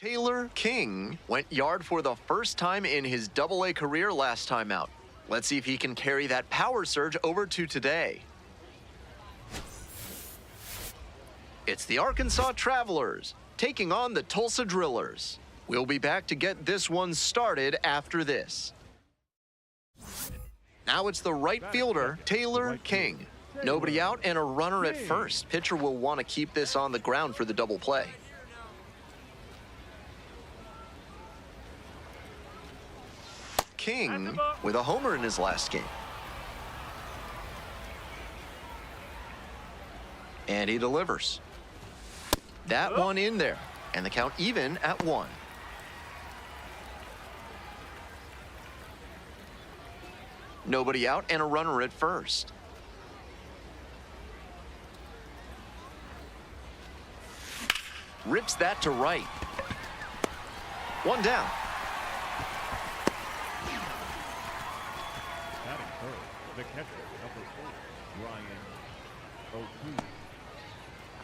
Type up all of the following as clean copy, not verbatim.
Taylor King went yard for the first time in his Double-A career last time out. Let's see if he can carry that power surge over to today. It's the Arkansas Travelers taking on the Tulsa Drillers. We'll be back to get this one started after this. Now it's the right fielder, Taylor King. Nobody out and a runner at first. Pitcher will want to keep this on the ground for the double play. King with a homer in his last game. And he delivers. That one in there, and the count even at 1. Nobody out and a runner at first. Rips that to right. 1 down. The catcher, number 4, Ryan O'Keefe.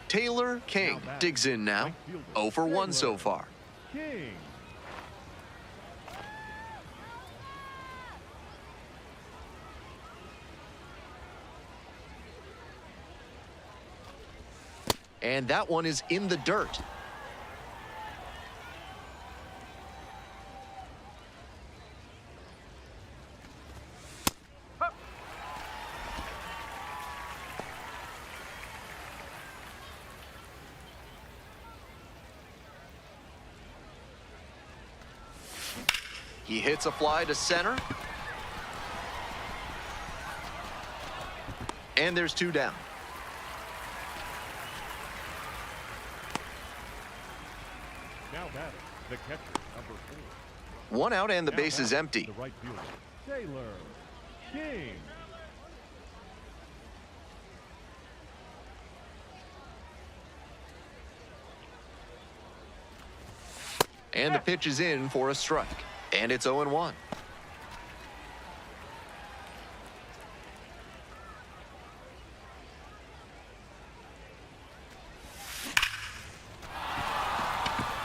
Taylor King digs in now. 0 for 1 so far. King. And that one is in the dirt. He hits a fly to center. And there's 2 down. Now batting, the catcher, number 4. 1 out and the base is empty. The right fielder, Taylor King. And the pitch is in for a strike. And it's 0-1.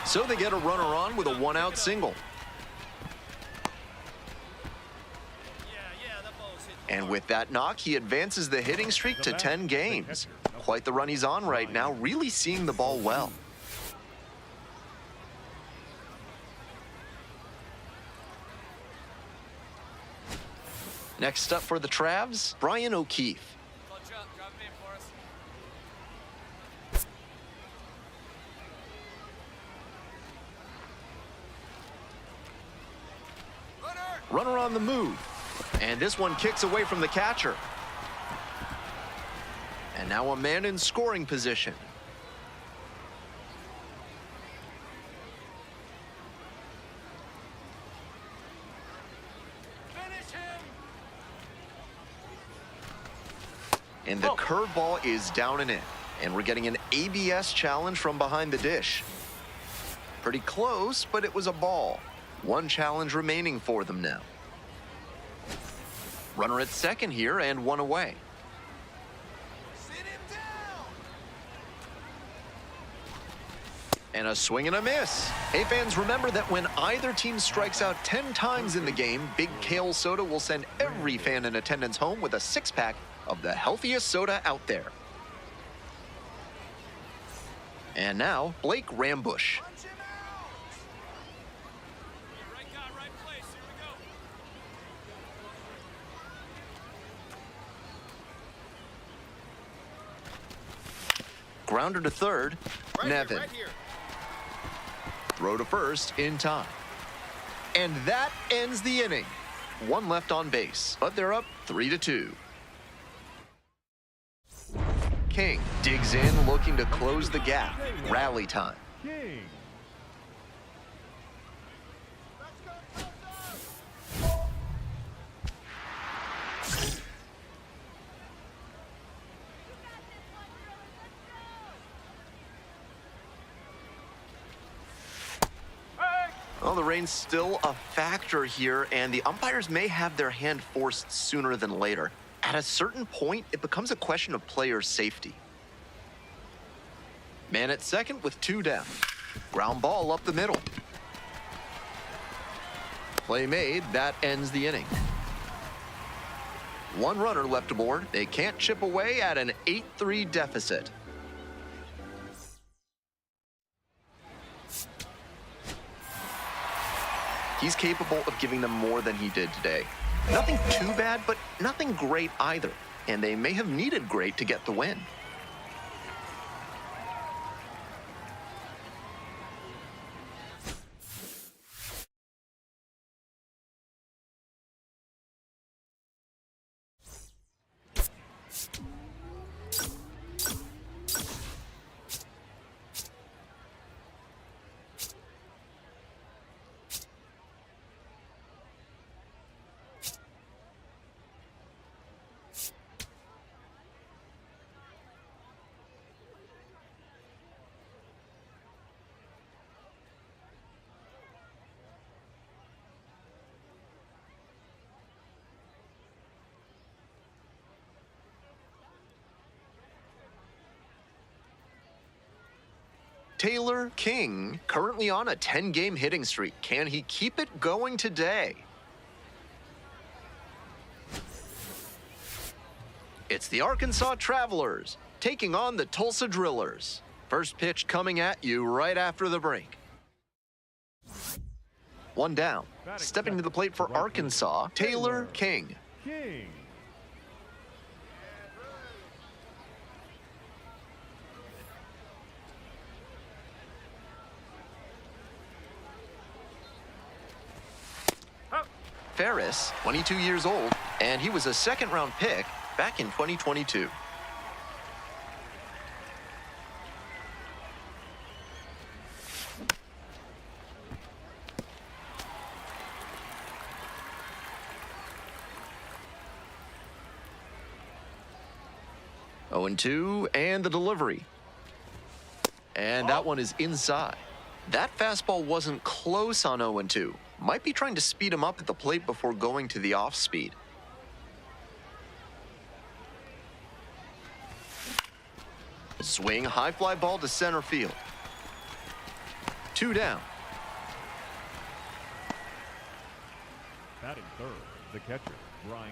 So they get a runner on with a 1-out single. And with that knock, he advances the hitting streak to 10 games. Quite the run he's on right now, really seeing the ball well. Next up for the Travs, Ryan O'Keefe. Runner on the move. And this one kicks away from the catcher. And now a man in scoring position. And the curveball is down and in. And we're getting an ABS challenge from behind the dish. Pretty close, but it was a ball. 1 challenge remaining for them now. Runner at second here and 1 away. And a swing and a miss. Hey fans, remember that when either team strikes out 10 times in the game, Big Kale Soda will send every fan in attendance home with a 6-pack of the healthiest soda out there. And now, Blake Rambush. Grounder to third, Nevin. Throw to first in time. And that ends the inning. 1 left on base, but they're up 3-2. King digs in, looking to close the gap. Rally time. King. Well, the rain's still a factor here, and the umpires may have their hand forced sooner than later. At a certain point, it becomes a question of player safety. Man at second with 2 down. Ground ball up the middle. Play made. That ends the inning. One runner left aboard. They can't chip away at an 8-3 deficit. He's capable of giving them more than he did today. Nothing too bad, but nothing great either. And they may have needed great to get the win. Taylor King, currently on a 10-game hitting streak. Can he keep it going today? It's the Arkansas Travelers taking on the Tulsa Drillers. First pitch coming at you right after the break. One down. Stepping to the plate for Arkansas, Taylor King. Ferris, 22 years old, and he was a second-round pick back in 2022. Oh, 0-2, and the delivery. And that one is inside. That fastball wasn't close on 0-2. Might be trying to speed him up at the plate before going to the off-speed. Swing, high fly ball to center field. 2 down. Batting third, the catcher, Brian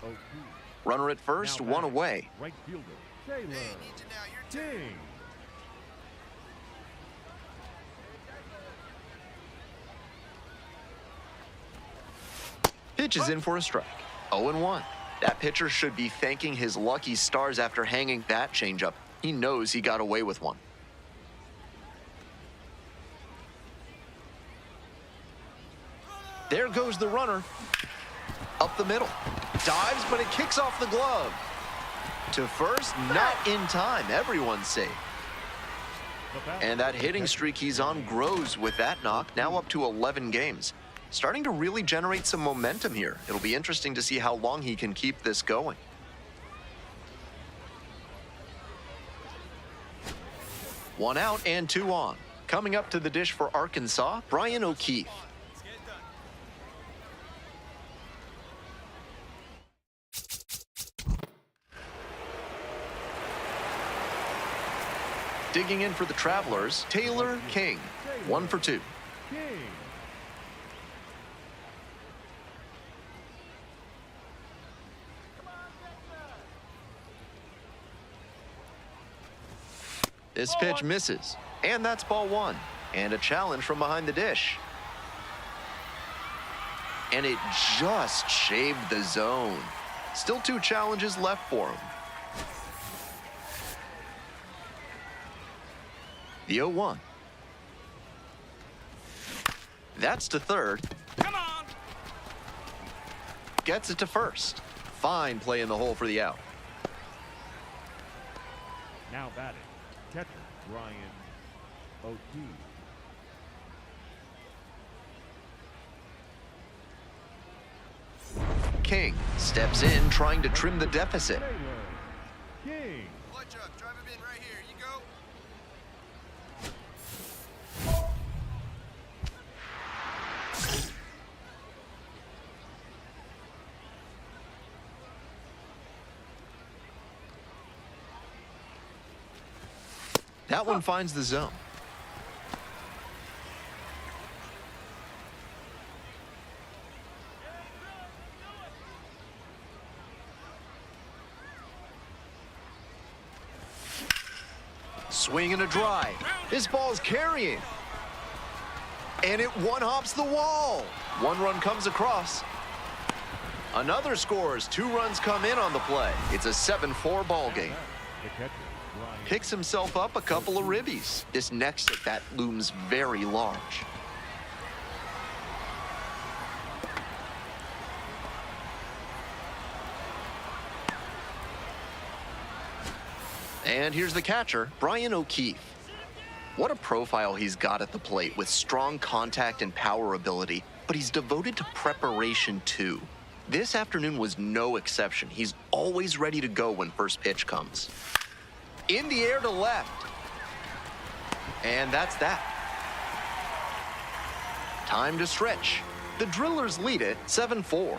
O'Keefe. Runner at first, one away. Right fielder, Taylor King. Pitch is in for a strike. 0-1. That pitcher should be thanking his lucky stars after hanging that changeup. He knows he got away with one. There goes the runner. Up the middle. Dives, but it kicks off the glove. To first, not in time. Everyone's safe. And that hitting streak he's on grows with that knock, now up to 11 games. Starting to really generate some momentum here. It'll be interesting to see how long he can keep this going. One out and 2 on. Coming up to the dish for Arkansas, Brian O'Keefe. Digging in for the Travelers, Taylor King. 1 for 2. This pitch misses, and that's ball 1. And a challenge from behind the dish. And it just shaved the zone. Still 2 challenges left for him. The 0-1. That's to third. Come on! Gets it to first. Fine play in the hole for the out. Now batting, catcher, Brian O'Keefe. King steps in, trying to trim the deficit. Taylor King. Blood truck, drive him in right here. You go. That one finds the zone. Swing and a drive. This ball's carrying. And it one-hops the wall. One run comes across. Another scores. 2 runs come in on the play. It's a 7-4 ball game. The catcher, Brian. Picks himself up a couple of ribbies. This next at bat looms very large. And here's the catcher, Brian O'Keefe. What a profile he's got at the plate with strong contact and power ability, but he's devoted to preparation too. This afternoon was no exception. He's always ready to go when first pitch comes. In the air to left. And that's that. Time to stretch. The Drillers lead it 7-4.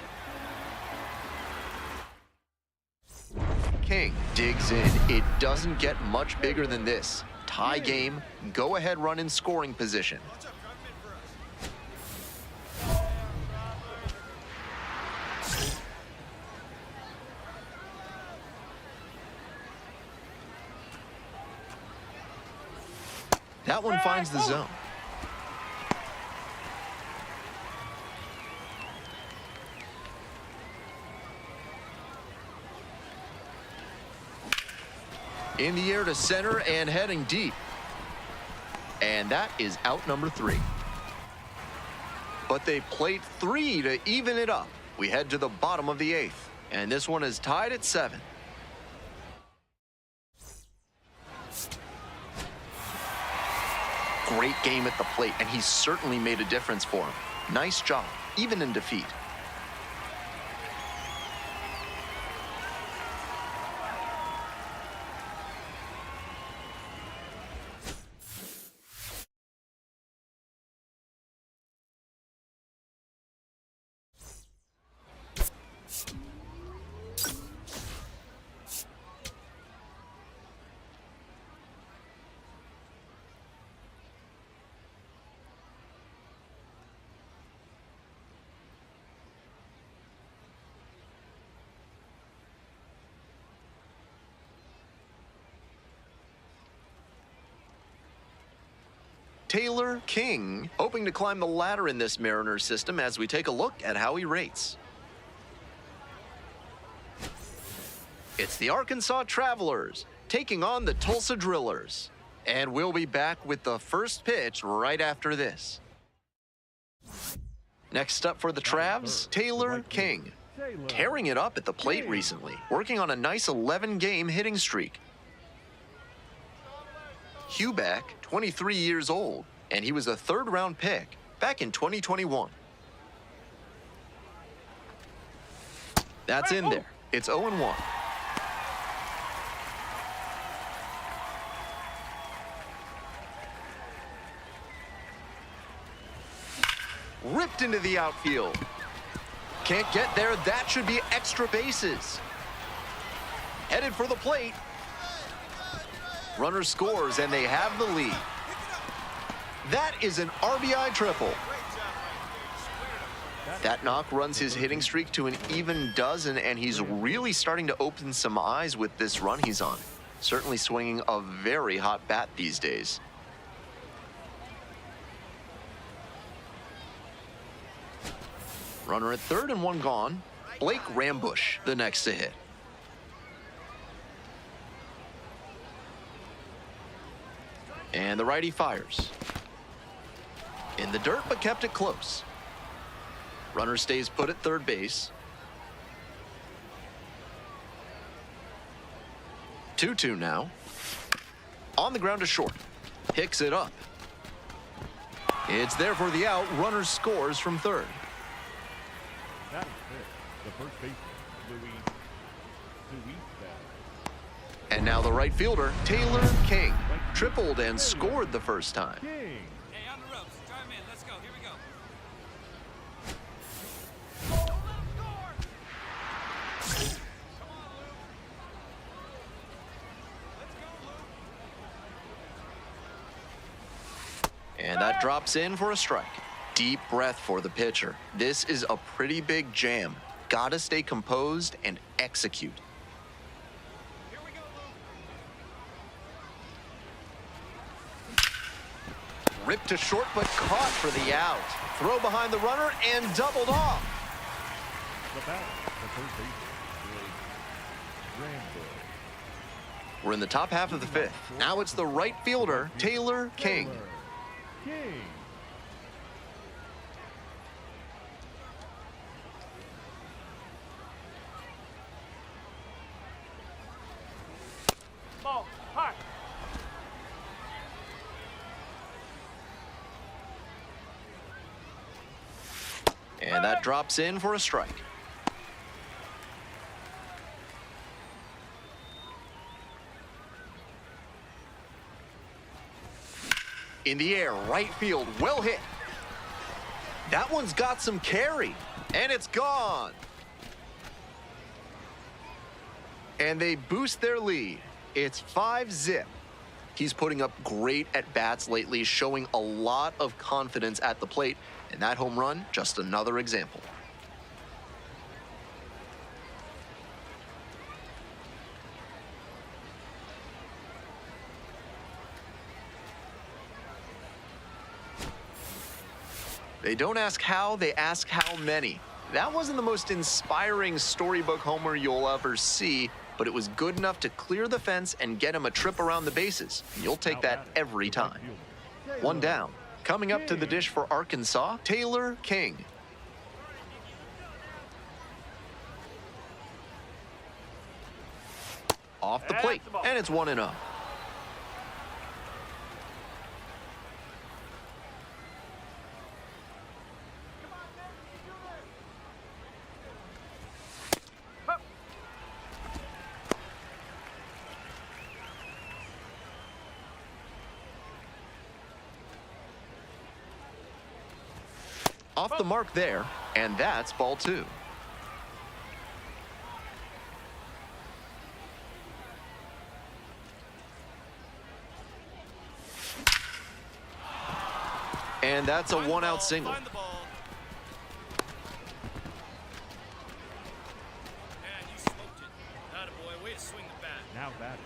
King digs in. It doesn't get much bigger than this. Tie game, go-ahead run in scoring position. That one finds the zone. In the air to center and heading deep. And that is out number 3. But they played 3 to even it up. We head to the bottom of the 8th. And this one is tied at 7. Great game at the plate, and he certainly made a difference for him. Nice job, even in defeat. Taylor King, hoping to climb the ladder in this Mariners system as we take a look at how he rates. It's the Arkansas Travelers taking on the Tulsa Drillers. And we'll be back with the first pitch right after this. Next up for the Travs, Taylor King. Tearing it up at the plate recently, working on a nice 11-game hitting streak. Hubeck, 23 years old, and he was a 3rd-round pick back in 2021. That's in there. It's 0-1. Ripped into the outfield. Can't get there. That should be extra bases. Headed for the plate. Runner scores, and they have the lead. That is an RBI triple. That knock runs his hitting streak to an even dozen, and he's really starting to open some eyes with this run he's on. Certainly swinging a very hot bat these days. Runner at 3rd and 1 gone. Blake Rambush, the next to hit. And the righty fires. In the dirt, but kept it close. Runner stays put at 3rd base. 2-2 now. On the ground to short. Picks it up. It's there for the out. Runner scores from 3rd. That is it. The first baseman, Louis. And now the right fielder, Taylor King, tripled and scored the first time. King. Hey, on the ropes. Drive him in. Let's go. Here we go. And that drops in for a strike. Deep breath for the pitcher. This is a pretty big jam. Gotta stay composed and execute. Here we go, Ripped to short, but caught for the out. Throw behind the runner and doubled off. The batter, the third baseman, is Rambo. We're in the top half of the fifth. Now it's the right fielder, Taylor King. King. Ball, high. And that drops in for a strike. In the air, right field, well hit. That one's got some carry, and it's gone. And they boost their lead. It's 5-zip. He's putting up great at-bats lately, showing a lot of confidence at the plate, and that home run, just another example. They don't ask how, they ask how many. That wasn't the most inspiring storybook homer you'll ever see, but it was good enough to clear the fence and get him a trip around the bases. And you'll take that every time. One down. Coming up to the dish for Arkansas, Taylor King. Off the plate, and it's 1-0. Off the mark there, and that's ball 2. And that's a one-out single. Find the ball. Man, you smoked it. Attaboy, way to swing the bat. Now batting,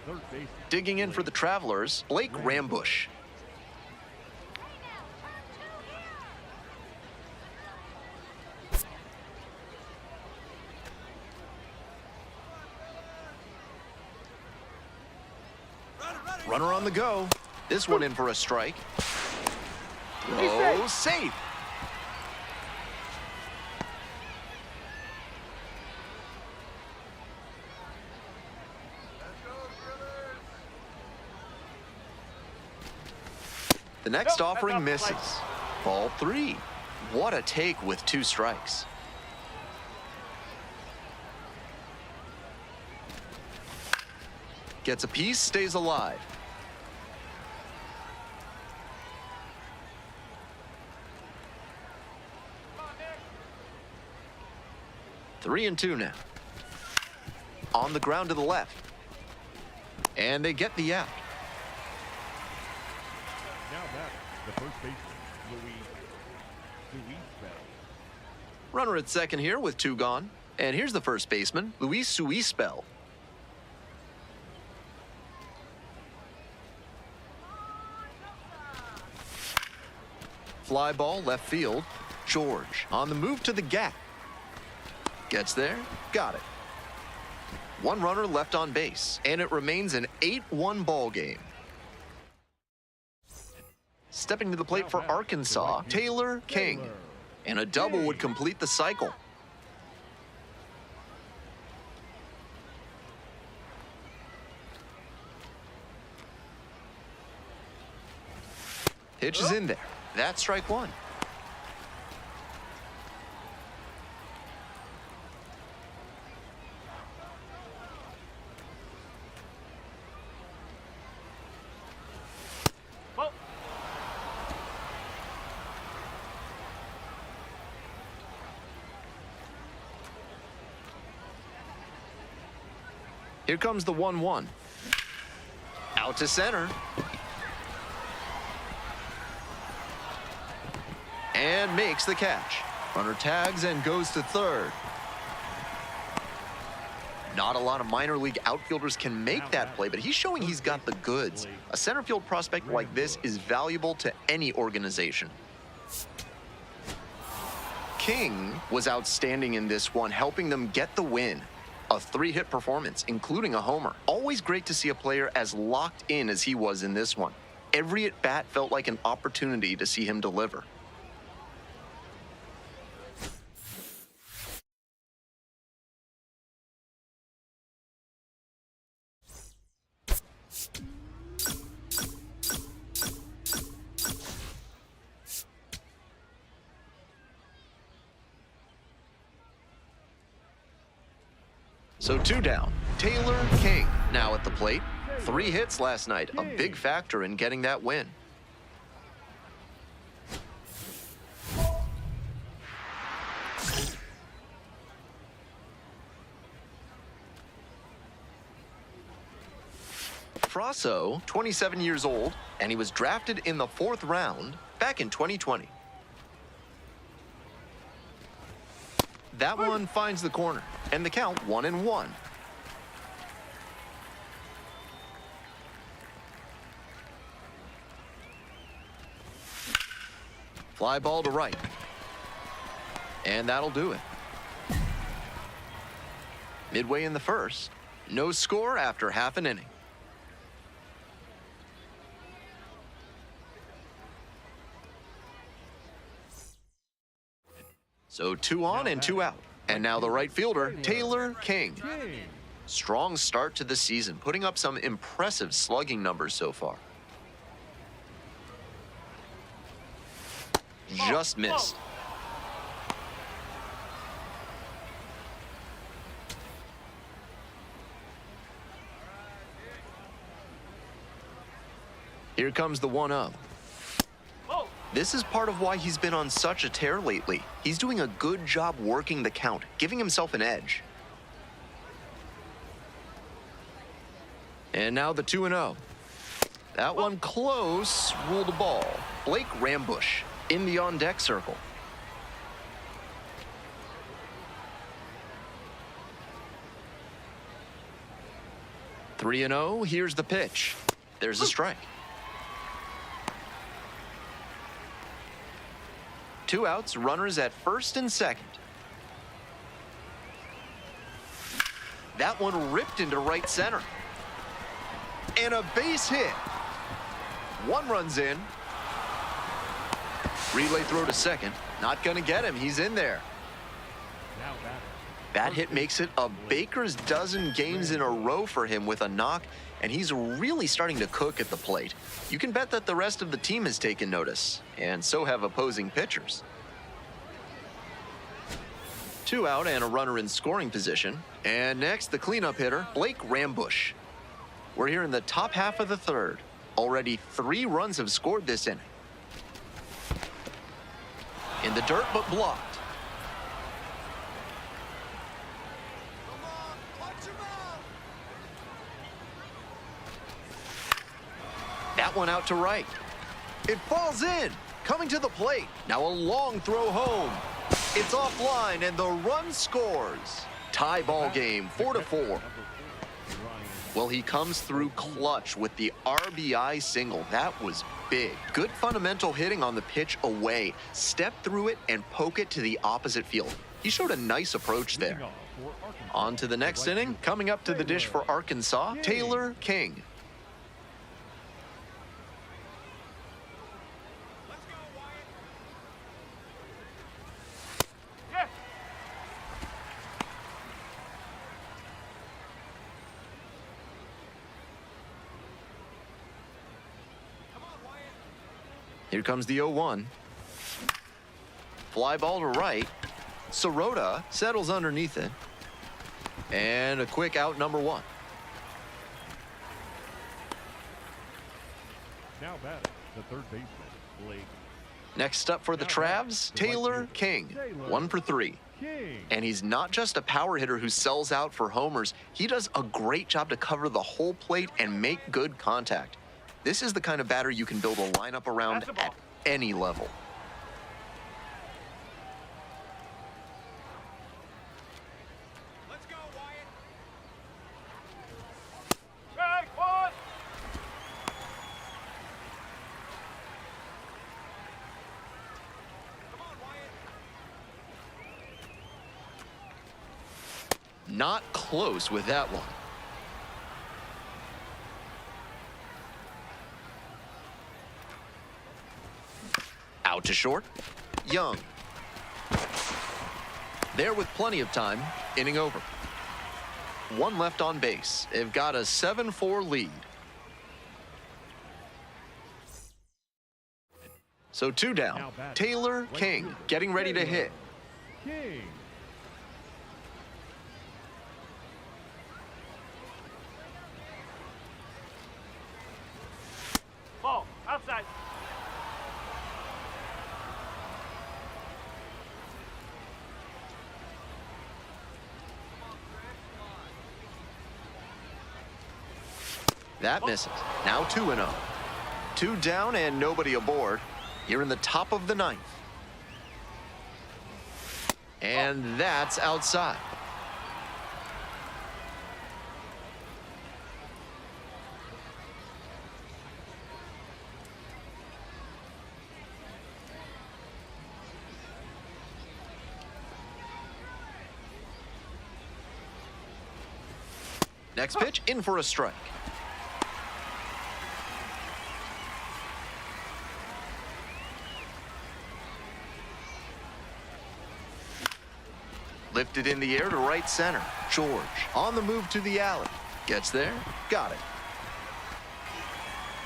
third baseman. Digging in for the Travelers, Blake Rambush. Runner on the go. This one in for a strike. Oh, safe. The next offering misses. Ball 3. What a take with 2 strikes. Gets a piece, stays alive. Three and 2 now. On the ground to the left. And they get the out. Now batting, the first baseman, Luis Bell. Runner at second here with 2 gone. And here's the first baseman, Luis Suispel. Fly ball left field. George on the move to the gap. Gets there, got it. 1 runner left on base, and it remains an 8-1 ball game. Stepping to the plate for Arkansas, Taylor King. And a double would complete the cycle. Pitch is in there. That's strike 1. Here comes the 1-1. Out to center. And makes the catch. Runner tags and goes to third. Not a lot of minor league outfielders can make that play, but he's showing he's got the goods. A center field prospect like this is valuable to any organization. King was outstanding in this one, helping them get the win. A 3-hit performance, including a homer. Always great to see a player as locked in as he was in this one. Every at-bat felt like an opportunity to see him deliver. So 2 down. Taylor King now at the plate. 3 hits last night, a big factor in getting that win. Frasso, 27 years old, and he was drafted in the 4th round back in 2020. That one finds the corner, and the count 1-1. Fly ball to right. And that'll do it. Midway in the first, no score after half an inning. So 2 on and 2 out. And now the right fielder, Taylor King. Strong start to the season, putting up some impressive slugging numbers so far. Just missed. Here comes the 1-0. This is part of why he's been on such a tear lately. He's doing a good job working the count, giving himself an edge. And now the 2-0. That one close, ruled a ball. Blake Rambush in the on-deck circle. Three and 0, here's the pitch. There's a strike. 2 outs, runners at first and second. That one ripped into right center. And a base hit. 1 run's in. Relay throw to second. Not gonna get him, he's in there. That hit makes it a baker's dozen games in a row for him with a knock, and he's really starting to cook at the plate. You can bet that the rest of the team has taken notice, and so have opposing pitchers. 2 out and a runner in scoring position. And next, the cleanup hitter, Blake Rambush. We're here in the top half of the 3rd. Already 3 runs have scored this inning. In the dirt, but blocked. That one out to right. It falls in. Coming to the plate. Now a long throw home. It's offline, and the run scores. Tie ball game, 4-4. Well, he comes through clutch with the RBI single. That was big. Good fundamental hitting on the pitch away. Step through it and poke it to the opposite field. He showed a nice approach there. On to the next inning. Coming up to the dish for Arkansas, Taylor King. Here comes the 0-1. Fly ball to right. Sirota settles underneath it. And a quick out, number 1. Now batting, the third baseman, Blake. Next up for the Travs, Taylor King. 1 for 3. And he's not just a power hitter who sells out for homers. He does a great job to cover the whole plate and make good contact. This is the kind of batter you can build a lineup around at any level. Let's go, Wyatt. Not close with that one. Out to short. Young. There with plenty of time. Inning over. One left on base. They've got a 7-4 lead. So 2 down. Taylor King getting ready to hit. King. Ball, outside. That misses. Now 2-0. 2 down and nobody aboard. Here in the top of the 9th. And that's outside. Next pitch, in for a strike. Lifted in the air to right center. George on the move to the alley. Gets there. Got it.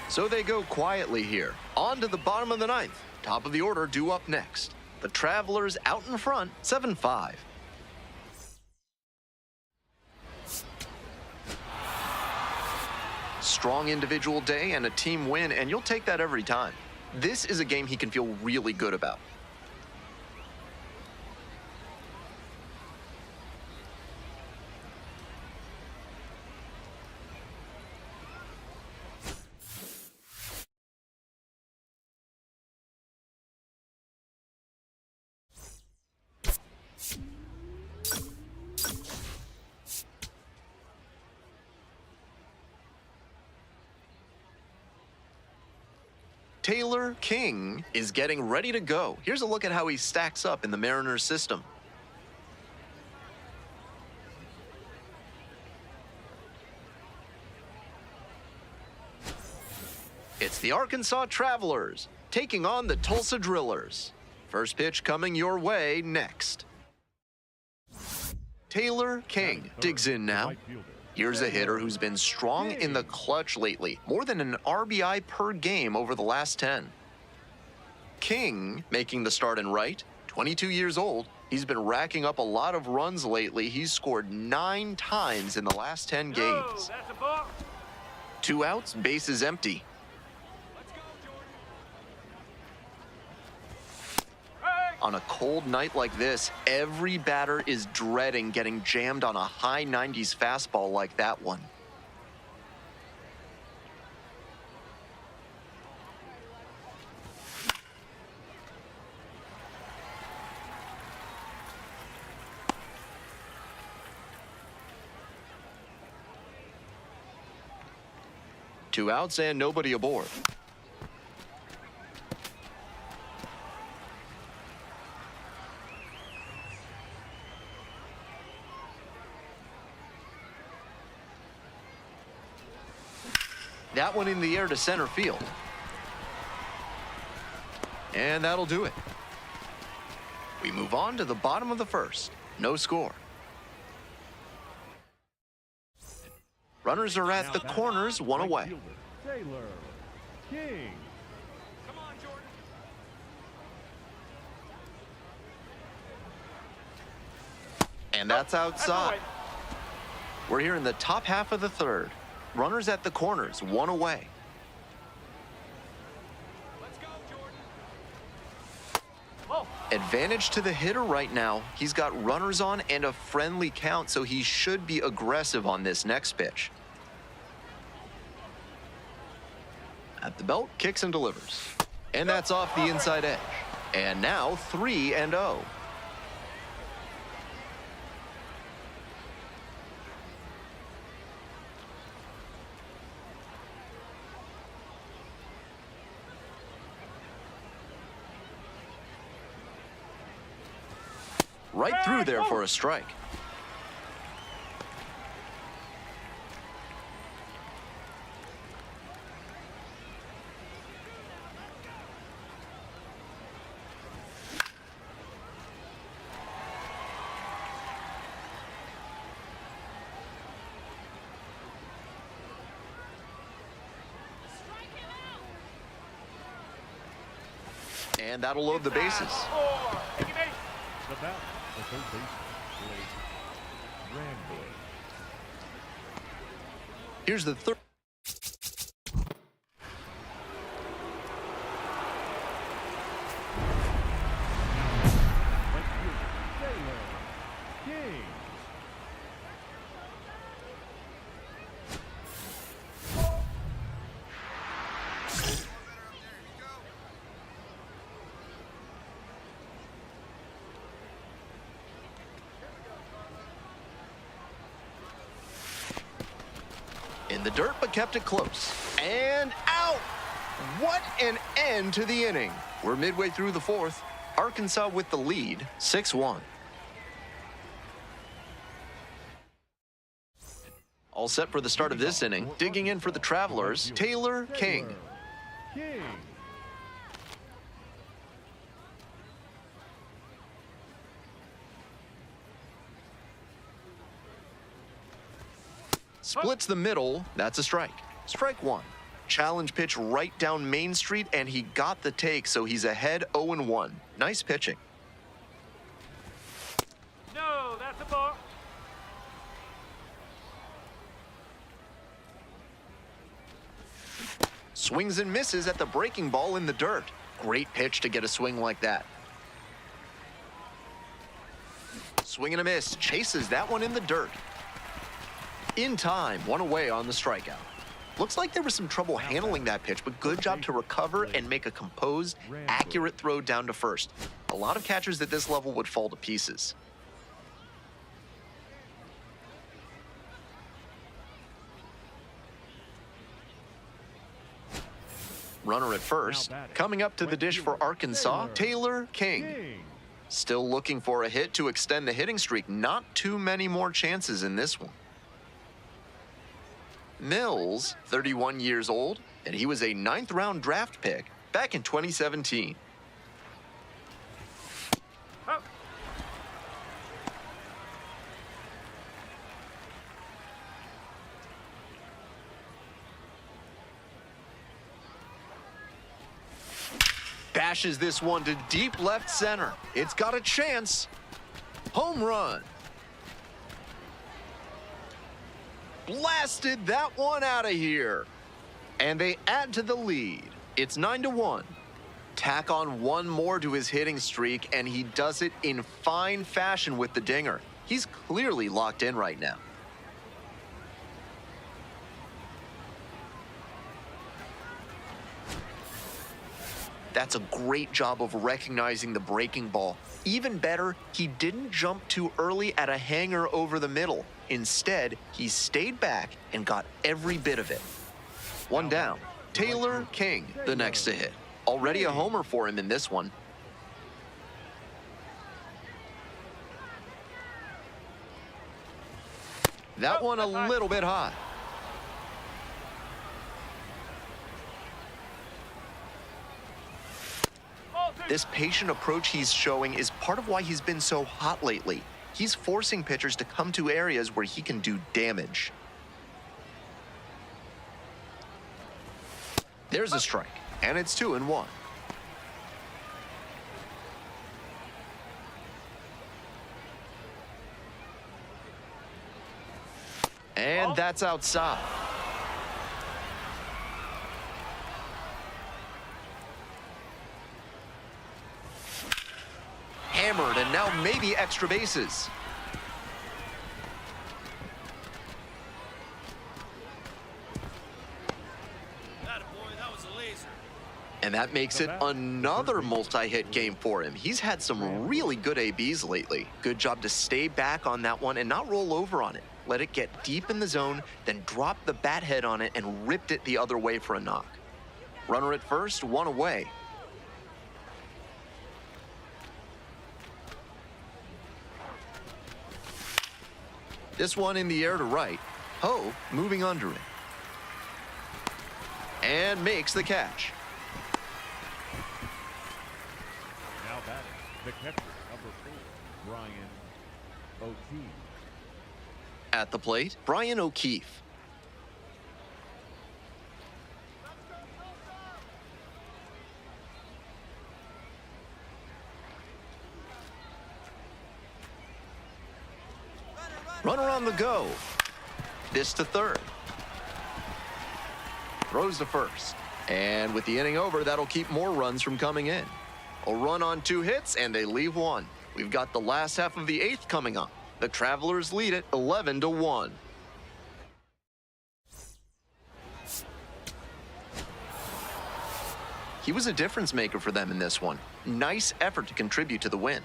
So they go quietly here. On to the bottom of the 9th. Top of the order due up next. The Travelers out in front, 7-5. Strong individual day and a team win, and you'll take that every time. This is a game he can feel really good about. Taylor King is getting ready to go. Here's a look at how he stacks up in the Mariners system. It's the Arkansas Travelers taking on the Tulsa Drillers. First pitch coming your way next. Taylor King digs in now. Here's a hitter who's been strong in the clutch lately, more than an RBI per game over the last 10. King making the start in right, 22 years old. He's been racking up a lot of runs lately. He's scored 9 times in the last 10 games. 2 outs, base is empty. On a cold night like this, every batter is dreading getting jammed on a high 90s fastball like that one. Two outs and nobody aboard. That one in the air to center field. And that'll do it. We move on to the bottom of the first. No score. Runners are at the corners, one away. Taylor King. Come on, Jordan. And that's outside. We're here in the top half of the third. Runners at the corners, one away. Let's go, Jordan. Advantage to the hitter right now. He's got runners on and a friendly count, so he should be aggressive on this next pitch. At the belt, kicks and delivers. And that's off the inside edge. And now 3-0. Right through there for a strike. And that'll load the bases. Take your base. The bat, the third baseman, Blake Rambo. Here's the third. In the dirt, but kept it close. And out! What an end to the inning. We're midway through the fourth. Arkansas with the lead, 6-1. All set for the start of this inning. Digging in for the Travelers, Taylor King. Splits the middle, that's a strike. Strike one. Challenge pitch right down Main Street, and he got the take, so he's ahead 0-1. Nice pitching. No, that's a ball. Swings and misses at the breaking ball in the dirt. Great pitch to get a swing like that. Swing and a miss, chases that one in the dirt. In time, one away on the strikeout. Looks like there was some trouble handling that pitch, but good job to recover and make a composed, accurate throw down to first. A lot of catchers at this level would fall to pieces. Runner at first. Coming up to the dish for Arkansas, Taylor King. Still looking for a hit to extend the hitting streak. Not too many more chances in this one. Mills, 31 years old, and he was a 9th-round draft pick back in 2017. Up. Bashes this one to deep left center. It's got a chance. Home run. Blasted that one out of here. And they add to the lead. It's 9-1. Tack on one more to his hitting streak, and he does it in fine fashion with the dinger. He's clearly locked in right now. That's a great job of recognizing the breaking ball. Even better, he didn't jump too early at a hanger over the middle. Instead, he stayed back and got every bit of it. One down. Taylor King, the next to hit. Already a homer for him in this one. That one a little bit high. This patient approach he's showing is part of why he's been so hot lately. He's forcing pitchers to come to areas where he can do damage. There's a strike, and it's 2-1. And that's outside. Hammered, and now maybe extra bases. And that makes it another multi-hit game for him. He's had some really good ABs lately. Good job to stay back on that one and not roll over on it. Let it get deep in the zone, then drop the bat head on it and ripped it the other way for a knock. Runner at first, one away. This one in the air to right. Ho moving under it. And makes the catch. Now batting, the catcher, number 4, Brian O'Keefe. At the plate, Brian O'Keefe. Runner on the go. This to third. Throws to first. And with the inning over, that'll keep more runs from coming in. A run on 2 hits, and they leave 1. We've got the last half of the 8th coming up. The Travelers lead it 11-1. He was a difference maker for them in this one. Nice effort to contribute to the win.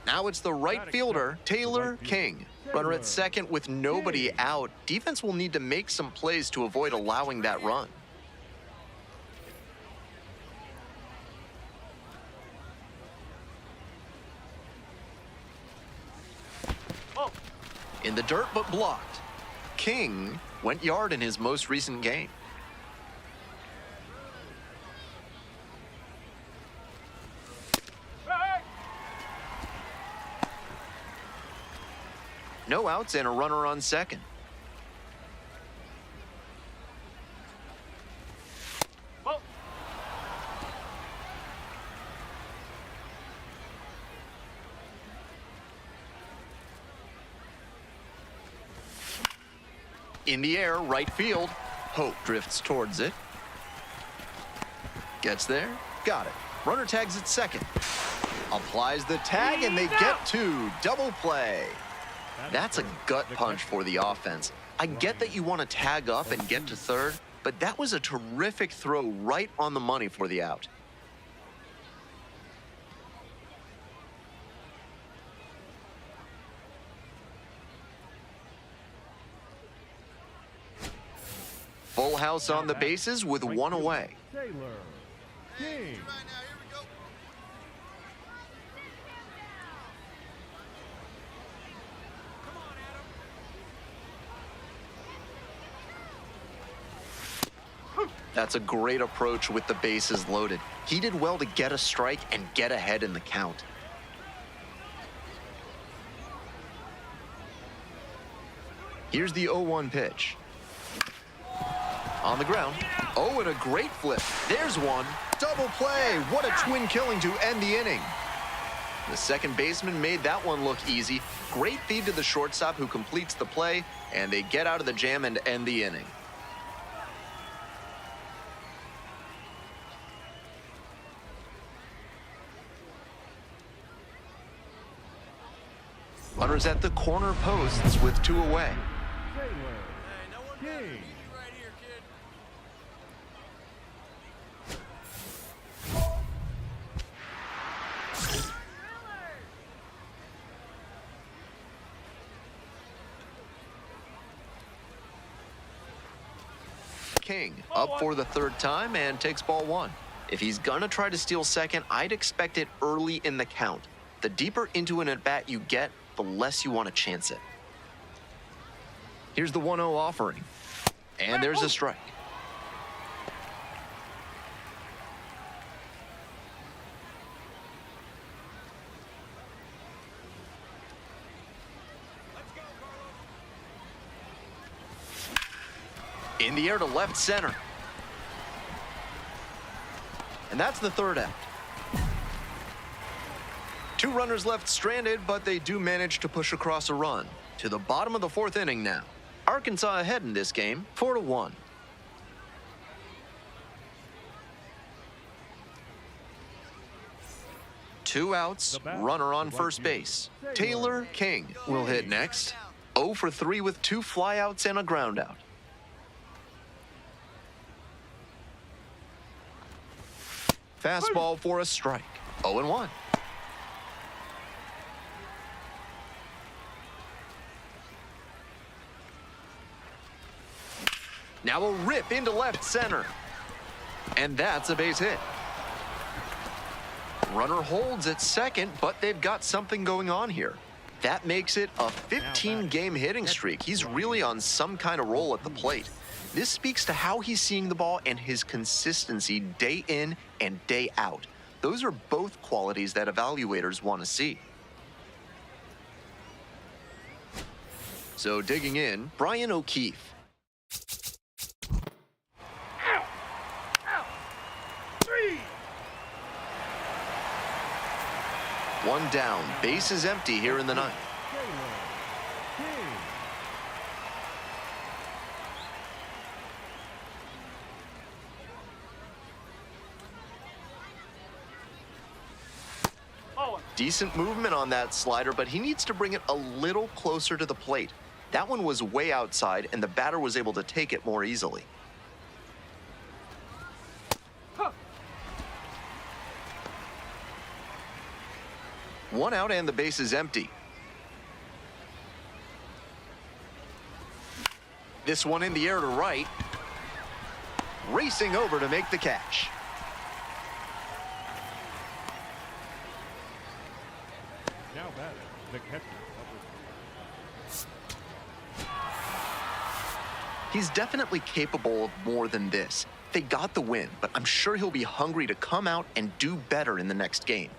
Now it's the right fielder, Taylor King. Runner at second with nobody out. Defense will need to make some plays to avoid allowing that run. In the dirt, but blocked. King went yard in his most recent game. No outs and a runner on second. In the air, right field. Hope drifts towards it. Gets there. Got it. Runner tags at second. Applies the tag, and they get 2. Double play. That's a gut punch for the offense. I get that you want to tag up and get to third, but that was a terrific throw right on the money for the out. Full house on the bases with 1 away. Taylor King. That's a great approach with the bases loaded. He did well to get a strike and get ahead in the count. Here's the 0-1 pitch. On the ground. Oh, and a great flip. There's one. Double play. What a twin killing to end the inning. The second baseman made that one look easy. Great feed to the shortstop who completes the play, and they get out of the jam and end the inning. Runners at the corner posts with 2 away. Taylor King. King up for the 3rd time and takes ball 1. If he's gonna try to steal second, I'd expect it early in the count. The deeper into an at-bat you get, the less you want to chance it. Here's the 1-0 offering. And there's a strike. In the air to left center. And that's the 3rd out. 2 runners left stranded, but they do manage to push across a run. To the bottom of the 4th inning now. Arkansas ahead in this game, 4-1. Two outs, runner on first base. Taylor King will hit next. 0 for 3 with 2 flyouts and a groundout. Fastball for a strike. 0-1. Now a rip into left center. And that's a base hit. Runner holds at second, but they've got something going on here. That makes it a 15-game hitting streak. He's really on some kind of roll at the plate. This speaks to how he's seeing the ball and his consistency day in and day out. Those are both qualities that evaluators want to see. So digging in, Brian O'Keefe. Ow! Ow! 3! One down, base is empty here in the ninth. Decent movement on that slider, but he needs to bring it a little closer to the plate. That one was way outside, and the batter was able to take it more easily. One out and the base is empty. This one in the air to right. Racing over to make the catch. Now batting, the catcher. He's definitely capable of more than this. They got the win, but I'm sure he'll be hungry to come out and do better in the next game.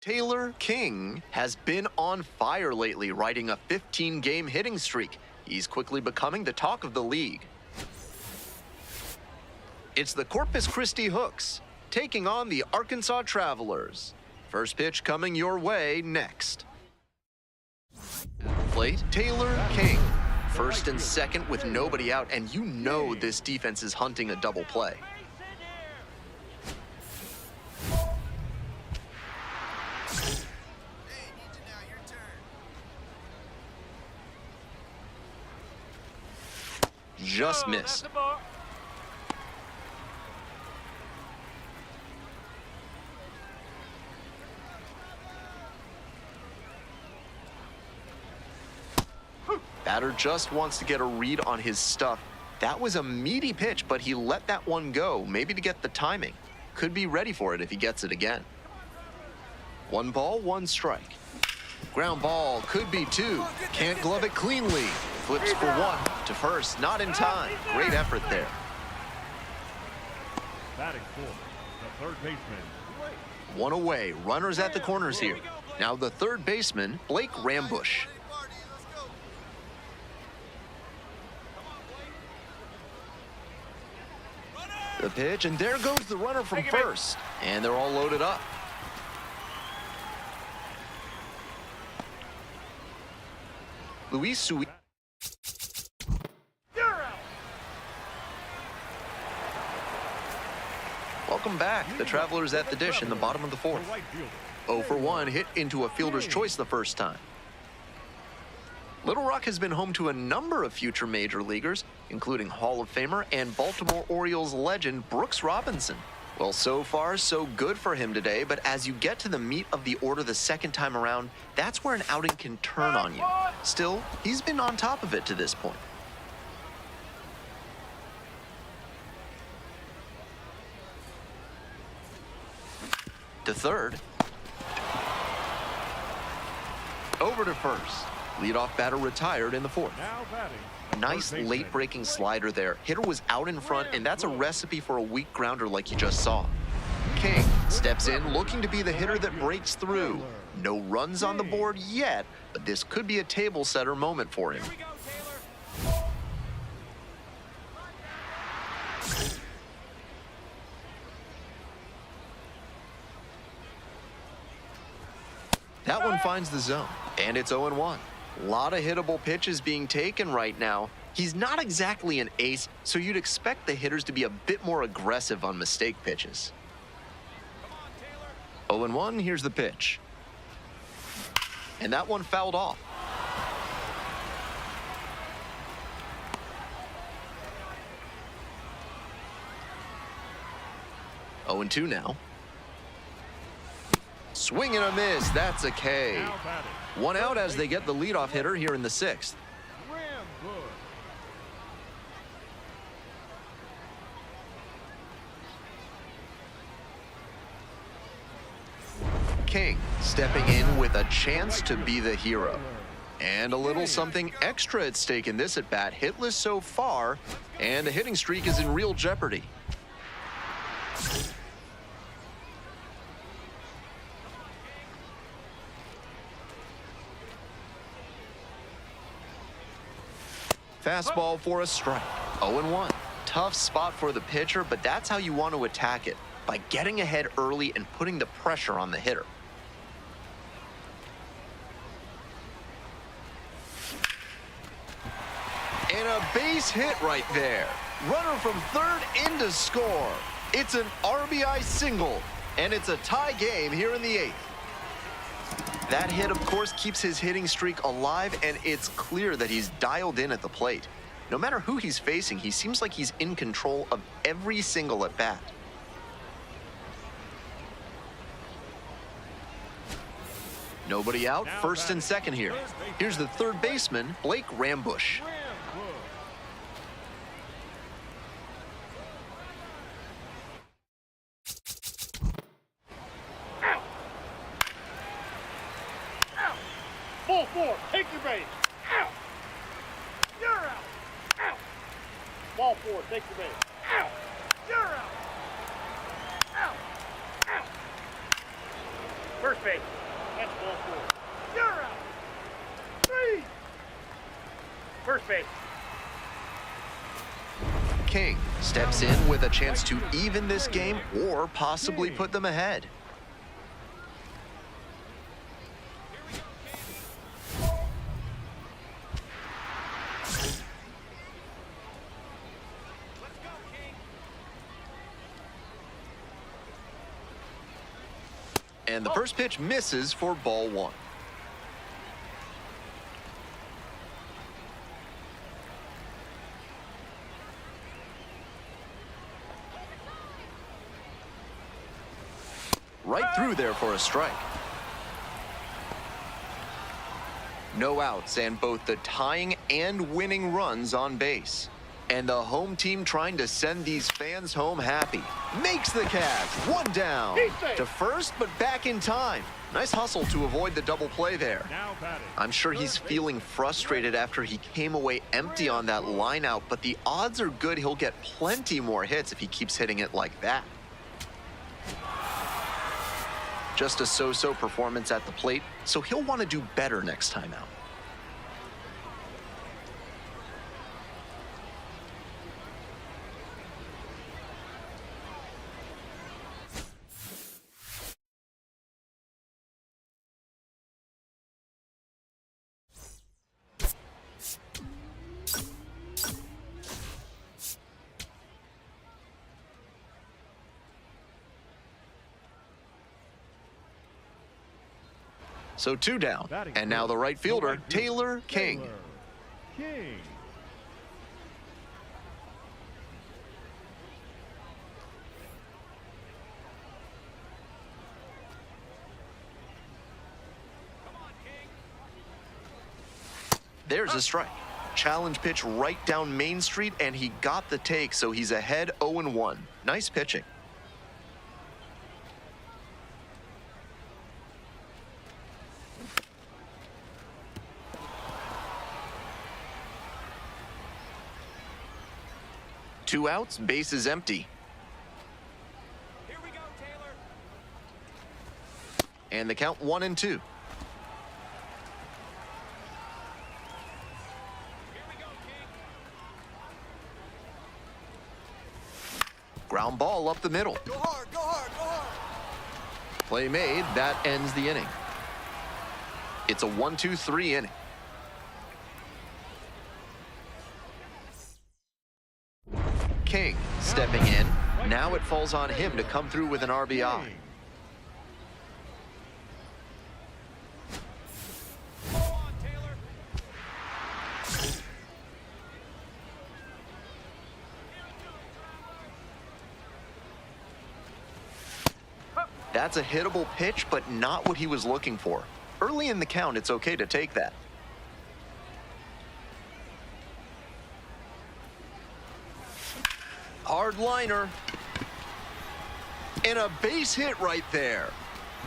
Taylor King has been on fire lately, riding a 15-game hitting streak. He's quickly becoming the talk of the league. It's the Corpus Christi Hooks taking on the Arkansas Travelers. First pitch coming your way next. At the plate, Taylor King. First and second with nobody out, and you know this defense is hunting a double play. Just missed. Batter just wants to get a read on his stuff. That was a meaty pitch, but he let that one go, maybe to get the timing. Could be ready for it if he gets it again. 1 ball, 1 strike. Ground ball, could be 2. Can't glove it cleanly. Flips for 1 to first, not in time. Great effort there. Batting for the third baseman. 1 away, runners at the corners here. Now the third baseman, Blake Rambush. The pitch, and there goes the runner from first. And they're all loaded up. Luis Sui. Welcome back. The Travelers at the dish in the bottom of the 4th. 0 for 1, hit into a fielder's choice the first time. Little Rock has been home to a number of future major leaguers, including Hall of Famer and Baltimore Orioles legend Brooks Robinson. Well, so far, so good for him today, but as you get to the meat of the order the second time around, that's where an outing can turn on you. Still, he's been on top of it to this point. To third. Over to first. Leadoff batter retired in the 4th. Now batting. Nice late-breaking slider there. Hitter was out in front, and that's a recipe for a weak grounder like you just saw. King steps in, looking to be the hitter that breaks through. No runs on the board yet, but this could be a table setter moment for him. That one finds the zone, and it's 0-1. A lot of hittable pitches being taken right now. He's not exactly an ace, so you'd expect the hitters to be a bit more aggressive on mistake pitches. 0-1, here's the pitch. And that one fouled off. Oh, 0-2 now. Swing and a miss, that's a K. Now batting. 1 out as they get the leadoff hitter here in the 6th. King stepping in with a chance to be the hero. And a little something extra at stake in this at-bat. Hitless so far, and the hitting streak is in real jeopardy. Fastball for a strike. 0-1. Tough spot for the pitcher, but that's how you want to attack it, by getting ahead early and putting the pressure on the hitter. And a base hit right there. Runner from third in to score. It's an RBI single, and it's a tie game here in the 8th. That hit, of course, keeps his hitting streak alive, and it's clear that he's dialed in at the plate. No matter who he's facing, he seems like he's in control of every single at-bat. Nobody out, first and second here. Here's the third baseman, Blake Rambush. Ball 4, take your base. Out. You're out. Out. Ball 4, take your base. Out. You're out. Out. Out. First First base. That's ball 4. You're out. 3. First base. King steps in with a chance to even this game or possibly put them ahead. And the first pitch misses for ball 1. Right through there for a strike. No outs and both the tying and winning runs on base. And the home team trying to send these fans home happy. Makes the catch. One down. To first, but back in time. Nice hustle to avoid the double play there. I'm sure he's feeling frustrated after he came away empty on that line out, but the odds are good he'll get plenty more hits if he keeps hitting it like that. Just a so-so performance at the plate, so he'll want to do better next time out. So 2 down, and now the right fielder, Taylor King. There's a strike. Challenge pitch right down Main Street, and he got the take, so he's ahead 0-1. Nice pitching. Two outs, base is empty. Here we go, Taylor. And the count 1-2. Here we go, King. Ground ball up the middle. Go hard, go hard, go hard. Play made, that ends the inning. It's a 1-2-3 inning. King stepping in. Now it falls on him to come through with an RBI. Go on, Taylor. That's a hittable pitch, but not what he was looking for. Early in the count, it's okay to take that. Hard liner. And a base hit right there.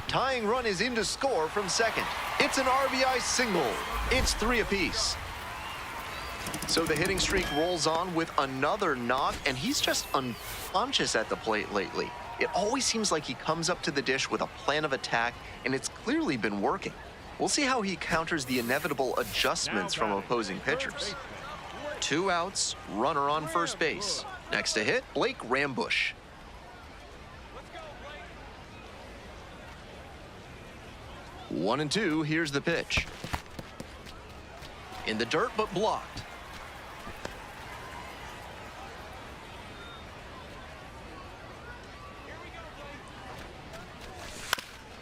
Tying run is in to score from second. It's an RBI single. It's 3 apiece. So the hitting streak rolls on with another knock, and he's just unconscious at the plate lately. It always seems like he comes up to the dish with a plan of attack, and it's clearly been working. We'll see how he counters the inevitable adjustments from opposing pitchers. 2 outs, runner on first base. Next to hit, Blake Rambush. Let's go, Blake. 1-2, here's the pitch. In the dirt, but blocked. Here we go, Blake.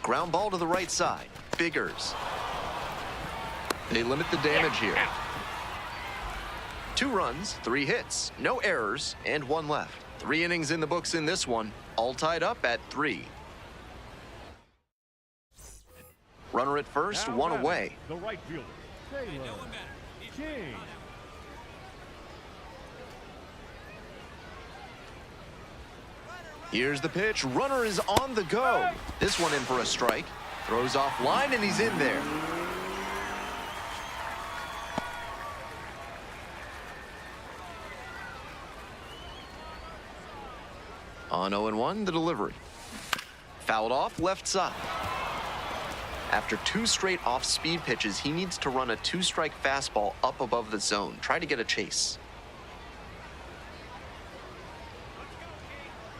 Ground ball to the right side. Biggers. They limit the damage here. 2 runs, 3 hits, no errors, and 1 left. 3 innings in the books in this one, all tied up at 3. Runner at first, 1 away. The right fielder, Taylor King. Here's the pitch. Runner is on the go. This one in for a strike. Throws off line, and he's in there. On 0-1, the delivery. Fouled off left side. After 2 straight off-speed pitches, he needs to run a 2-strike fastball up above the zone. Try to get a chase.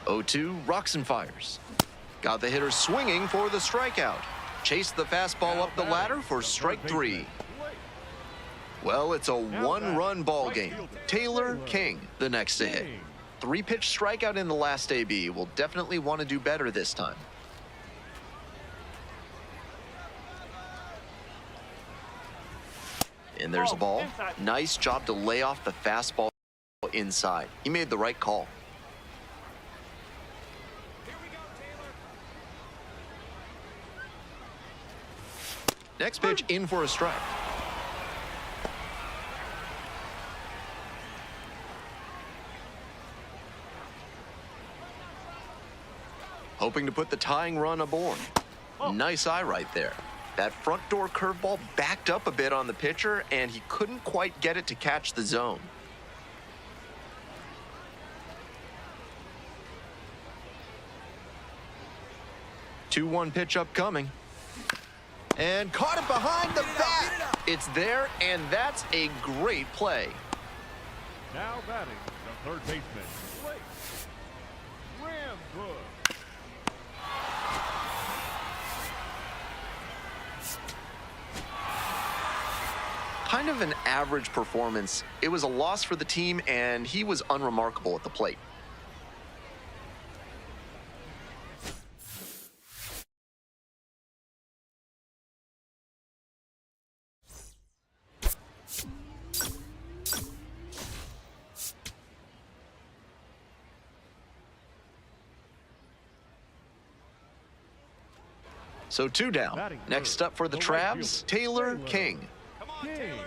0-2, rocks and fires. Got the hitter swinging for the strikeout. Chased the fastball up the ladder for strike 3. Well, it's a 1-run ball game. Taylor King, the next to hit. 3-pitch strikeout in the last AB. Will definitely want to do better this time. And there's a ball. Nice job to lay off the fastball inside. He made the right call. Here we go, Taylor. Next pitch in for a strike. Hoping to put the tying run aboard. Nice eye right there. That front door curveball backed up a bit on the pitcher, and he couldn't quite get it to catch the zone. Two-one pitch upcoming. And caught it behind the bat. It's there, and that's a great play. Now batting, the third baseman, Blake. Ram good. Kind of an average performance. It was a loss for the team, and he was unremarkable at the plate. So 2 down. Next up for the Travs, Taylor King. Come on, Taylor.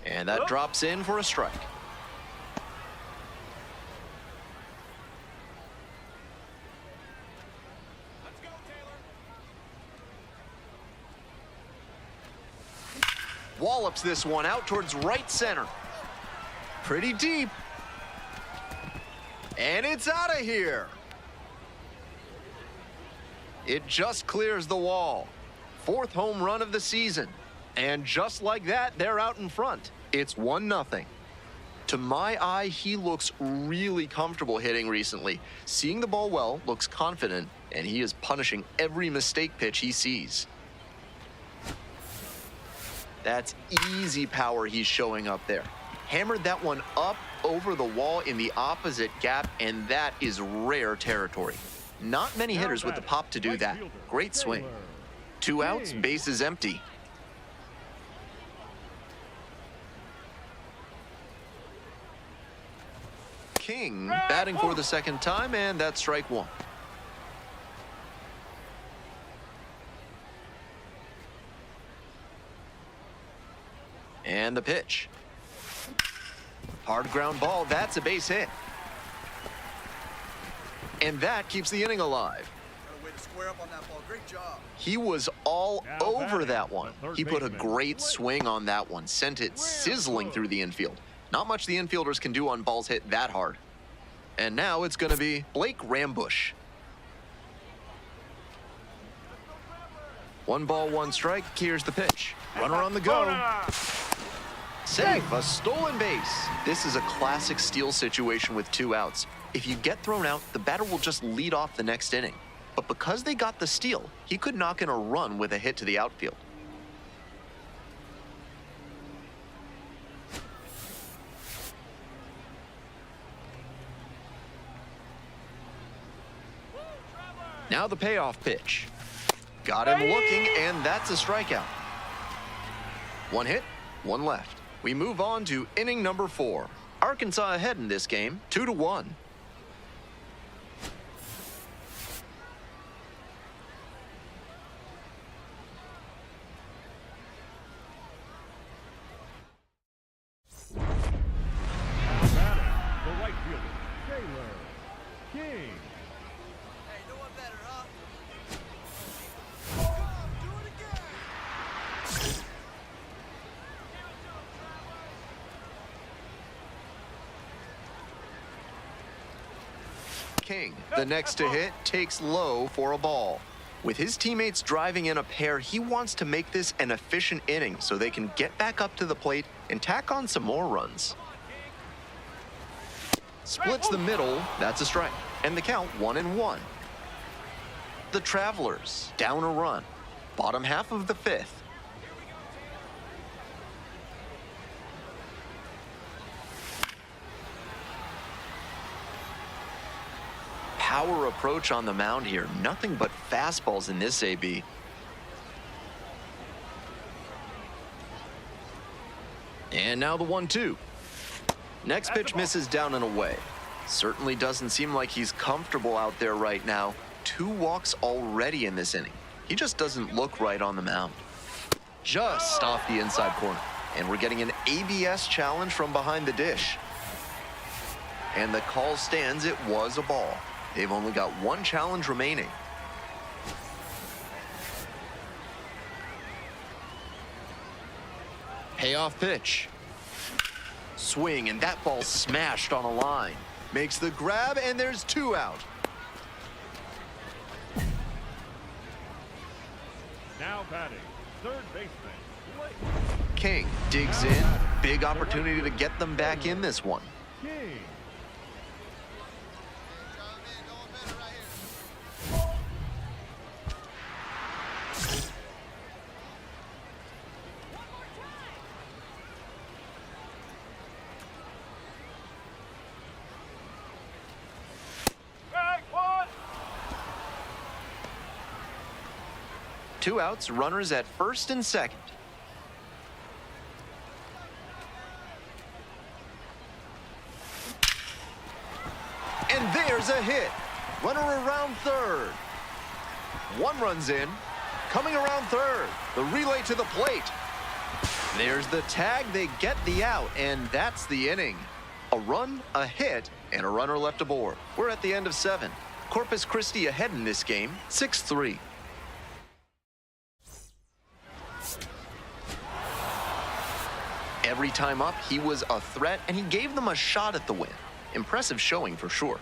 And that drops in for a strike. Let's go, Taylor. Wallops this one out towards right center. Pretty deep. And it's out of here. It just clears the wall. 4th home run of the season. And just like that, they're out in front. It's 1-0. To my eye, he looks really comfortable hitting recently. Seeing the ball well, looks confident, and he is punishing every mistake pitch he sees. That's easy power he's showing up there. Hammered that one up over the wall in the opposite gap, and that is rare territory. Not many hitters with the pop to do that. Great swing. 2 outs, bases empty. King batting for the 2nd time, and that's strike 1. And the pitch. Hard ground ball, that's a base hit. And that keeps the inning alive. Got a way to square up on that ball. Great job. He was all over that one. He put a great swing on that one, sent it sizzling through the infield. Not much the infielders can do on balls hit that hard. And now it's going to be Blake Rambush. 1 ball, 1 strike. Here's the pitch. Runner on the go. Safe, a stolen base. This is a classic steal situation with 2 outs. If you get thrown out, the batter will just lead off the next inning. But because they got the steal, he could knock in a run with a hit to the outfield. Now the payoff pitch. Got him looking, and that's a strikeout. 1 hit, 1 left. We move on to inning number 4. Arkansas ahead in this game, 2-1. The right fielder, Taylor King. Hey, no one better, huh? Come on, do it again. King, the next to hit, takes low for a ball. With his teammates driving in a pair, he wants to make this an efficient inning so they can get back up to the plate and tack on some more runs. Splits the middle, that's a strike. And the count 1-1. The Travelers down a run. Bottom half of the fifth. Power approach on the mound here. Nothing but fastballs in this AB. And now the 1-2. Next pitch misses down and away. Certainly doesn't seem like he's comfortable out there right now. 2 walks already in this inning. He just doesn't look right on the mound. Just off the inside corner. And we're getting an ABS challenge from behind the dish. And the call stands, it was a ball. They've only got 1 challenge remaining. Payoff pitch. Swing, and that ball smashed on a line. Makes the grab, and there's 2 out. Now batting, third baseman, Blake. King digs in. Big opportunity to get them back in this one. King. Back one. 2 outs, runners at first and second. And there's a hit. Runner around third. 1 runs in. Coming around third. The relay to the plate. There's the tag. They get the out, and that's the inning. A run, a hit, and a runner left aboard. We're at the end of 7. Corpus Christi ahead in this game, 6-3. Every time up, he was a threat, and he gave them a shot at the win. Impressive showing for sure.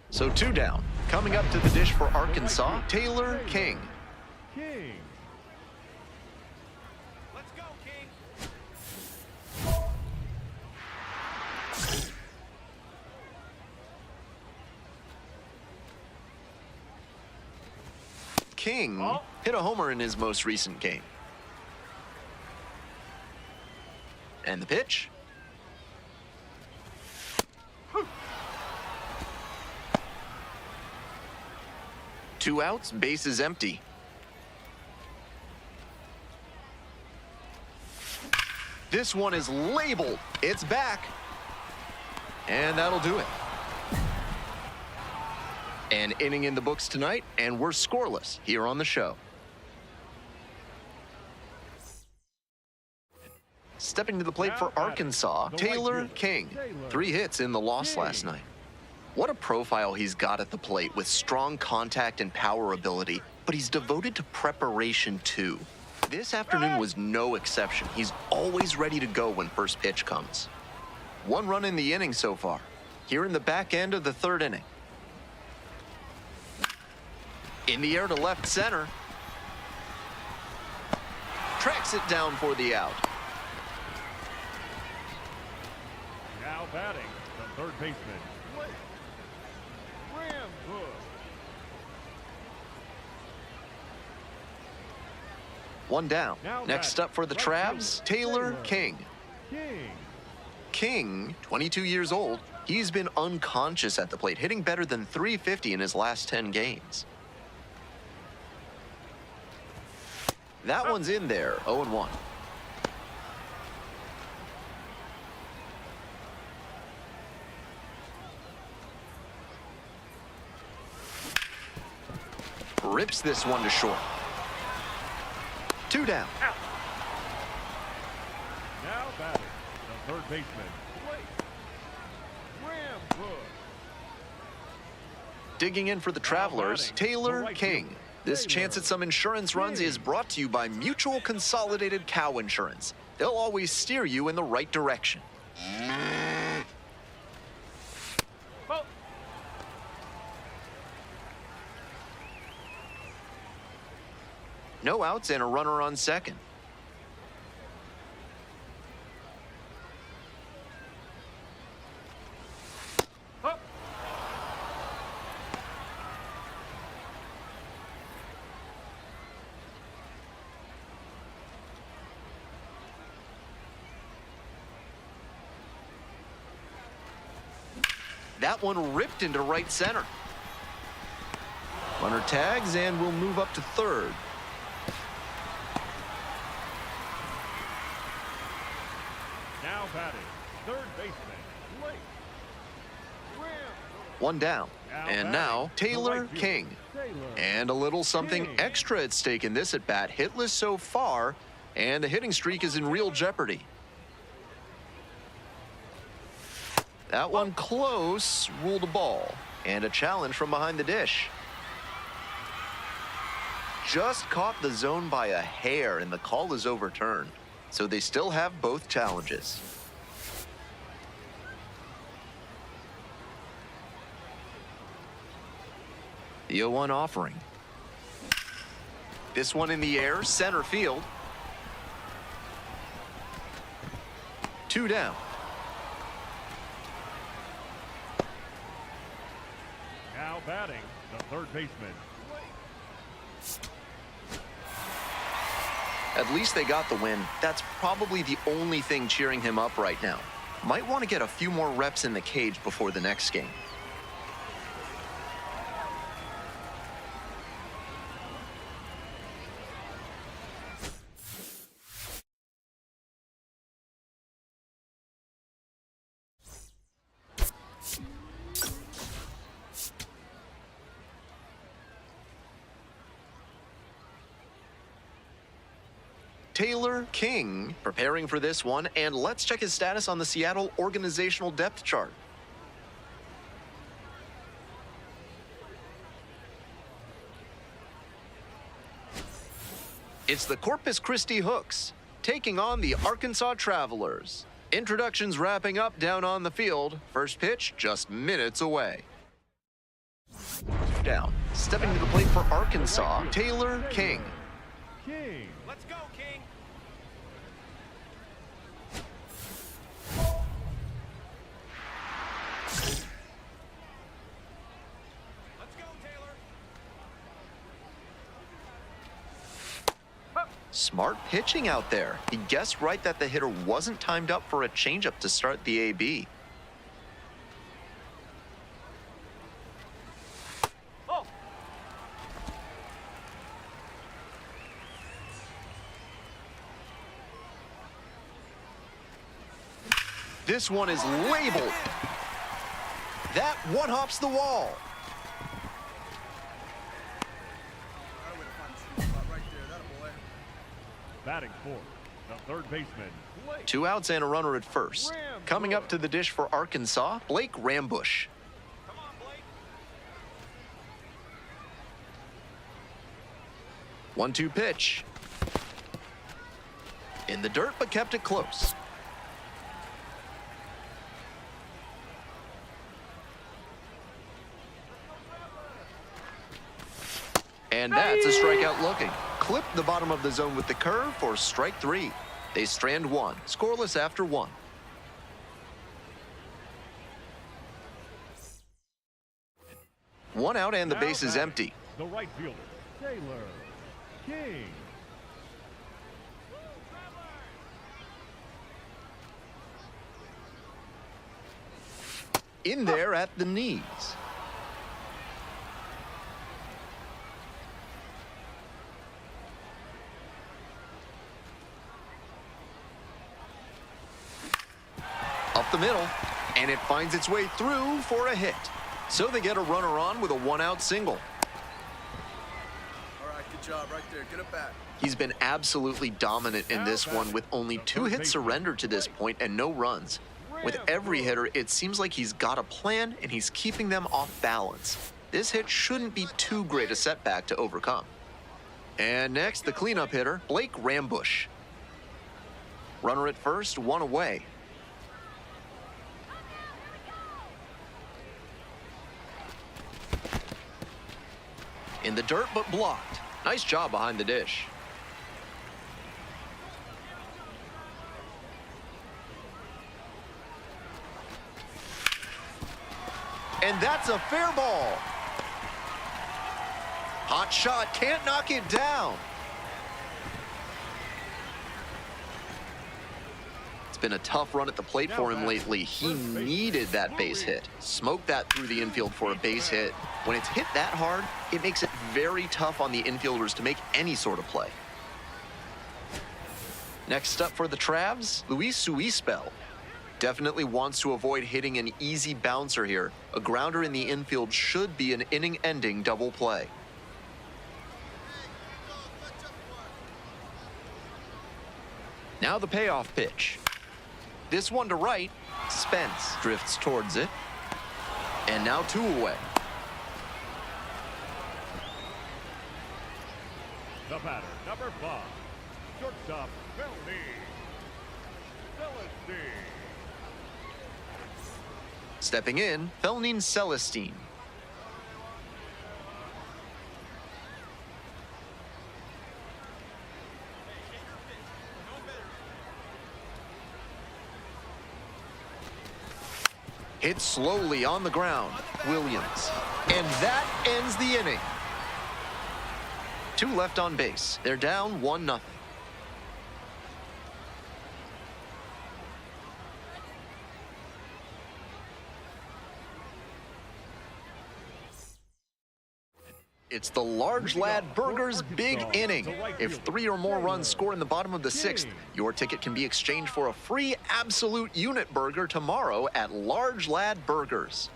So 2 down. Coming up to the dish for Arkansas, Taylor King. King. Let's go, King. King hit a homer in his most recent game. And the pitch. Two outs, bases empty. This one is labeled. It's back. And that'll do it. An inning in the books tonight, and we're scoreless here on the show. Stepping to the plate for Arkansas, Taylor King. 3 hits in the loss last night. What a profile he's got at the plate with strong contact and power ability, but he's devoted to preparation too. This afternoon was no exception. He's always ready to go when first pitch comes. 1 run in the inning so far. Here in the back end of the 3rd inning. In the air to left center. Tracks it down for the out. Now batting, the third baseman, Blake. Rambo. 1 down. Next up for the Travs, Taylor King. King. King, 22 years old, he's been unconscious at the plate, hitting better than .350 in his last 10 games. That one's in there, 0-1. Rips this one to short. down. Out. Now batting, the third baseman, Blake. Ram good. Digging in for the Travelers, Taylor King. This chance at some insurance runs is brought to you by Mutual Consolidated Cow Insurance. They'll always steer you in the right direction. Ball. No outs and a runner on second. Up. That one ripped into right center. Runner tags and will move up to third. Now batting, third baseman, Blake. Ram. One down. And now Taylor King. And a little something extra at stake in this at bat. Hitless so far, and the hitting streak is in real jeopardy. That one close, ruled a ball. And a challenge from behind the dish. Just caught the zone by a hair, and the call is overturned. So they still have both challenges. The 0-1 offering. This one in the air, center field. 2 down. Now batting, the third baseman, At least they got the win. That's probably the only thing cheering him up right now. Might want to get a few more reps in the cage before the next game. Taylor King preparing for this one, and let's check his status on the Seattle organizational depth chart. It's the Corpus Christi Hooks taking on the Arkansas Travelers. Introductions wrapping up down on the field. First pitch just minutes away. Down. Stepping to the plate for Arkansas, Taylor King. King. Let's go, King. Let's go, Taylor. Smart pitching out there. He guessed right that the hitter wasn't timed up for a changeup to start the AB. Oh. This one is labeled. That one hops the wall. Got a way to find the sweet spot right there. That boy. Batting fourth, the third baseman, Blake. 2 outs and a runner at first. Coming up to the dish for Arkansas, Blake Rambush. Come on, Blake. 1-2 pitch. In the dirt, but kept it close. And that's a strikeout looking. Clipped the bottom of the zone with the curve for strike 3. They strand 1, scoreless after 1. One out and the Now base is batting, empty. The right fielder, Taylor King. In there at the knees. Up the middle, and it finds its way through for a hit. So they get a runner on with a 1-out single. All right, good job right there. Get it back. He's been absolutely dominant in this one with only 2 hits surrendered to this point and no runs. With every hitter, it seems like he's got a plan and he's keeping them off balance. This hit shouldn't be too great a setback to overcome. And next, the cleanup hitter, Blake Rambush. Runner at first, 1 away. In the dirt, but blocked. Nice job behind the dish. And that's a fair ball. Hot shot, can't knock it down. It's been a tough run at the plate for him lately. He needed that base hit. Smoked that through the infield for a base hit. When it's hit that hard, it makes it very tough on the infielders to make any sort of play. Next up for the Travs, Luis Suispel. Definitely wants to avoid hitting an easy bouncer here. A grounder in the infield should be an inning-ending double play. Now the payoff pitch. This one to right. Spence drifts towards it. And now 2 away. The batter, number 5, shortstop, Felny. Celestine. Stepping in, Felnin Celestine. Hit slowly on the ground, Williams. And that ends the inning. 2 left on base. They're down 1-0. It's the Large Lad Burgers big inning. If 3 or more runs score in the bottom of the 6th, your ticket can be exchanged for a free absolute unit burger tomorrow at Large Lad Burgers.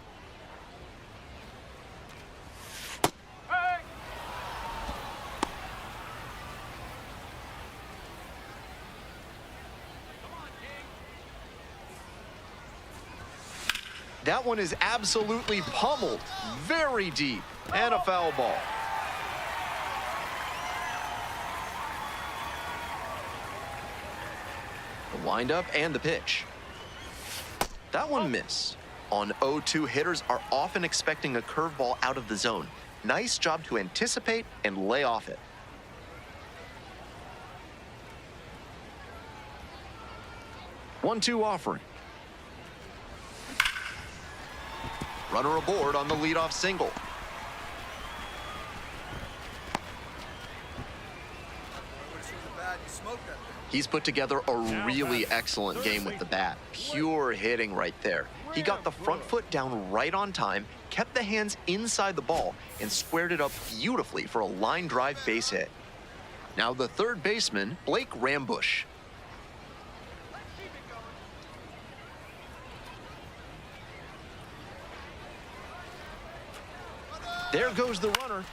That one is absolutely pummeled, very deep, and a foul ball. The windup and the pitch. That one missed. On 0-2, hitters are often expecting a curveball out of the zone. Nice job to anticipate and lay off it. One-two offering. Runner aboard on the leadoff single. He's put together a really excellent game with the bat. Pure hitting right there. He got the front foot down right on time, kept the hands inside the ball, and squared it up beautifully for a line drive base hit. Now the third baseman, Blake Rambush. There goes the runner.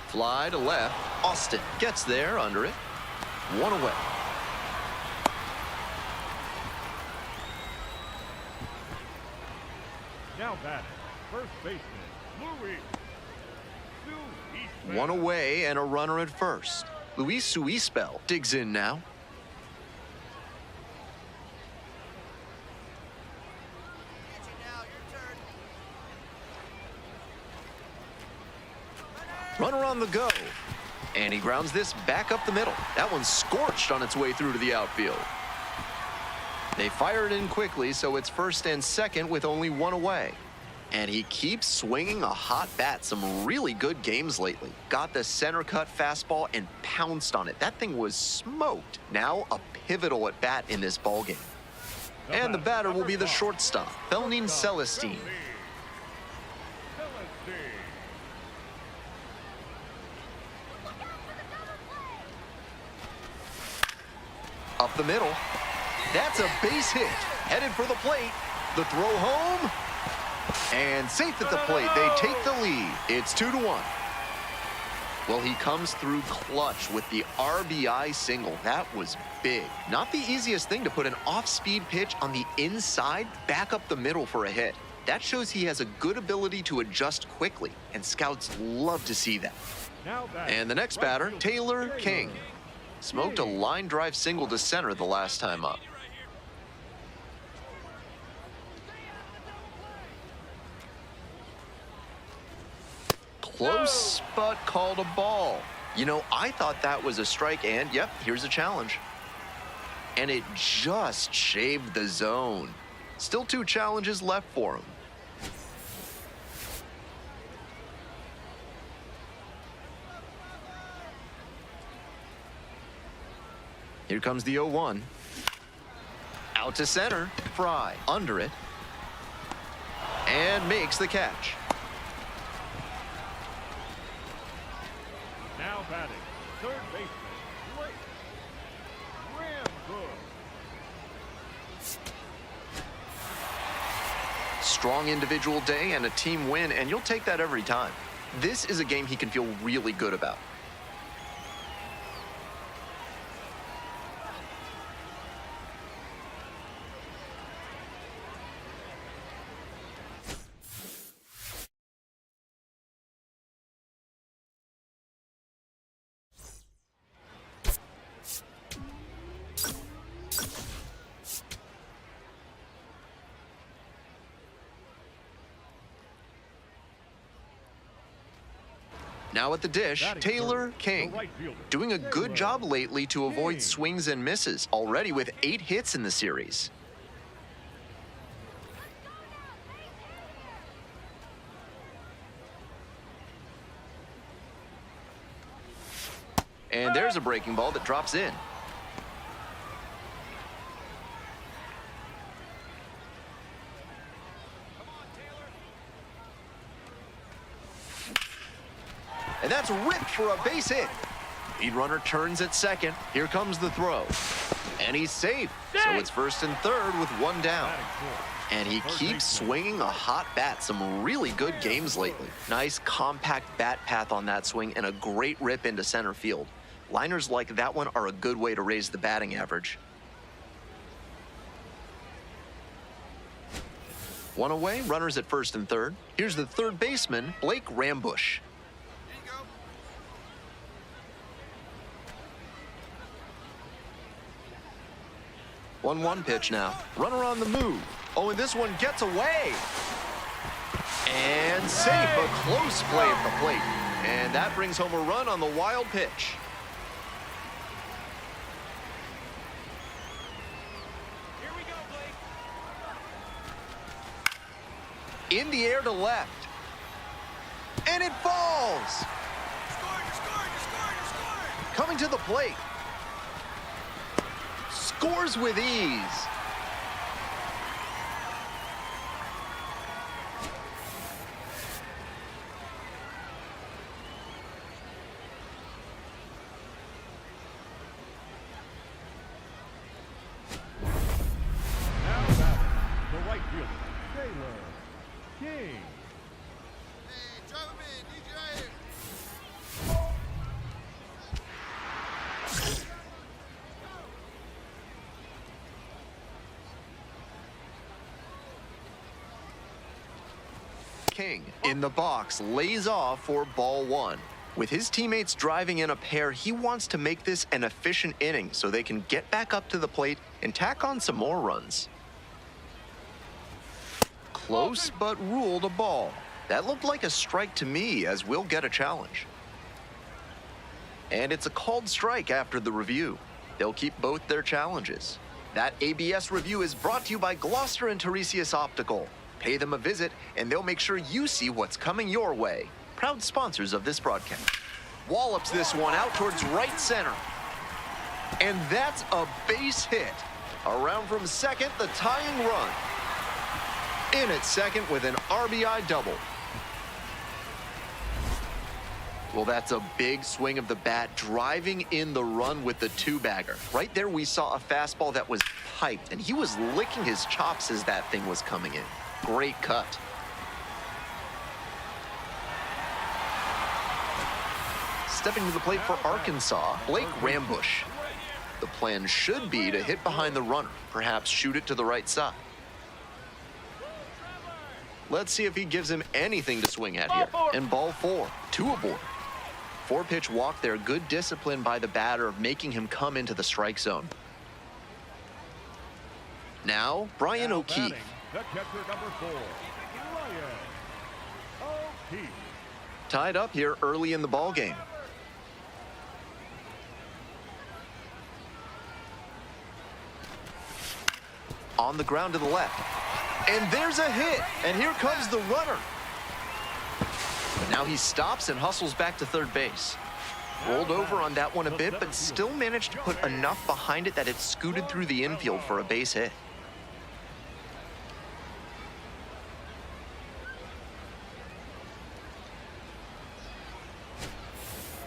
Fly to left. Austin gets there under it. 1 away. Now batting, first baseman, Luis Suispel. 1 away and a runner at first. Luis Suispel digs in now. Runner on the go. And he grounds this back up the middle. That one's scorched on its way through to the outfield. They fire it in quickly, so it's first and second with only 1 away. And he keeps swinging a hot bat. Some really good games lately. Got the center cut fastball and pounced on it. That thing was smoked. Now a pivotal at bat in this ballgame. And the batter will be the shortstop, Felnin Celestine. Up the middle. That's a base hit. Headed for the plate. The throw home. And safe at the plate. They take the lead. It's 2-1. Well, he comes through clutch with the RBI single. That was big. Not the easiest thing to put an off-speed pitch on the inside back up the middle for a hit. That shows he has a good ability to adjust quickly, and scouts love to see that. And the next batter, Taylor King. Smoked a line drive single to center the last time up. Close, but called a ball. You know, I thought that was a strike, and yep, here's a challenge. And it just shaved the zone. Still 2 challenges left for him. Here comes the 0-1. Out to center. Fry under it. And makes the catch. Now batting, third baseman, Rambo. Strong individual day and a team win, and you'll take that every time. This is a game he can feel really good about. Now at the dish, Taylor King. Doing a good job lately to avoid swings and misses, already with 8 hits in the series. And there's a breaking ball that drops in. And that's ripped for a base hit. Lead runner turns at second. Here comes the throw. And he's safe. So it's first and third with 1 down. And he keeps swinging a hot bat. Some really good games lately. Nice compact bat path on that swing and a great rip into center field. Liners like that one are a good way to raise the batting average. 1 away, runners at first and third. Here's the third baseman, Blake Rambush. 1-1 pitch now. Runner on the move. Oh, and this one gets away. And safe. A close play at the plate. And that brings home a run on the wild pitch. Here we go, Blake. In the air to left. And it falls. You're scoring. Coming to the plate. Scores with ease. Now batting, the right fielder, Taylor King. Hey, drive him in. Need you right here. King in the box lays off for ball 1. With his teammates driving in a pair, he wants to make this an efficient inning so they can get back up to the plate and tack on some more runs. Close, but ruled a ball. That looked like a strike to me, as we'll get a challenge. And it's a called strike after the review. They'll keep both their challenges. That ABS review is brought to you by Gloucester and Tiresias Optical. Pay them a visit, and they'll make sure you see what's coming your way. Proud sponsors of this broadcast. Wallops this one out towards right center. And that's a base hit. Around from second, the tying run. In at second with an RBI double. Well, that's a big swing of the bat, driving in the run with the 2-bagger. Right there, we saw a fastball that was piped, and he was licking his chops as that thing was coming in. Great cut. stepping to the plate for Arkansas, Blake Rambush. The plan should be to hit behind the runner, perhaps shoot it to the right side. Let's see if he gives him anything to swing at here. And ball 4, 2 aboard. 4-pitch walk there, good discipline by the batter of making him come into the strike zone. Now, Brian O'Keefe. The catcher, number 4, Brian O'Keefe. Tied up here early in the ball game. On the ground to the left. And there's a hit. And here comes the runner. But now he stops and hustles back to third base. Rolled over on that one a bit, but still managed to put enough behind it that it scooted through the infield for a base hit.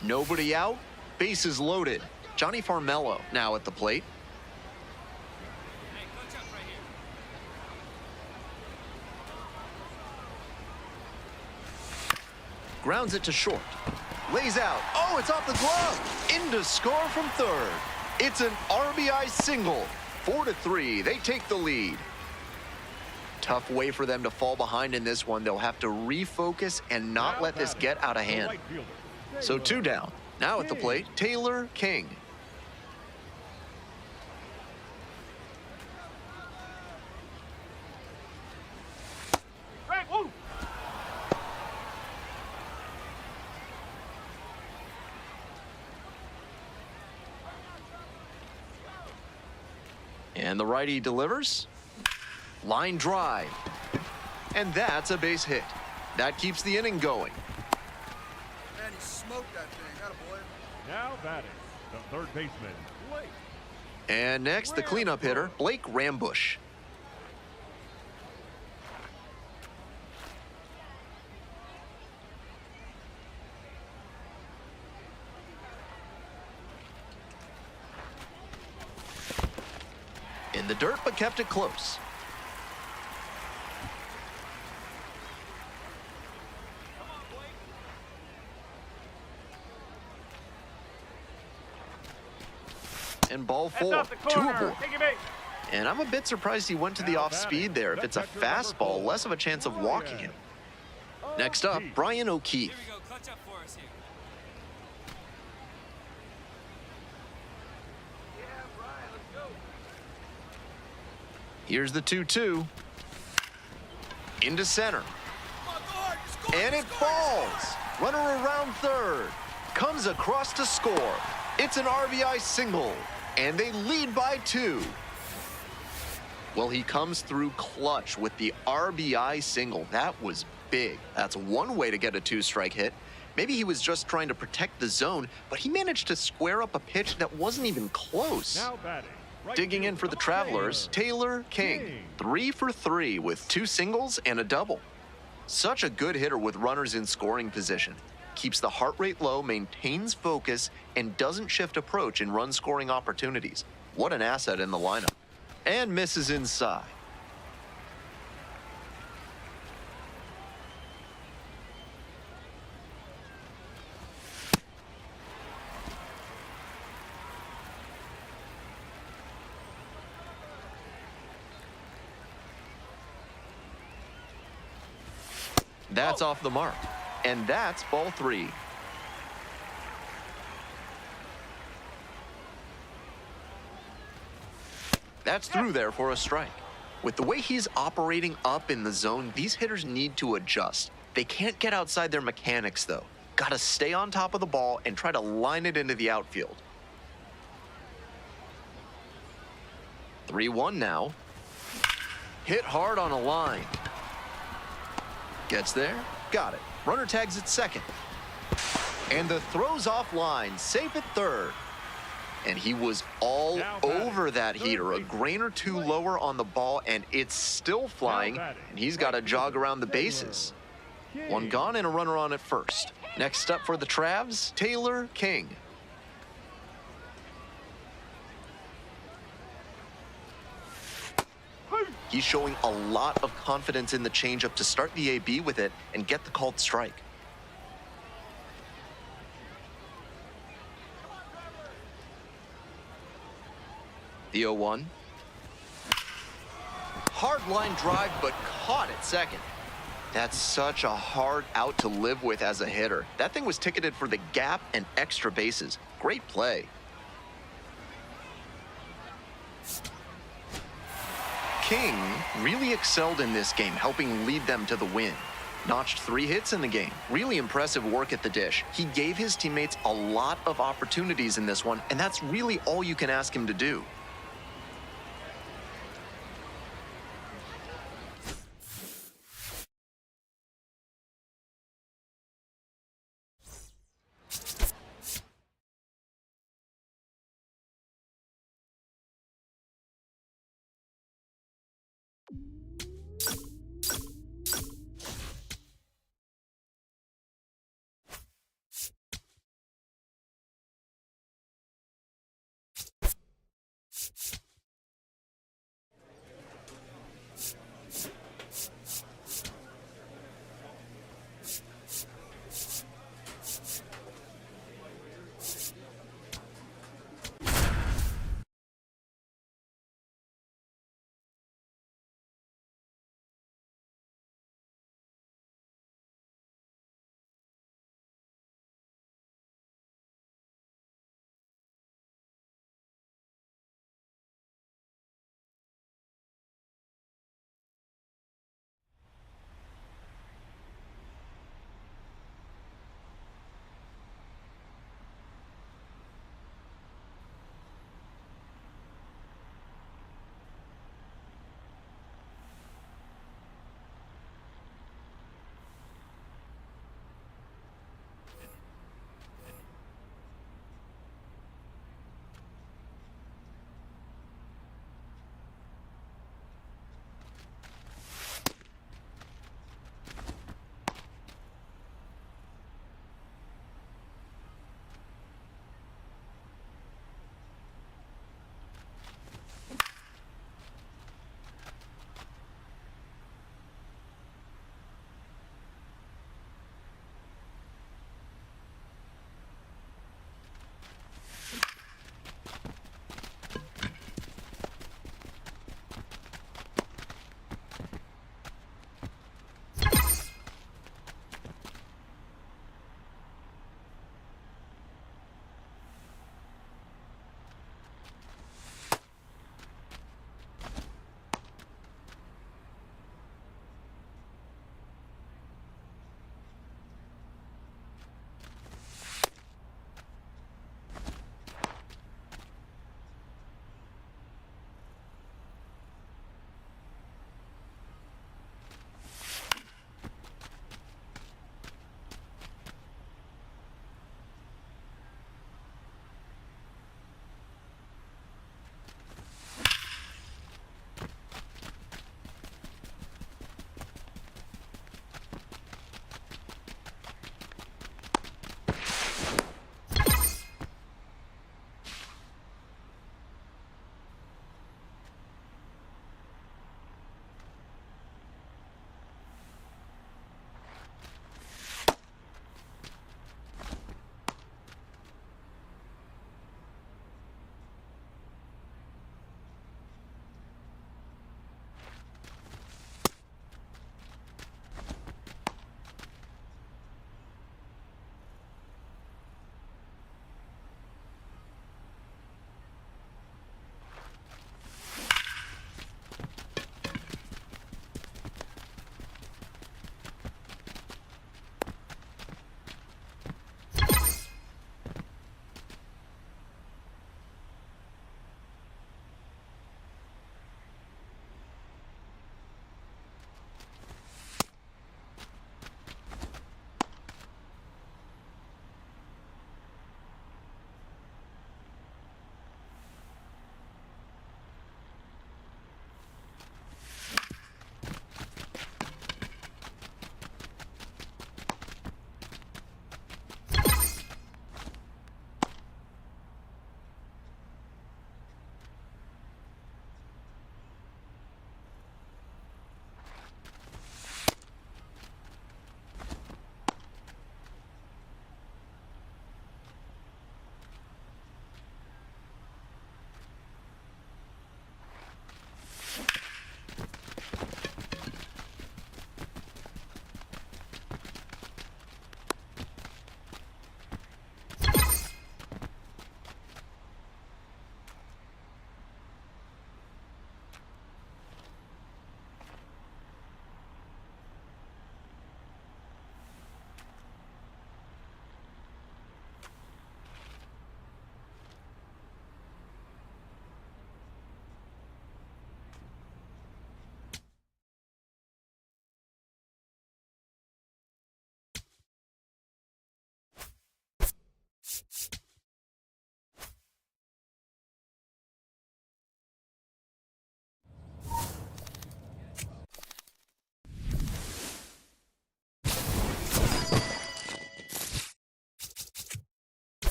Nobody out, bases loaded. Johnny Farmello now at the plate. Hey, coach up right here. Grounds it to short. Lays out. Oh, it's off the glove. In to score from third. It's an RBI single. 4-3. They take the lead. Tough way for them to fall behind in this one. They'll have to refocus and not let this get out of hand. So 2 down. Now at the plate, Taylor King. Frank, woo! And the righty delivers. Line drive. And that's a base hit. That keeps the inning going. Man, he smoked that thing. Attaboy. Now batting, the third baseman, Blake. And next, the cleanup hitter, Blake Rambush. In the dirt, but kept it close. And ball 4, 2 aboard. Take your base. And I'm a bit surprised he went to the off speed there. If it's a fastball, less of a chance of walking him. Next up, Brian O'Keefe. Here we go. Clutch up for us here. Here's the 2-2. Into center. And it falls. Runner around third. Comes across to score. It's an RBI single. And they lead by 2. Well, he comes through clutch with the RBI single. That was big. That's one way to get a 2-strike hit. Maybe he was just trying to protect the zone, but he managed to square up a pitch that wasn't even close. Now batting, right Digging in for the Travelers, Taylor King. 3 for 3 with 2 singles and a double. Such a good hitter with runners in scoring position. Keeps the heart rate low, maintains focus, and doesn't shift approach in run-scoring opportunities. What an asset in the lineup. And misses inside. That's off the mark. And that's ball 3. That's through there for a strike. With the way he's operating up in the zone, these hitters need to adjust. They can't get outside their mechanics, though. Gotta stay on top of the ball and try to line it into the outfield. 3-1 now. Hit hard on a line. Gets there, got it. Runner tags at second. And the throw's offline, safe at third. And he was all over that heater, a grain or 2 lower on the ball, and it's still flying, and he's got to jog around the bases. 1 gone and a runner on at first. Next up for the Travs, Taylor King. He's showing a lot of confidence in the changeup to start the AB with it and get the called strike. The 0-1. Hard line drive, but caught at second. That's such a hard out to live with as a hitter. That thing was ticketed for the gap and extra bases. Great play. King really excelled in this game, helping lead them to the win. Notched 3 hits in the game. Really impressive work at the dish. He gave his teammates a lot of opportunities in this one, and that's really all you can ask him to do.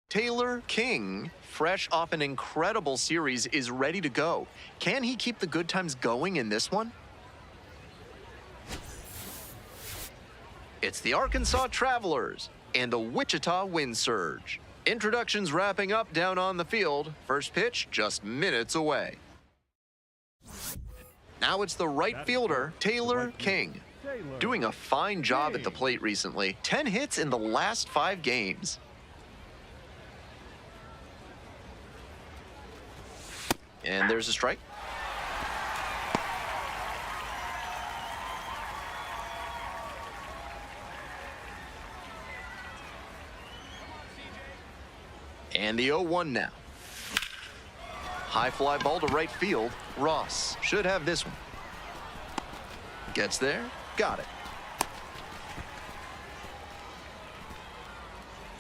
Taylor King, fresh off an incredible series, is ready to go. Can he keep the good times going in this one? It's the Arkansas Travelers and the Wichita Wind Surge. Introductions wrapping up down on the field. First pitch just minutes away. Now it's the right fielder, Taylor King. Doing a fine job at the plate recently. 10 hits in the last 5 games. And there's a strike. And the 0-1 now. High fly ball to right field. Ross should have this one. Gets there. Got it.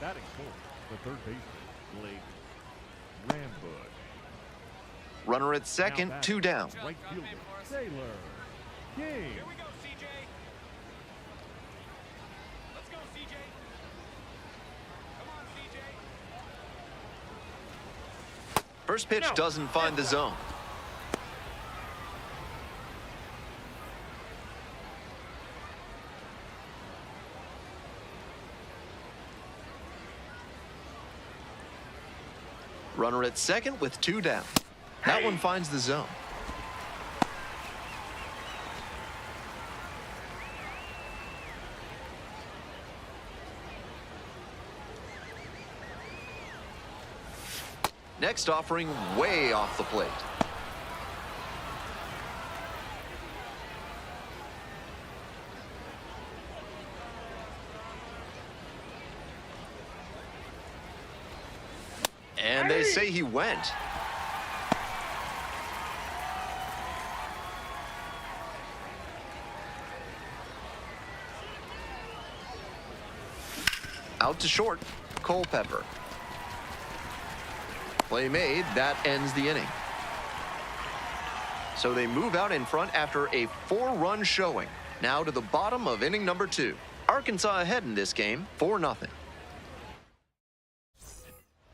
Batting fourth, the third baseman, Blake Rambush. Runner at second, 2 down. Right fielder, Taylor King. Here we go, CJ. Let's go, CJ. Come on, CJ. First pitch doesn't find the zone. Runner at second with 2 down. That one finds the zone. Next offering way off the plate. And they say he went. Out to short, Culpepper. Play made, that ends the inning. So they move out in front after a 4-run showing. Now to the bottom of inning number 2. Arkansas ahead in this game, 4-0.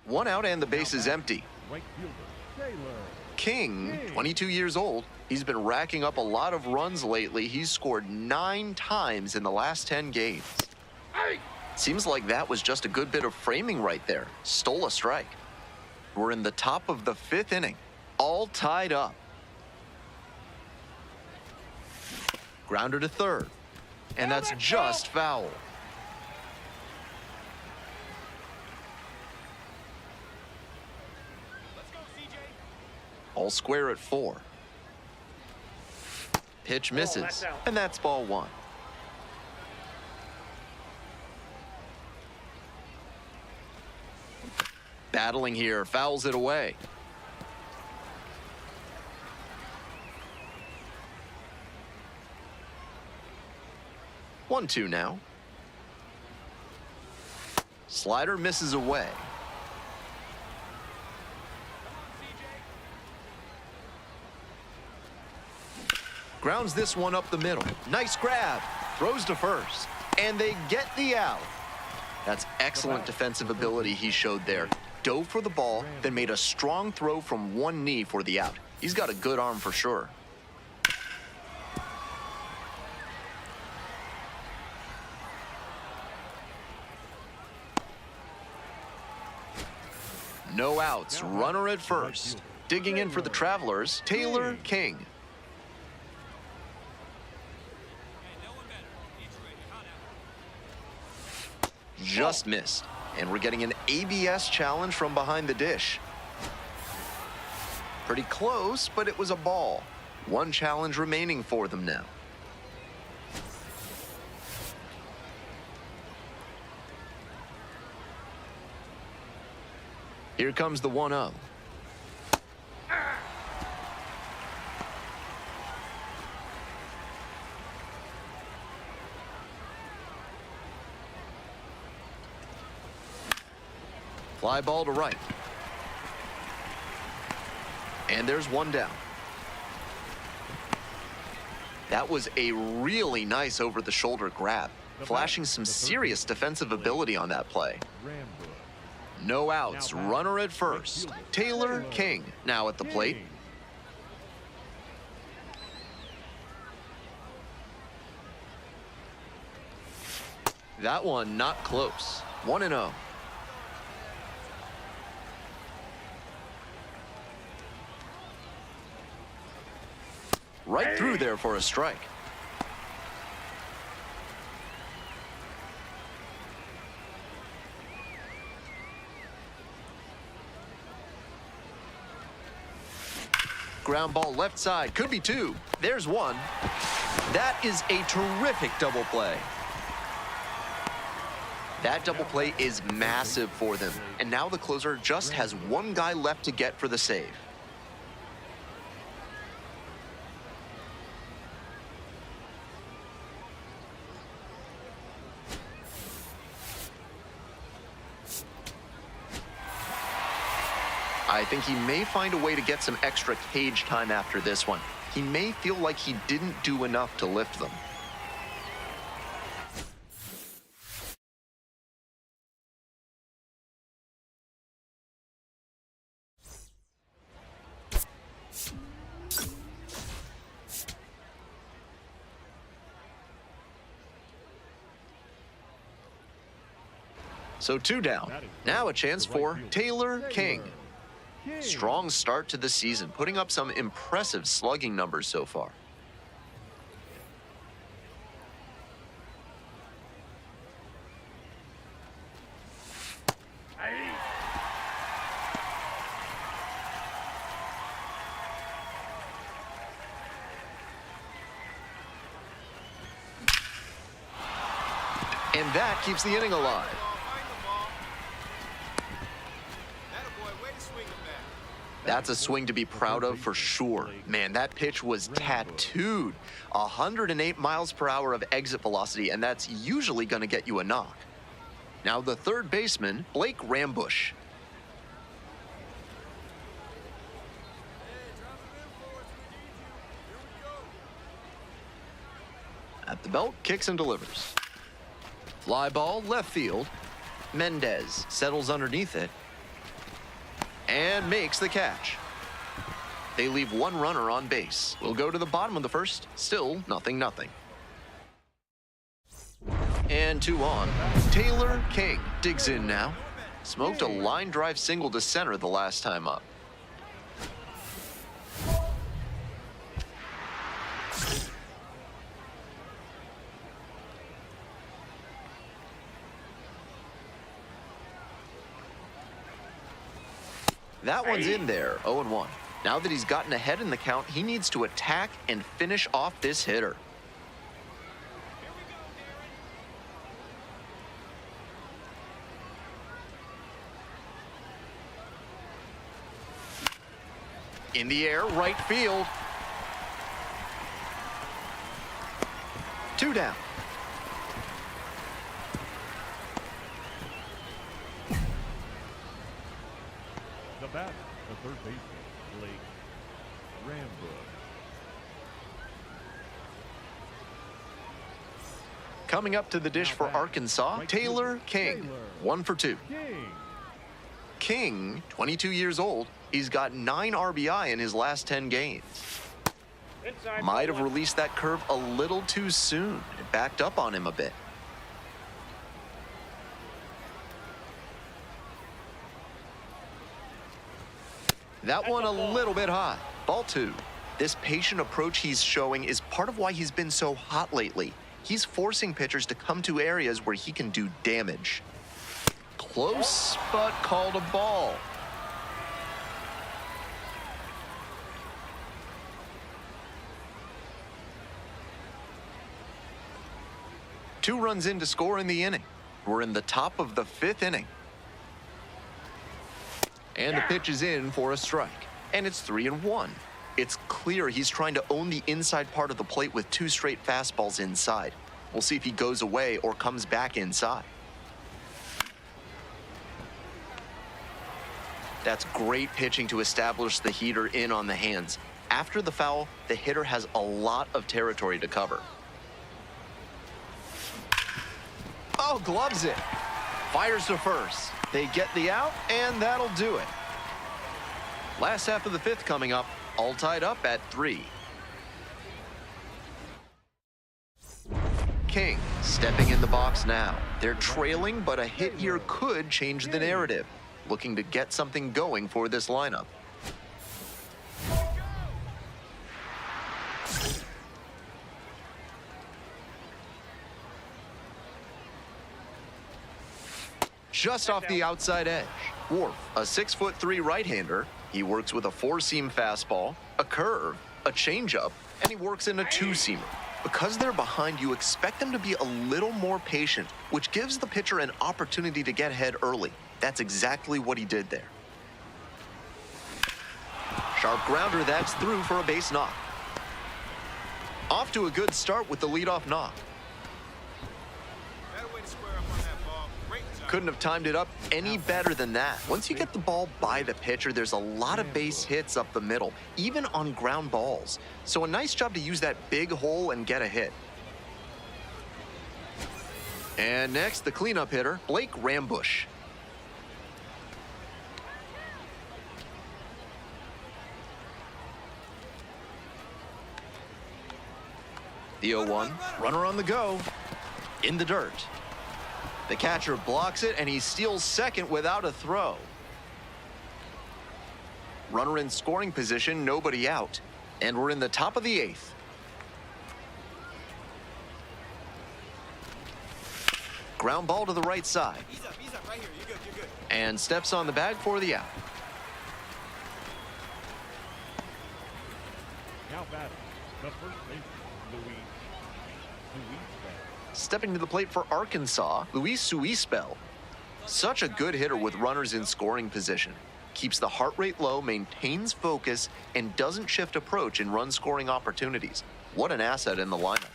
1 out and the base is empty. Right fielder, Taylor King, 22 years old, he's been racking up a lot of runs lately. He's scored 9 times in the last 10 games. Seems like that was just a good bit of framing right there. Stole a strike. We're in the top of the 5th inning, all tied up. Grounder to third, and that's just foul. Let's go, CJ. All square at 4. Pitch misses, that's out. and that's ball 1. Battling here, fouls it away. One, 2 now. Slider misses away. Grounds this one up the middle. Nice grab. Throws to first. And they get the out. That's excellent defensive ability he showed there. Dove for the ball, then made a strong throw from one knee for the out. He's got a good arm for sure. No outs, runner at first. Digging in for the Travelers, Taylor King. Hey, no one better. He's ready. Hot out. Just missed. And we're getting an ABS challenge from behind the dish. Pretty close, but it was a ball. 1 challenge remaining for them now. Here comes the 1-0. Fly ball to right. And there's 1 down. That was a really nice over-the-shoulder grab, flashing some serious defensive ability on that play. Rambush. No outs, runner at first. Taylor King now at the plate. That one not close. 1-0. Right through there for a strike. Ground ball left side, could be two. There's one. That is a terrific double play. That double play is massive for them. And now the closer just has one guy left to get for the save. I think he may find a way to get some extra cage time after this one. He may feel like he didn't do enough to lift them. So 2 down. Now a chance for Taylor King. Strong start to the season, putting up some impressive slugging numbers so far. And that keeps the inning alive. That's a swing to be proud of for sure. Man, that pitch was tattooed. 108 miles per hour of exit velocity, and that's usually going to get you a knock. Now the third baseman, Blake Rambush. At the belt, kicks and delivers. Fly ball, left field. Mendez settles underneath it and makes the catch. They leave one runner on base. We'll go to the bottom of the first. Still 0-0. And 2 on. Taylor King digs in now. Smoked a line drive single to center the last time up. That one's in there, 0-1. Now that he's gotten ahead in the count, he needs to attack and finish off this hitter. In the air, right field. 2 down. The batter, the third baseman, Blake Rambush. Coming up to the dish for Arkansas, Taylor King. 1 for 2. King, 22 years old, he's got 9 RBI in his last 10 games. Might have released that curve a little too soon. It backed up on him a bit. That one a little bit high. Ball 2. This patient approach he's showing is part of why he's been so hot lately. He's forcing pitchers to come to areas where he can do damage. Close, but called a ball. Two runs in to score in the inning. We're in the top of the 5th inning. And the pitch is in for a strike. And it's 3-1. It's clear he's trying to own the inside part of the plate with 2 straight fastballs inside. We'll see if he goes away or comes back inside. That's great pitching to establish the heater in on the hands. After the foul, the hitter has a lot of territory to cover. Oh, gloves it. Fires to first. They get the out, and that'll do it. Last half of the fifth coming up, all tied up at 3. King stepping in the box now. They're trailing, but a hit here could change the narrative. Looking to get something going for this lineup. Just off the outside edge. Worf, a 6'3" right-hander. He works with a 4-seam fastball, a curve, a changeup, and he works in a 2-seamer. Because they're behind, you expect them to be a little more patient, which gives the pitcher an opportunity to get ahead early. That's exactly what he did there. Sharp grounder, that's through for a base knock. Off to a good start with the leadoff knock. Couldn't have timed it up any better than that. Once you get the ball by the pitcher, there's a lot of base hits up the middle, even on ground balls. So a nice job to use that big hole and get a hit. And next, the cleanup hitter, Blake Rambush. The 0-1, runner on the go, in the dirt. The catcher blocks it, and he steals second without a throw. Runner in scoring position, nobody out. And we're in the top of the 8th. Ground ball to the right side. Ease up right here. You're good. And steps on the bag for the out. Now batting, the first baseman, Luis. Stepping to the plate for Arkansas, Luis Suispel. Such a good hitter with runners in scoring position. Keeps the heart rate low, maintains focus, and doesn't shift approach in run-scoring opportunities. What an asset in the lineup.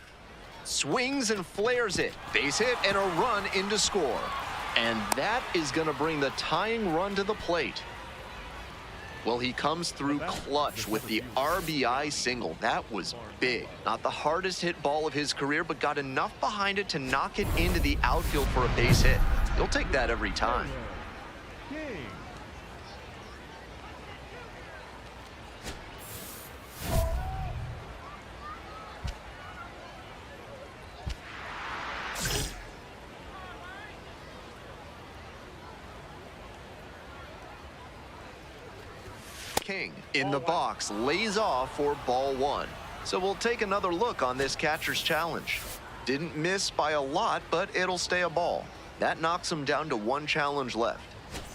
Swings and flares it. Base hit and a run in to score. And that is going to bring the tying run to the plate. Well, he comes through clutch with the RBI single. That was big. Not the hardest hit ball of his career, but got enough behind it to knock it into the outfield for a base hit. He'll take that every time. King in the box lays off for ball 1. So we'll take another look on this catcher's challenge. Didn't miss by a lot, but it'll stay a ball. That knocks him down to 1 challenge left.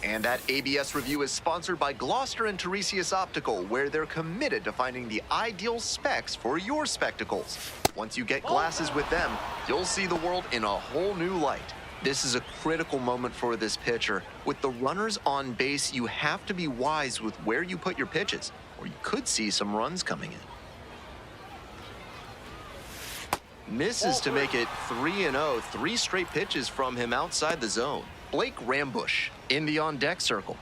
And that ABS review is sponsored by Gloucester and Tiresias Optical, where they're committed to finding the ideal specs for your spectacles. Once you get glasses with them, you'll see the world in a whole new light. This is a critical moment for this pitcher. With the runners on base, you have to be wise with where you put your pitches, or you could see some runs coming in. Misses to make it 3-0, 3 straight pitches from him outside the zone. Blake Rambush in the on-deck circle.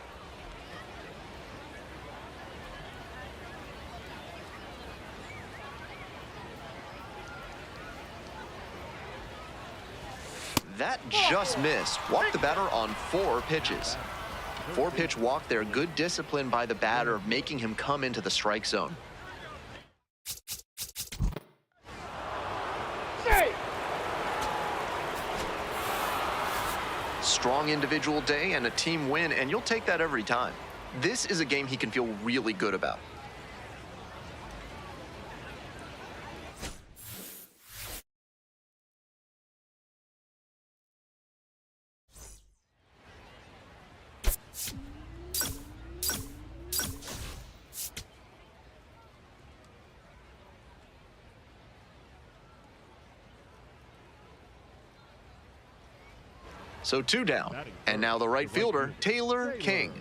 That just missed. Walked the batter on 4 pitches. 4-pitch walk there. Good discipline by the batter, making him come into the strike zone. Strong individual day and a team win, and you'll take that every time. This is a game he can feel really good about. So 2 down, and now the right fielder, Taylor King.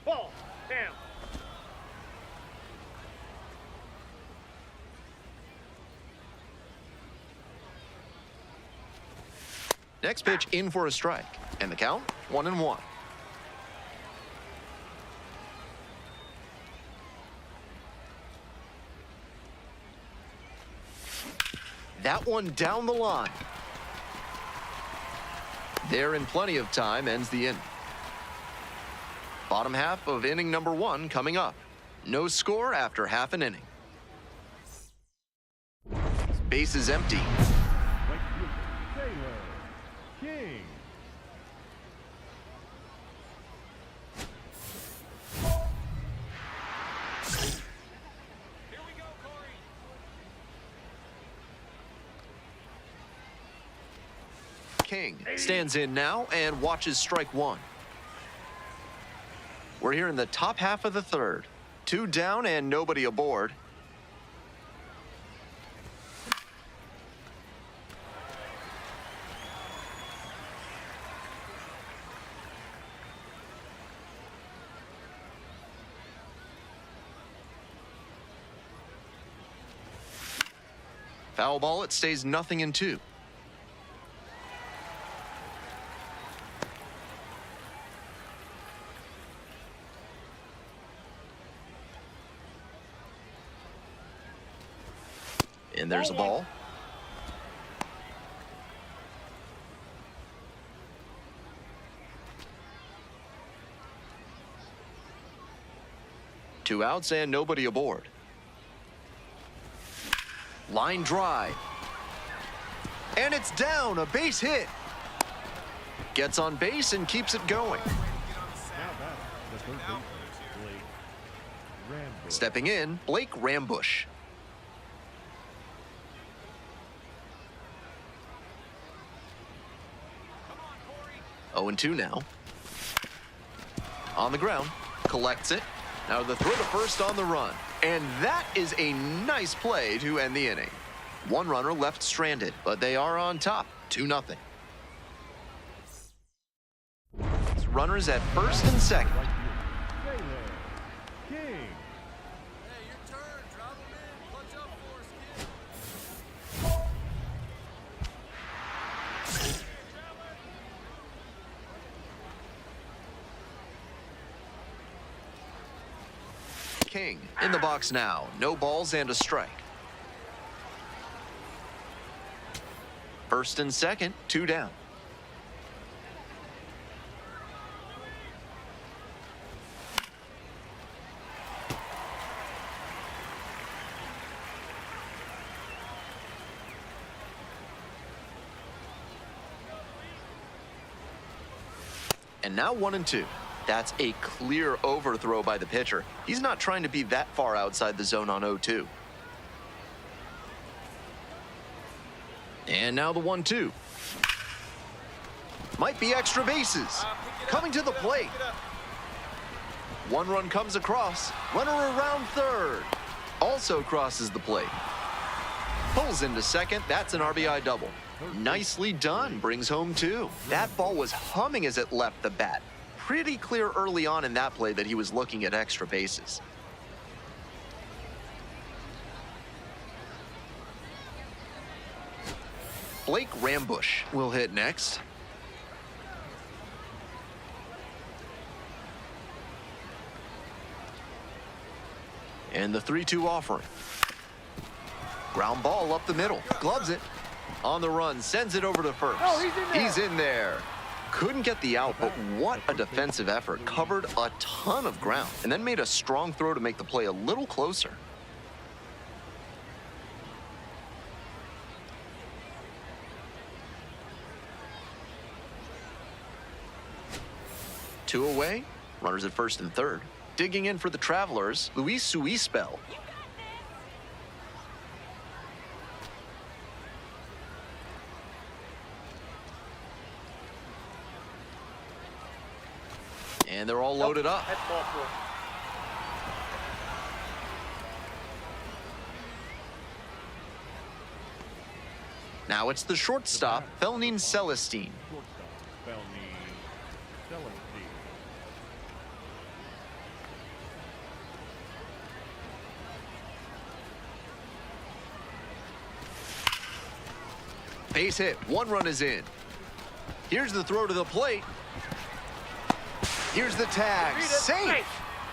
Ball, down. Next pitch in for a strike, and the count 1-1. That one down the line. There in plenty of time ends the inning. Bottom half of inning number 1 coming up. No score after half an inning. Base is empty. Right fielder, Taylor. King. Here we go, Corey. King stands in now and watches strike 1. We're here in the top half of the 3rd. 2 down and nobody aboard. Foul ball, it stays 0-2. And there's a ball. Two outs and nobody aboard. Line drive. And it's down, a base hit. Gets on base and keeps it going. Now back, the third baseman, Blake Rambo. Stepping in, Blake Rambush. Come on, Corey. 0-2 now. On the ground, collects it. Now the throw to first on the run. And that is a nice play to end the inning. One runner left stranded, but they are on top, 2-0. Runners at first and second. Right fielder, Taylor. King. Hey, your turn. Drive him in. Clutch up for us, kid. King in the box now. No balls and a strike. First and second, 2 down. And now 1-2. That's a clear overthrow by the pitcher. He's not trying to be that far outside the zone on 0-2. And now the 1-2. Might be extra bases. Coming to the plate. One run comes across. Runner around third. Also crosses the plate. Pulls into second. That's an RBI double. Nicely done. Brings home 2. That ball was humming as it left the bat. Pretty clear early on in that play that he was looking at extra bases. Blake Rambush will hit next. And the 3-2 offering. Ground ball up the middle. Gloves it. On the run, sends it over to first. Oh, he's in there. He's in there. Couldn't get the out, but what a defensive effort. Covered a ton of ground and then made a strong throw to make the play a little closer. Two away, runners at first and third. Digging in for the Travelers, Luis Suispel. And they're all loaded up. That's ball 4. Now it's the shortstop, Felnin Celestine. Shortstop, Felny Celestine. Base hit, 1 run is in. Here's the throw to the plate. Here's the tag, Read it. safe. Safe.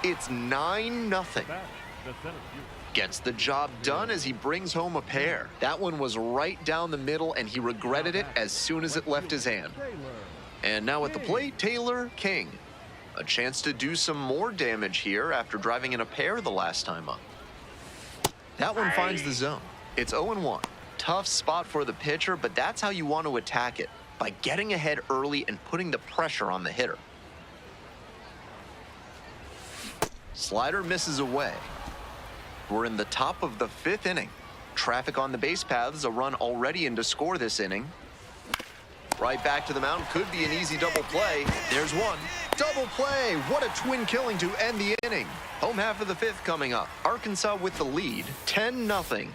It's 9-0. Back, the center fielder, Gets the job done as he brings home a pair. That one was right down the middle, and he regretted it as soon as it left his hand. And now at the plate, Taylor King. A chance to do some more damage here after driving in a pair the last time up. That one finds the zone. It's 0-1. Tough spot for the pitcher, but that's how you want to attack it, by getting ahead early and putting the pressure on the hitter. Slider misses away. We're in the top of the 5th inning. Traffic on the base paths, a run already in to score this inning. Right back to the mound, could be an easy double play. There's one. Double play! What a twin killing to end the inning. Home half of the 5th coming up. Arkansas with the lead, 10-0.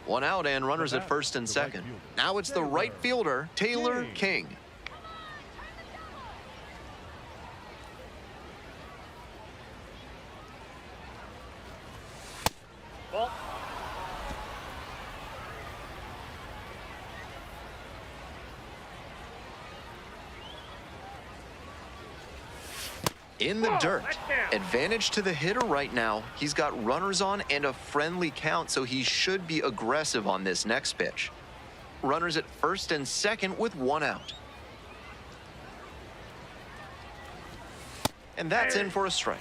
One out and runners at first and second. Now it's the right fielder, Taylor King. Ball. In the dirt. Advantage to the hitter right now. He's got runners on and a friendly count, so he should be aggressive on this next pitch. Runners at first and second with one out. And that's in for a strike.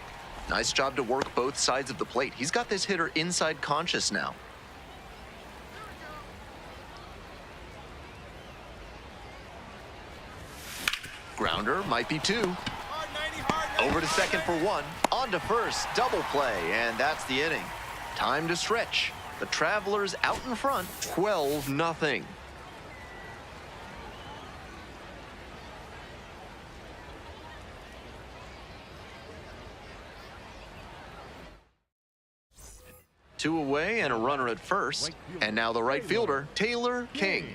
Nice job to work both sides of the plate. He's got this hitter inside conscious now. Grounder might be two. Over to second for one. On to first. Double play. And that's the inning. Time to stretch. The Travelers out in front. 12-0. Two away and a runner at first. And now the right fielder, Taylor King.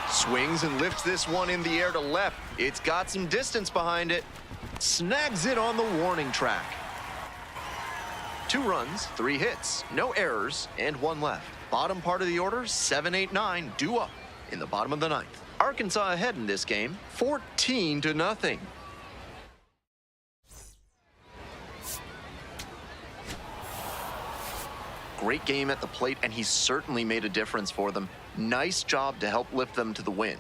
Swings and lifts this one in the air to left. It's got some distance behind it. Snags it on the warning track. 2 runs, 3 hits, no errors, and 1 left. Bottom part of the order, 7-8-9, due up in the bottom of the 9th. Arkansas ahead in this game, 14-0. Great game at the plate, and he certainly made a difference for them. Nice job to help lift them to the win.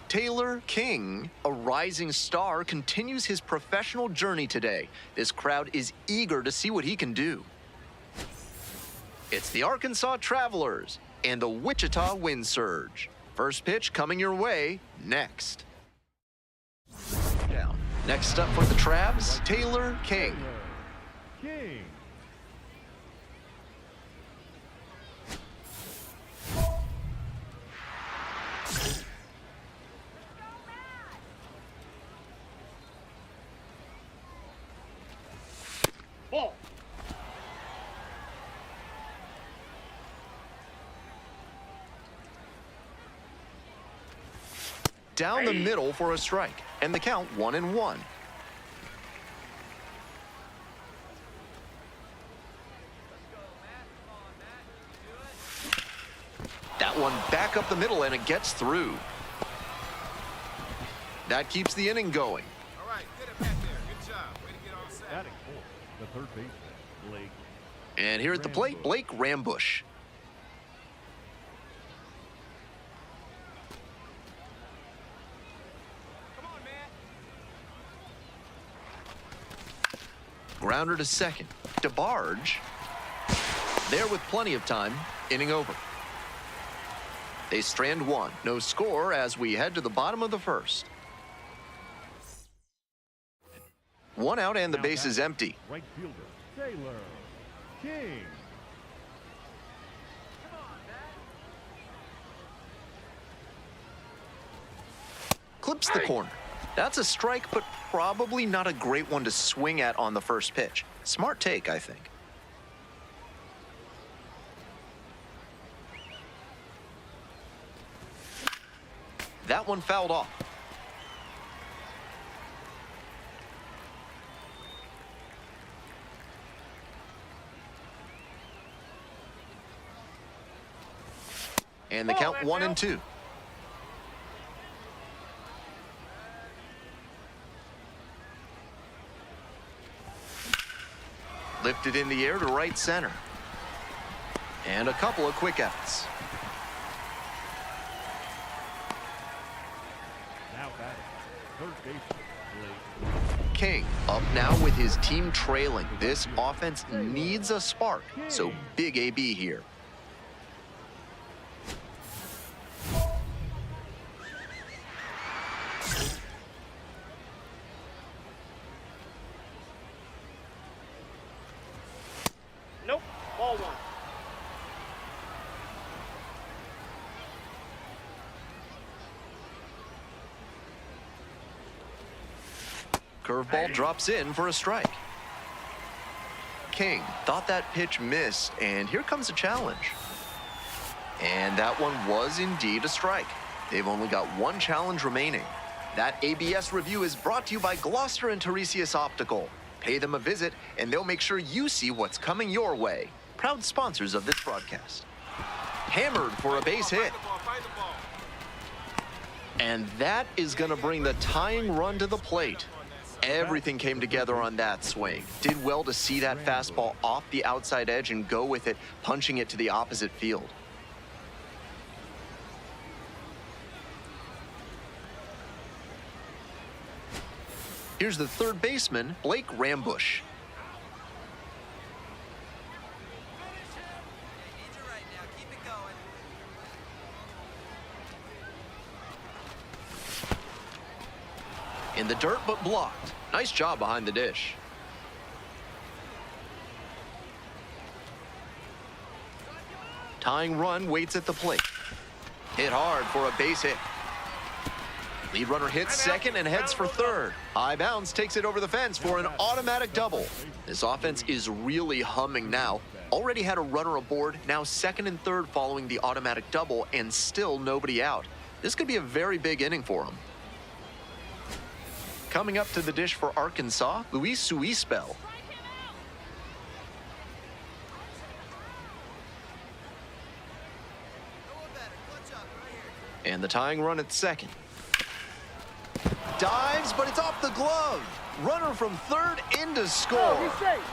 Taylor King, a rising star, continues his professional journey today. This crowd is eager to see what he can do. It's the Arkansas Travelers and the Wichita Wind Surge. First pitch coming your way next. Down. Next up for the Travs, Taylor King. King. Ball. Down the middle for a strike, and the count 1-1. That one back up the middle, and it gets through. That keeps the inning going. All right, get it back there. Good job. Way to get on set. Batting fourth, the third baseman, Blake. And here at the plate, Blake Rambush. Come on, man. Grounder to second. DeBarge. There with plenty of time, inning over. They strand one. No score as we head to the bottom of the first. One out and the base is empty. Right fielder, Taylor. King. Clips the corner. That's a strike, but probably not a great one to swing at on the first pitch. Smart take, I think. That one fouled off. And the count 1-2. Lifted in the air to right center. And a couple of quick outs. Now batting, third baseman, King up now with his team trailing. This offense needs a spark, so big AB here. Nope. Ball one. Curveball drops in for a strike. King thought that pitch missed, and here comes a challenge. And that one was indeed a strike. They've only got one challenge remaining. That ABS review is brought to you by Gloucester and Tiresias Optical. Pay them a visit, and they'll make sure you see what's coming your way. Proud sponsors of this broadcast. Hammered for a base hit. And that is going to bring the tying run to the plate. Everything came together on that swing. Did well to see that fastball off the outside edge and go with it, punching it to the opposite field. Here's the third baseman, Blake Rambush. In the dirt, but blocked. Nice job behind the dish. Tying run waits at the plate. Hit hard for a base hit. Lead runner hits second and heads for third. High bounce takes it over the fence for an automatic double. This offense is really humming now. Already had a runner aboard, now second and third following the automatic double, and still nobody out. This could be a very big inning for them. Coming up to the dish for Arkansas, Luis Suispel. And the tying run at second. Dives, but it's off the glove. Runner from third in to score. He's safe.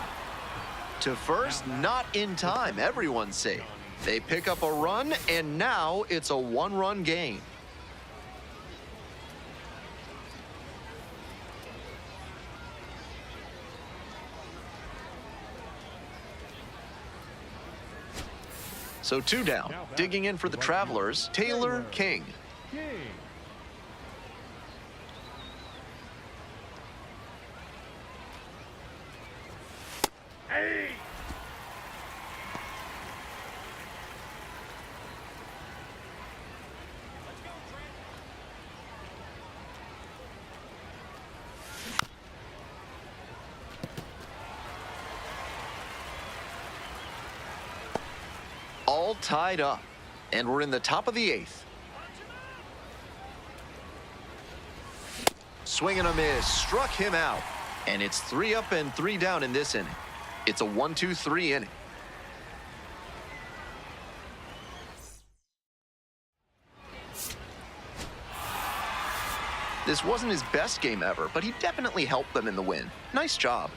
To first, not in time. Everyone's safe. They pick up a run, and now it's a one-run game. So two down. Digging in for the Travelers, Taylor King. King. Hey. All tied up, and we're in the top of the eighth. Swing and a miss, struck him out, and it's 3 up and 3 down in this inning. It's a 1-2-3 inning. This wasn't his best game ever, but he definitely helped them in the win. Nice job.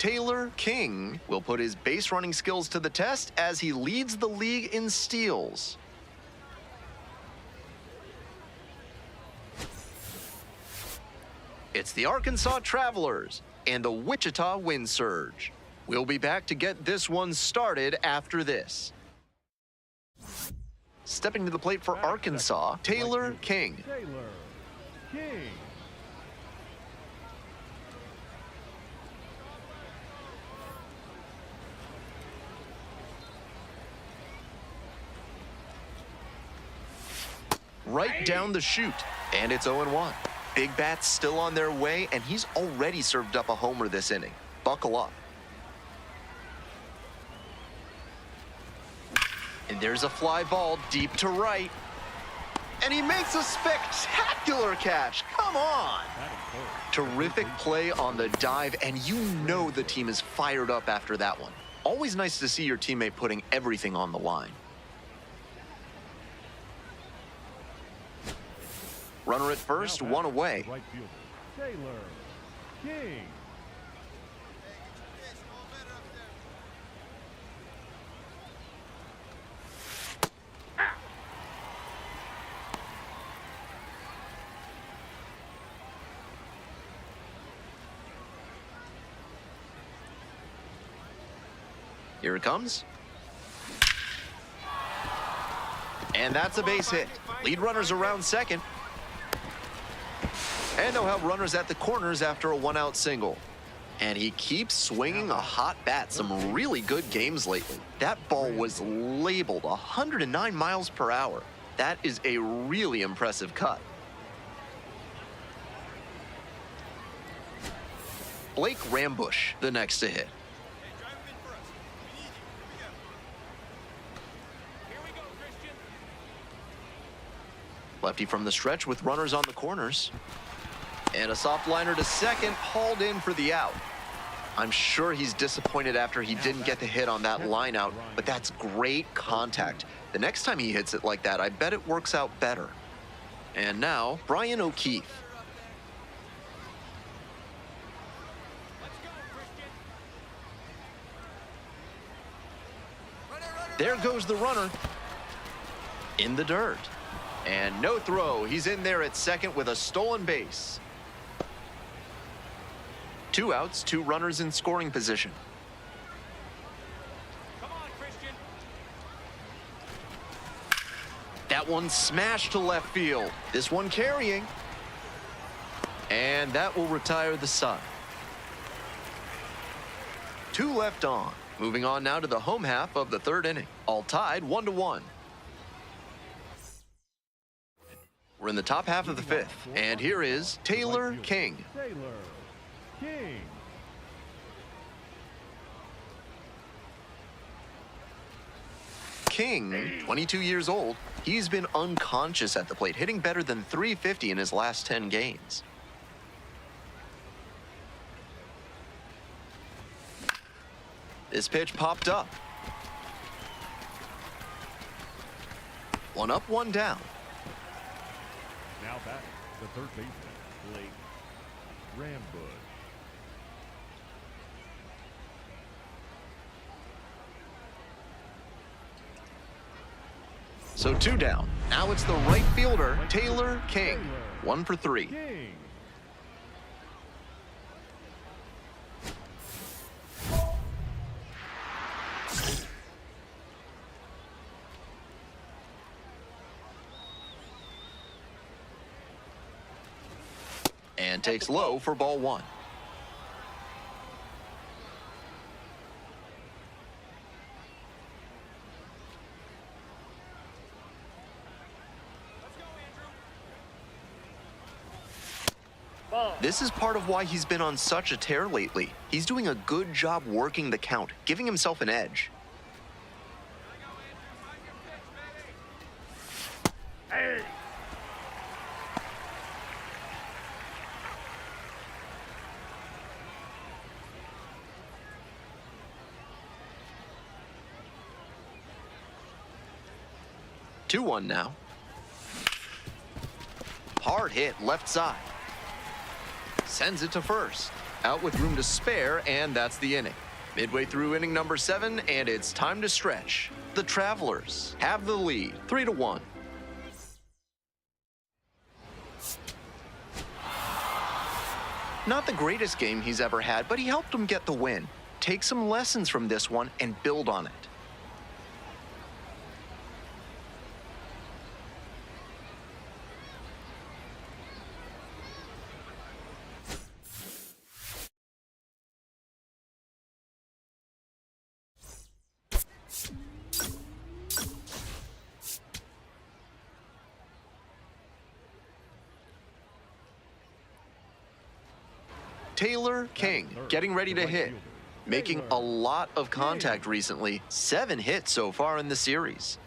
Taylor King will put his base running skills to the test as he leads the league in steals. It's the Arkansas Travelers and the Wichita Wind Surge. We'll be back to get this one started after this. Stepping to the plate for Arkansas, Taylor King. Taylor King. Right down the chute, and it's 0-1. Big bats still on their way, and he's already served up a homer this inning. Buckle up. And there's a fly ball deep to right. And he makes a spectacular catch. Come on. Terrific play on the dive, and you know the team is fired up after that one. Always nice to see your teammate putting everything on the line. Runner at first, one away. Right fielder, Taylor King. Here it comes. And that's a base hit. Lead runners around second. And they'll have runners at the corners after a one-out single. And he keeps swinging a hot bat. Some really good games lately. That ball was labeled 109 miles per hour. That is a really impressive cut. Blake Rambush, the next to hit. Lefty from the stretch with runners on the corners. And a soft liner to second, hauled in for the out. I'm sure he's disappointed after he didn't get the hit on that line out, but that's great contact. The next time he hits it like that, I bet it works out better. And now, Brian O'Keefe. There goes the runner in the dirt. And no throw. He's in there at second with a stolen base. 2 outs, 2 runners in scoring position. Come on, Christian. That one smashed to left field. This one carrying. And that will retire the side. 2 left on. Moving on now to the home half of the third inning. All tied 1-1. We're in the top half of the fifth. And here is Taylor King. Taylor King. King, 22 years old, he's been unconscious at the plate, hitting better than .350 in his last 10 games. This pitch popped up. 1 up, 1 down. Now back, the third baseman, Blake Rambush. So 2 down. Now it's the right fielder, Taylor King. 1 for 3. King. And takes low for ball 1. This is part of why he's been on such a tear lately. He's doing a good job working the count, giving himself an edge. Hey! Two 2-1 now. Hard hit left side. Sends it to first. out with room to spare, and that's the inning. Midway through inning number 7, and it's time to stretch. The Travelers have the lead, 3-1. Not the greatest game he's ever had, but he helped him get the win. Take some lessons from this one and build on it. Taylor King getting ready to hit. Making a lot of contact recently. 7 hits so far in the series.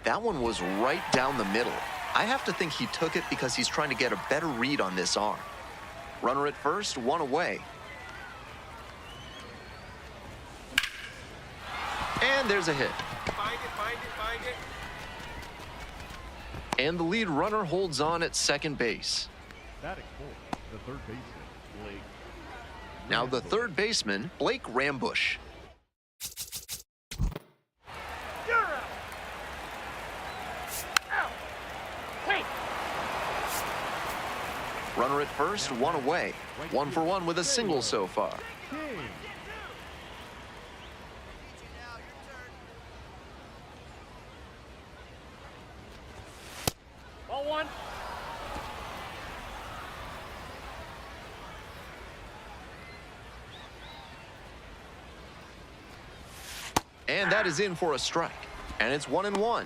That one was right down the middle. I have to think he took it because he's trying to get a better read on this arm. Runner at first, 1 away. And there's a hit. Find it. And the lead runner holds on at second base. Batting for the third baseman, Blake. Now the third baseman, Blake Rambush. You're out. Out. Wait. Runner at first, 1 away. 1 for 1 with a single so far. King. Ball 1. And that is in for a strike. And it's 1-1.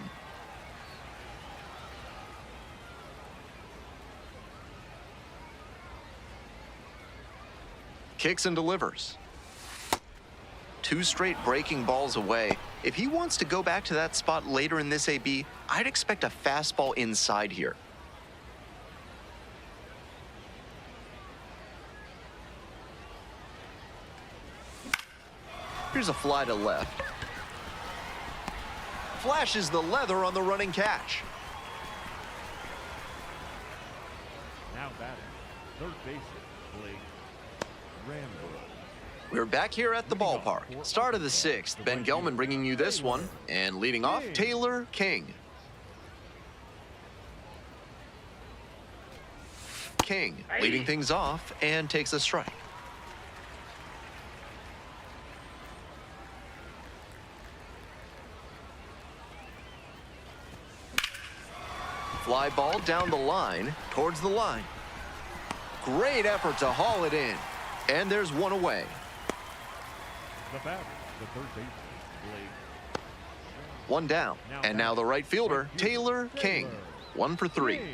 Kicks and delivers. 2 straight breaking balls away. If he wants to go back to that spot later in this AB, I'd expect a fastball inside here. Here's a fly to left. Flashes the leather on the running catch. Now batting, third baseman, Blake Rambo. We're back here at the ballpark. Start of the 6th. Ben Gelman bringing you this one. And leading off, Taylor King. King leading things off and takes a strike. Fly ball down the line, towards the line. Great effort to haul it in. And there's 1 away. The batter, the third baseman, Blake. 1 down. And now the right fielder, Taylor King. 1 for 3. King.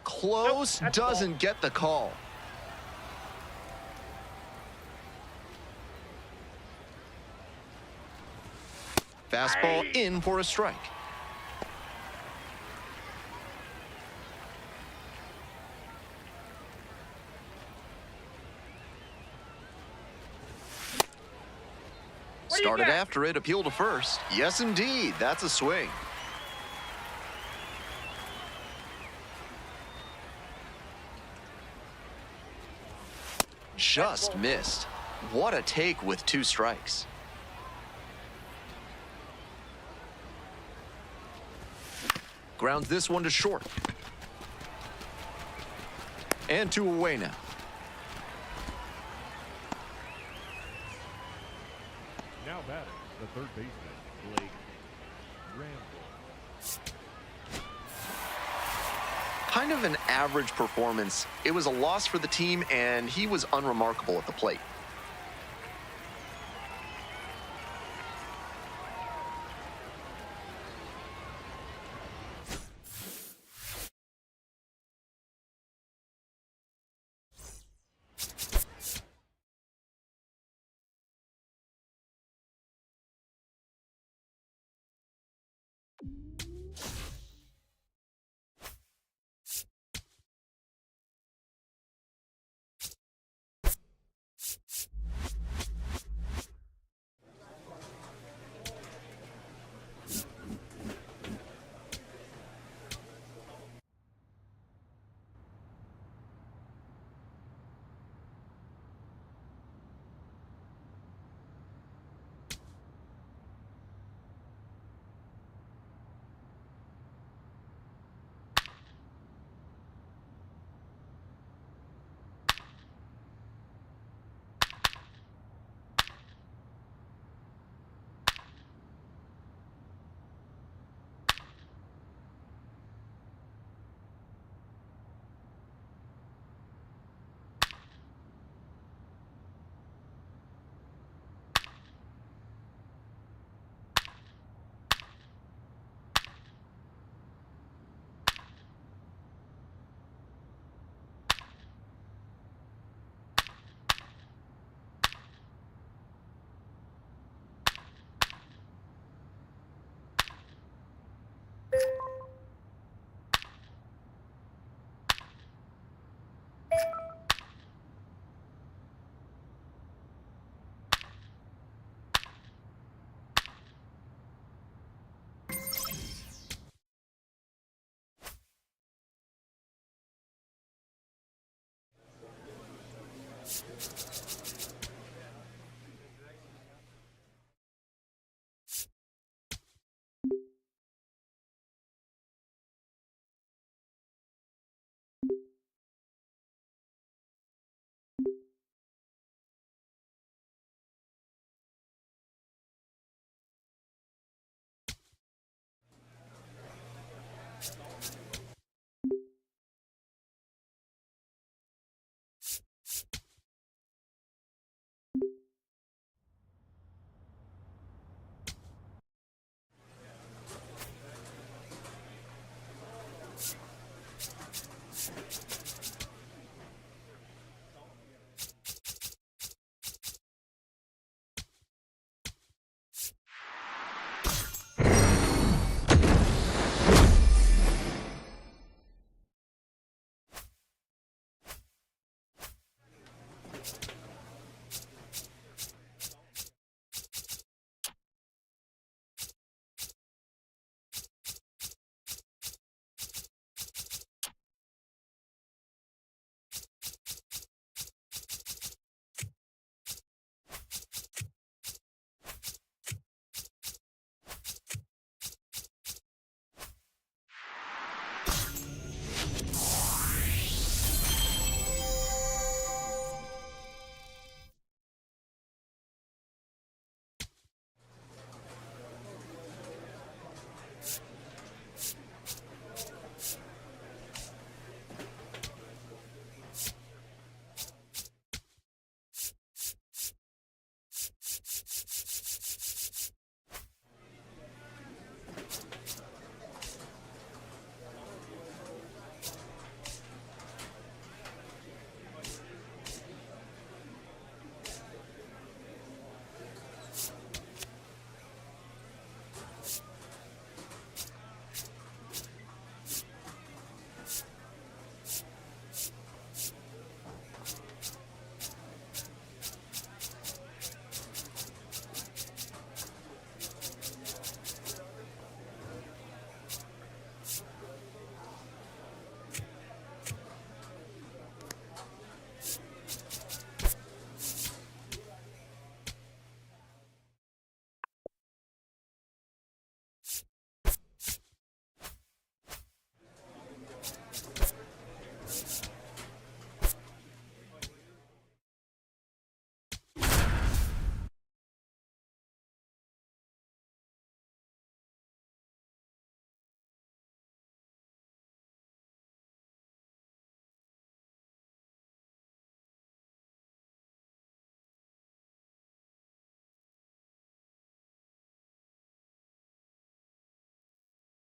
Close, Nope, that's doesn't get the call. Fastball in for a strike. What do you Started got? after it, appeal to first. Yes, indeed, that's a swing. Just missed. What a take with 2 strikes. Grounds this one to short. And 2 away now. Now batting, the third baseman, Blake Rambo. Kind of an average performance. It was a loss for the team, and he was unremarkable at the plate.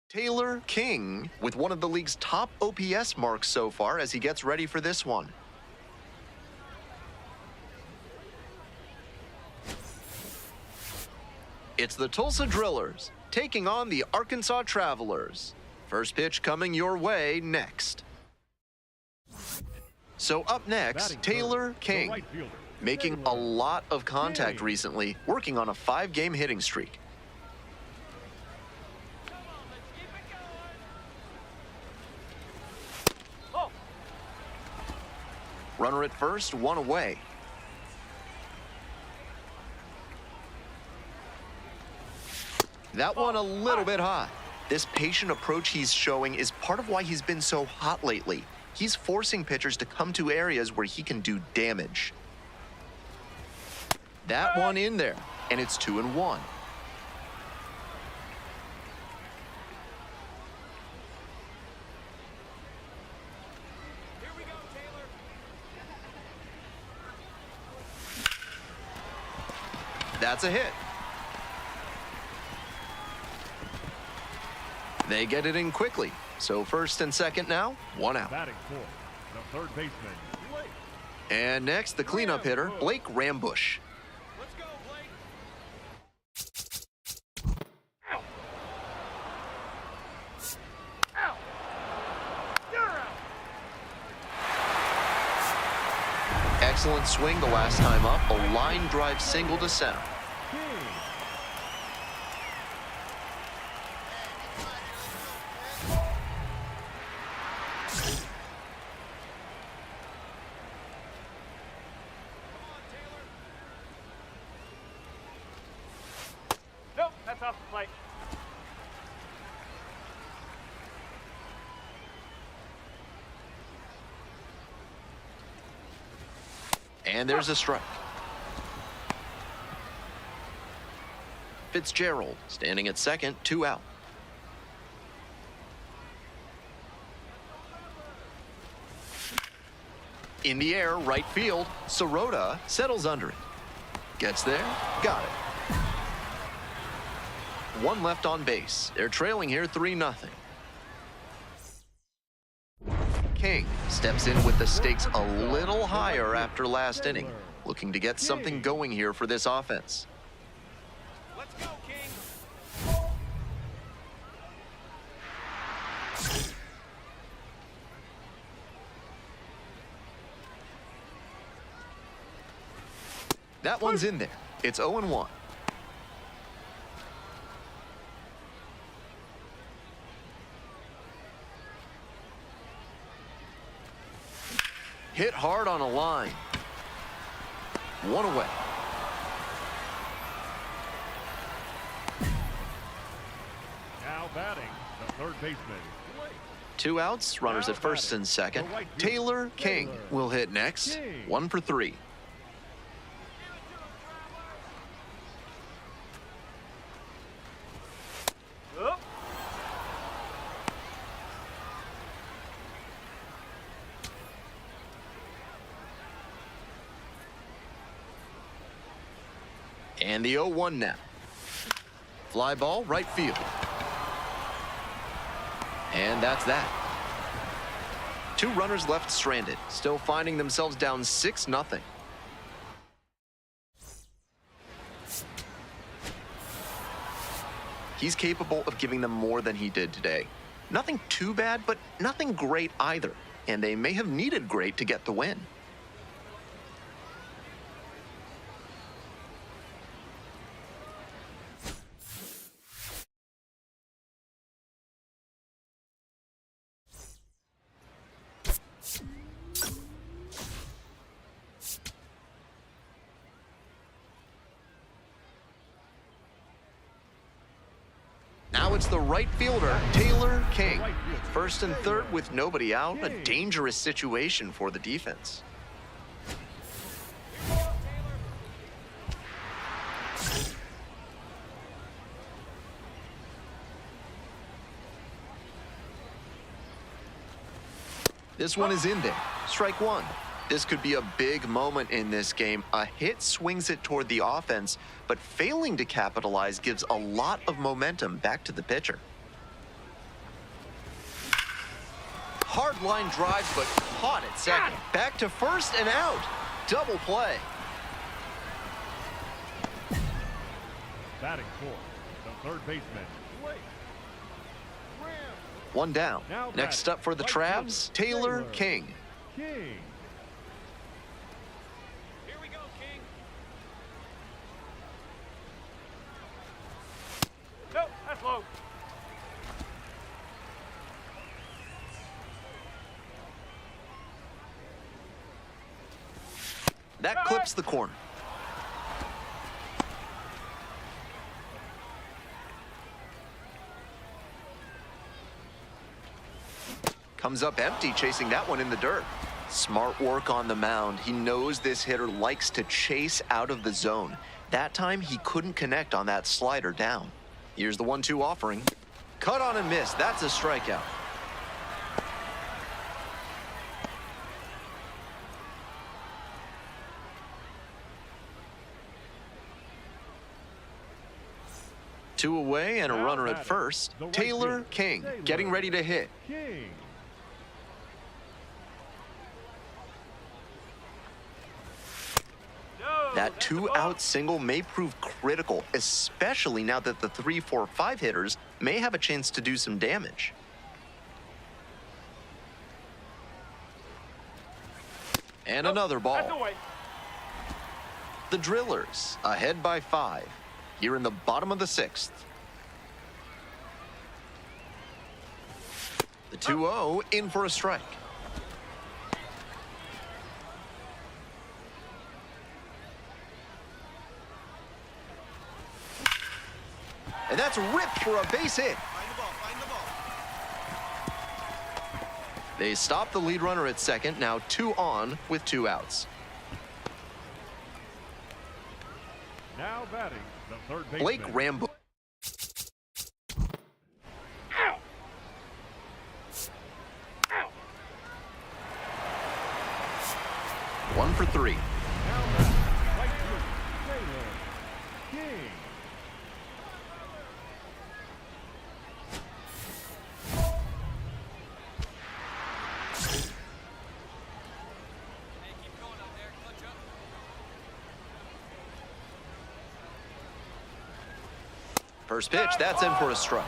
Taylor King with one of the league's top OPS marks so far as he gets ready for this one. It's the Tulsa Drillers taking on the Arkansas Travelers. First pitch coming your way next. So up next, Taylor King, making a lot of contact recently, working on a 5-game hitting streak. Runner at first, one away. That one a little bit high. This patient approach he's showing is part of why he's been so hot lately. He's forcing pitchers to come to areas where he can do damage. That one in there, and it's 2-1. Here we go, Taylor. That's a hit. They get it in quickly. So first and second now, one out. Batting fourth, the third baseman, Blake. And next, the cleanup hitter, Blake Rambush. Let's go, Blake. Ow! Ow! You're out! Excellent swing the last time up, a line drive single to center. Nope, that's off the plate. And there's a strike. Fitzgerald standing at second, 2 out. In the air, right field, Sirota settles under it. Gets there, got it. One left on base. They're trailing here 3-0. King steps in with the stakes a little higher after last inning, looking to get something going here for this offense. Let's go, King. That one's in there. It's 0-1. Hit hard on a line. One away. Now batting, the third baseman, Blake. 2 outs, runners at first and second. Taylor King will hit next. 1 for 3. Up. And the 0-1 now. Fly ball, right field. And that's that. 2 runners left stranded, still finding themselves down 6-0. He's capable of giving them more than he did today. Nothing too bad, but nothing great either. And they may have needed great to get the win. Now it's the right fielder, Taylor King. First and third with nobody out, a dangerous situation for the defense. This one is in there. Strike one. This could be a big moment in this game. A hit swings it toward the offense, but failing to capitalize gives a lot of momentum back to the pitcher. Hard line drive, but caught at second. Back to first and out. Double play. Batting for the third baseman, Blake. One down. Now Next batting, up for the right Travs, fielder, Taylor King. King. Here we go, King. Nope, that's low. That clips the corner. Comes up empty, chasing that one in the dirt. Smart work on the mound. He knows this hitter likes to chase out of the zone. That time, he couldn't connect on that slider down. Here's the 1-2 offering. Cut on and miss. That's a strikeout. Two away and a Now runner at batting, first. the right Taylor fielder, King Taylor getting ready to hit. King. No, That that's the ball. two-out single may prove critical, especially now that the 3, 4, 5 hitters may have a chance to do some damage. And another That's ball. away. The Drillers ahead by 5 here in the bottom of the 6th. The 2-0 in for a strike. And that's ripped for a base hit. Find the ball, find the ball. They stop the lead runner at second, now 2 on with 2 outs. Now batting, the third baseman. Blake Rambo. Ow! Ow! 1 for 3. Now batting, right fielder, Taylor King. Hey, keep going out there. Clutch up. First pitch, that's in for a strike.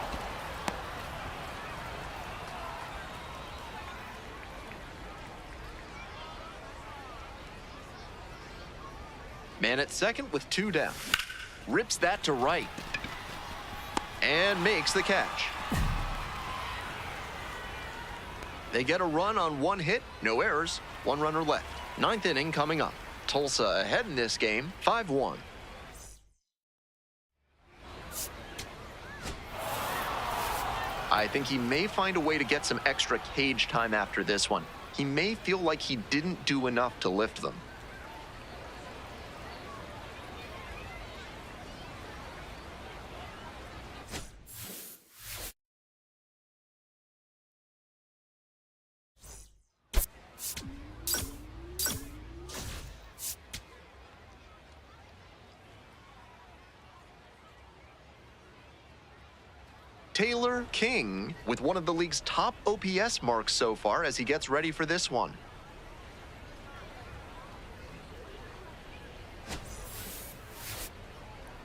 Man at second with 2 down. Rips that to right. And makes the catch. They get a run on 1 hit, no errors, 1 runner left. 9th inning coming up. Tulsa ahead in this game, 5-1. I think he may find a way to get some extra cage time after this one. He may feel like he didn't do enough to lift them. Taylor King with one of the league's top OPS marks so far as he gets ready for this one.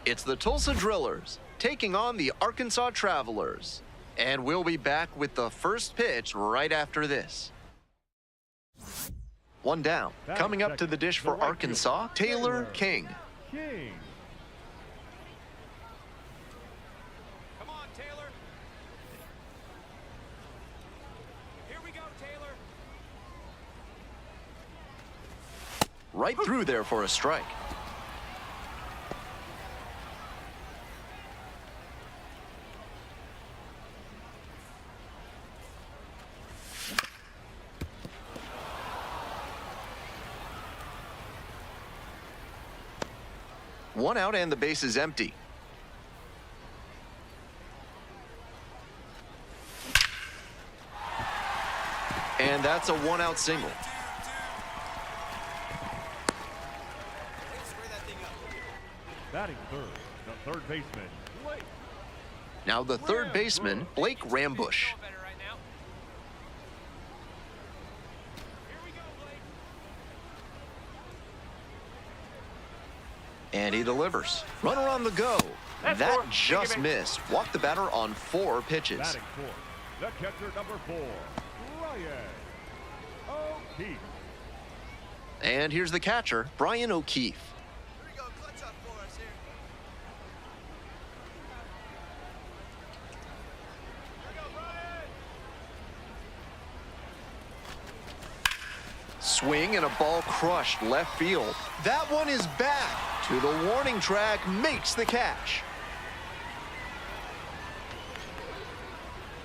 It's the Tulsa Drillers taking on the Arkansas Travelers. And we'll be back with the first pitch right after this. 1 down. Batting Coming up to second, the dish the for right Arkansas, fielder, Taylor Taylor King. King. Come on, Taylor. Here we go, Taylor. Right through there for a strike. One out and the base is empty. And that's a 1-out single. Spray that thing up. Batting third, the third baseman, Blake. Now the third baseman, Blake Rambush. Feel better right now. And he delivers. Runner on the go. That's That four. just Take it in. missed. Walked the batter on 4 pitches. Batting fourth, the catcher number 4, Ryan O'Keefe. And here's the catcher, Brian O'Keefe. Here we go, clutch up for us here. Swing and a ball crushed left field. That one is back to the warning track, makes the catch.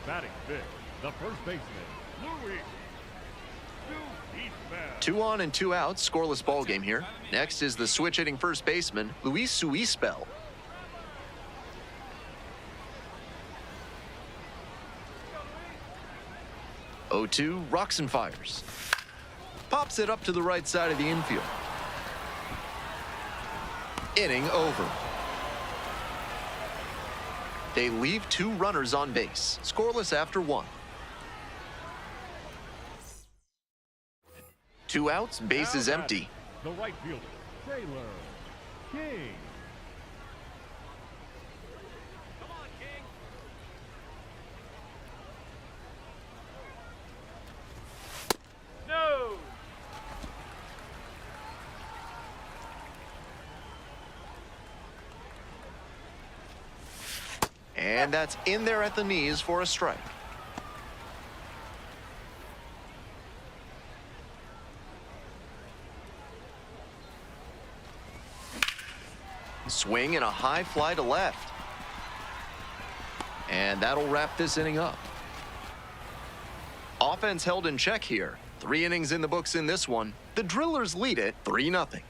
Batting fifth, the first baseman, Louis Suisbel. 2 on and 2 outs, scoreless ball game here. Next is the switch hitting first baseman, Luis Suisbel. Oh-2, rocks and fires. Pops it up to the right side of the infield. Inning over. They leave 2 runners on base, scoreless after 1. 2 outs, base is empty. The right fielder, Taylor King. Come on, King. No. And that's in there at the knees for a strike. Swing and a high fly to left. And that'll wrap this inning up. Offense held in check here. 3 innings in the books in this one. The Drillers lead it 3-0.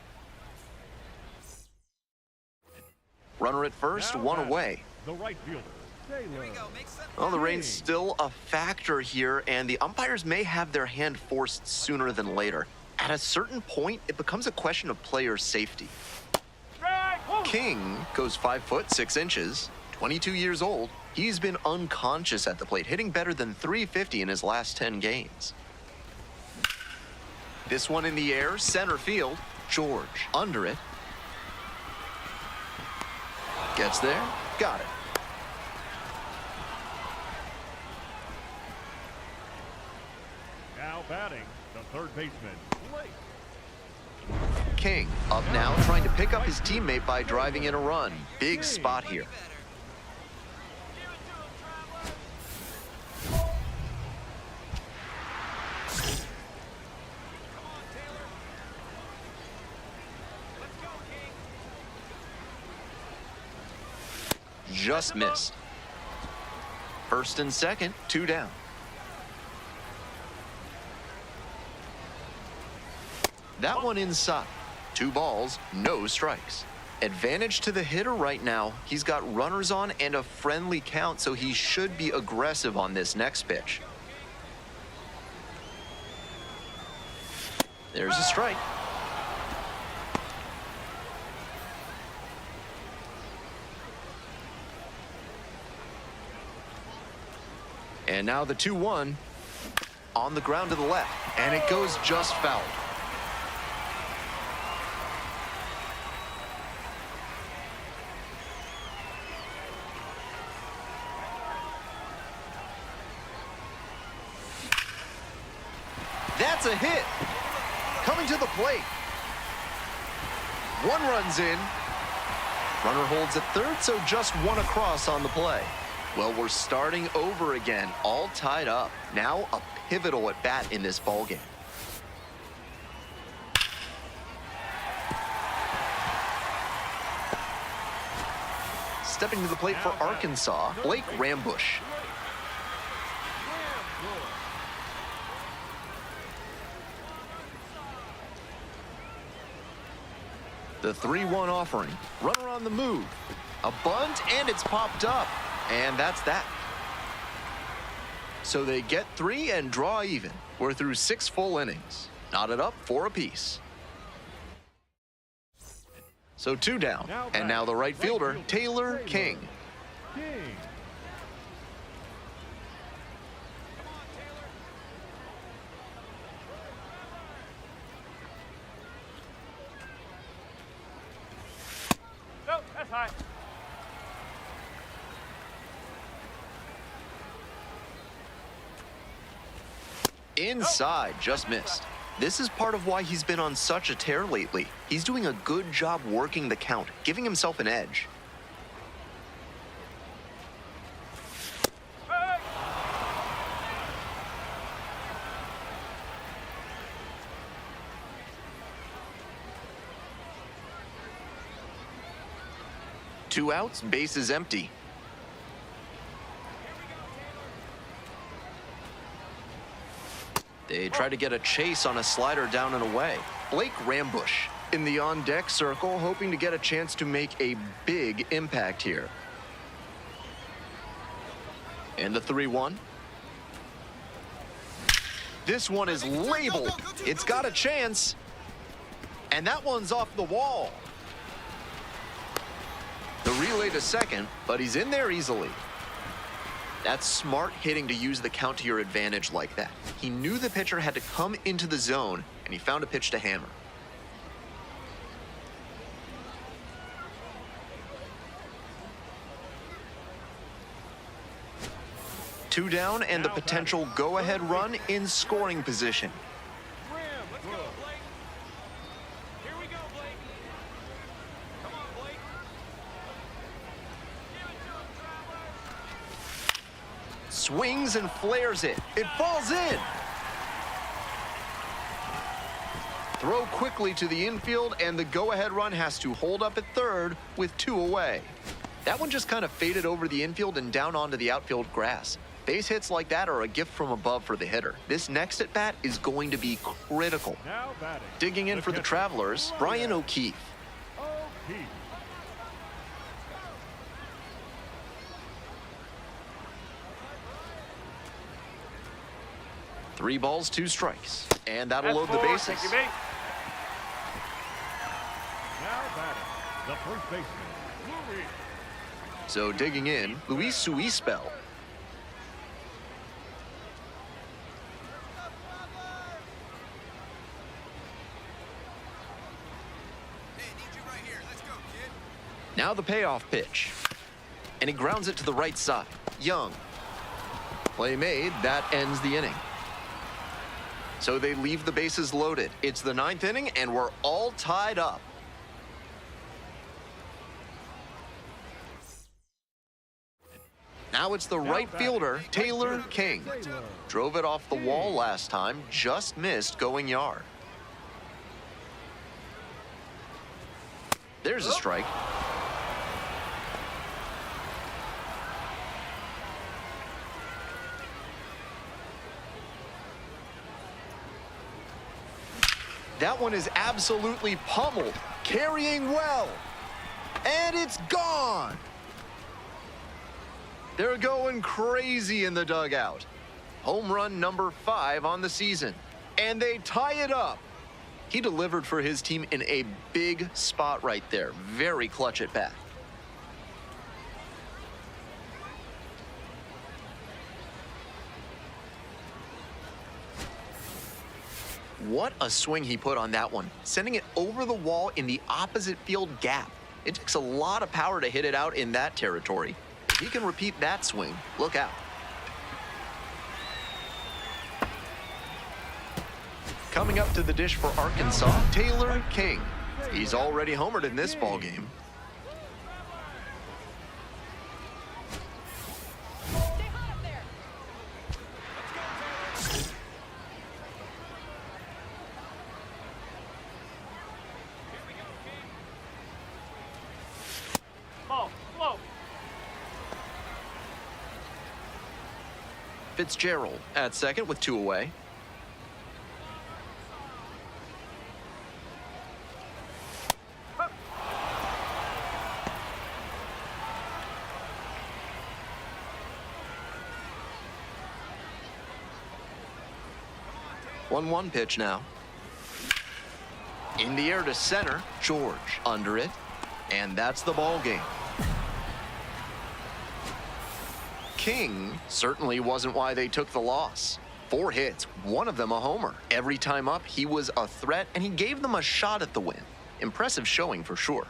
Runner at first, Now 1 batting, away. The right fielder, Taylor. Here we go, make sense. Well, the rain's still a factor here, and the umpires may have their hand forced sooner than later. At a certain point, it becomes a question of player safety. Strike. Woo. King goes 5 foot 6 inches, 22 years old. He's been unconscious at the plate, hitting better than .350 in his last 10 games. This one in the air, center field. George under it. Gets there, got it. Now batting, the third baseman, Blake. King up now, trying to pick up his teammate by driving in a run. Big spot here. Just missed. First and second, 2 down. That one inside. 2 balls, no strikes. Advantage to the hitter right now. He's got runners on and a friendly count, so he should be aggressive on this next pitch. There's a strike. And now the 2-1 on the ground to the left, and it goes just foul. That's a hit. Coming to the plate. 1 runs in. Runner holds at third, so just 1 across on the play. Well, we're starting over again, all tied up. Now a pivotal at bat in this ballgame. Stepping to the plate for Arkansas, Blake Rambush. The 3-1 offering. Runner on the move. A bunt, and it's popped up. And that's that. So they get 3 and draw even. We're through 6 full innings. Knotted up 4 apiece. So 2 down. And now the right fielder, Taylor King. King. Inside, just missed. This is part of why he's been on such a tear lately. He's doing a good job working the count, giving himself an edge. Two outs, base is empty. They try to get a chase on a slider down and away. Blake Rambush in the on-deck circle, hoping to get a chance to make a big impact here. And the 3-1. This one is labeled. It's got a chance. And that one's off the wall. The relay to second, but he's in there easily. That's smart hitting to use the count to your advantage like that. He knew the pitcher had to come into the zone, and he found a pitch to hammer. Two down and the potential go-ahead run in scoring position. Let's go, Blake. Here we go, Blake. Come on, Blake. Give it to him, Traveler. Swings and flares it. It falls in. Throw quickly to the infield, and the go-ahead run has to hold up at third with two away. That one just kind of faded over the infield and down onto the outfield grass. Base hits like that are a gift from above for the hitter. This next at-bat is going to be critical. Now batting. Digging in for the Travelers, Brian O'Keefe. O'Keefe. Three balls, two strikes. And that'll load the That's bases. thank you, mate. Now batting. The first baseman, Louis. So digging in, Luis Suispel. Now the payoff pitch. And he grounds it to the right side. Young. Play made. That ends the inning. So they leave the bases loaded. It's the ninth inning, and we're all tied up. Now it's the right fielder, Taylor King. Drove it off the wall last time, just missed going yard. There's a strike. That one is absolutely pummeled, carrying well, and it's gone. They're going crazy in the dugout. Home run number 5 on the season, and they tie it up. He delivered for his team in a big spot right there. Very clutch at bat. What a swing he put on that one, sending it over the wall in the opposite field gap. It takes a lot of power to hit it out in that territory. If he can repeat that swing, look out. Coming up to the dish for Arkansas, Taylor King. He's already homered in this ballgame. Stay hot up there. Ball, slow. Fitzgerald at second with 2 away. One pitch now. In the air to center, George under it, and that's the ball game. King certainly wasn't why they took the loss. 4 hits, one of them a homer. Every time up, he was a threat, and he gave them a shot at the win. Impressive showing for sure.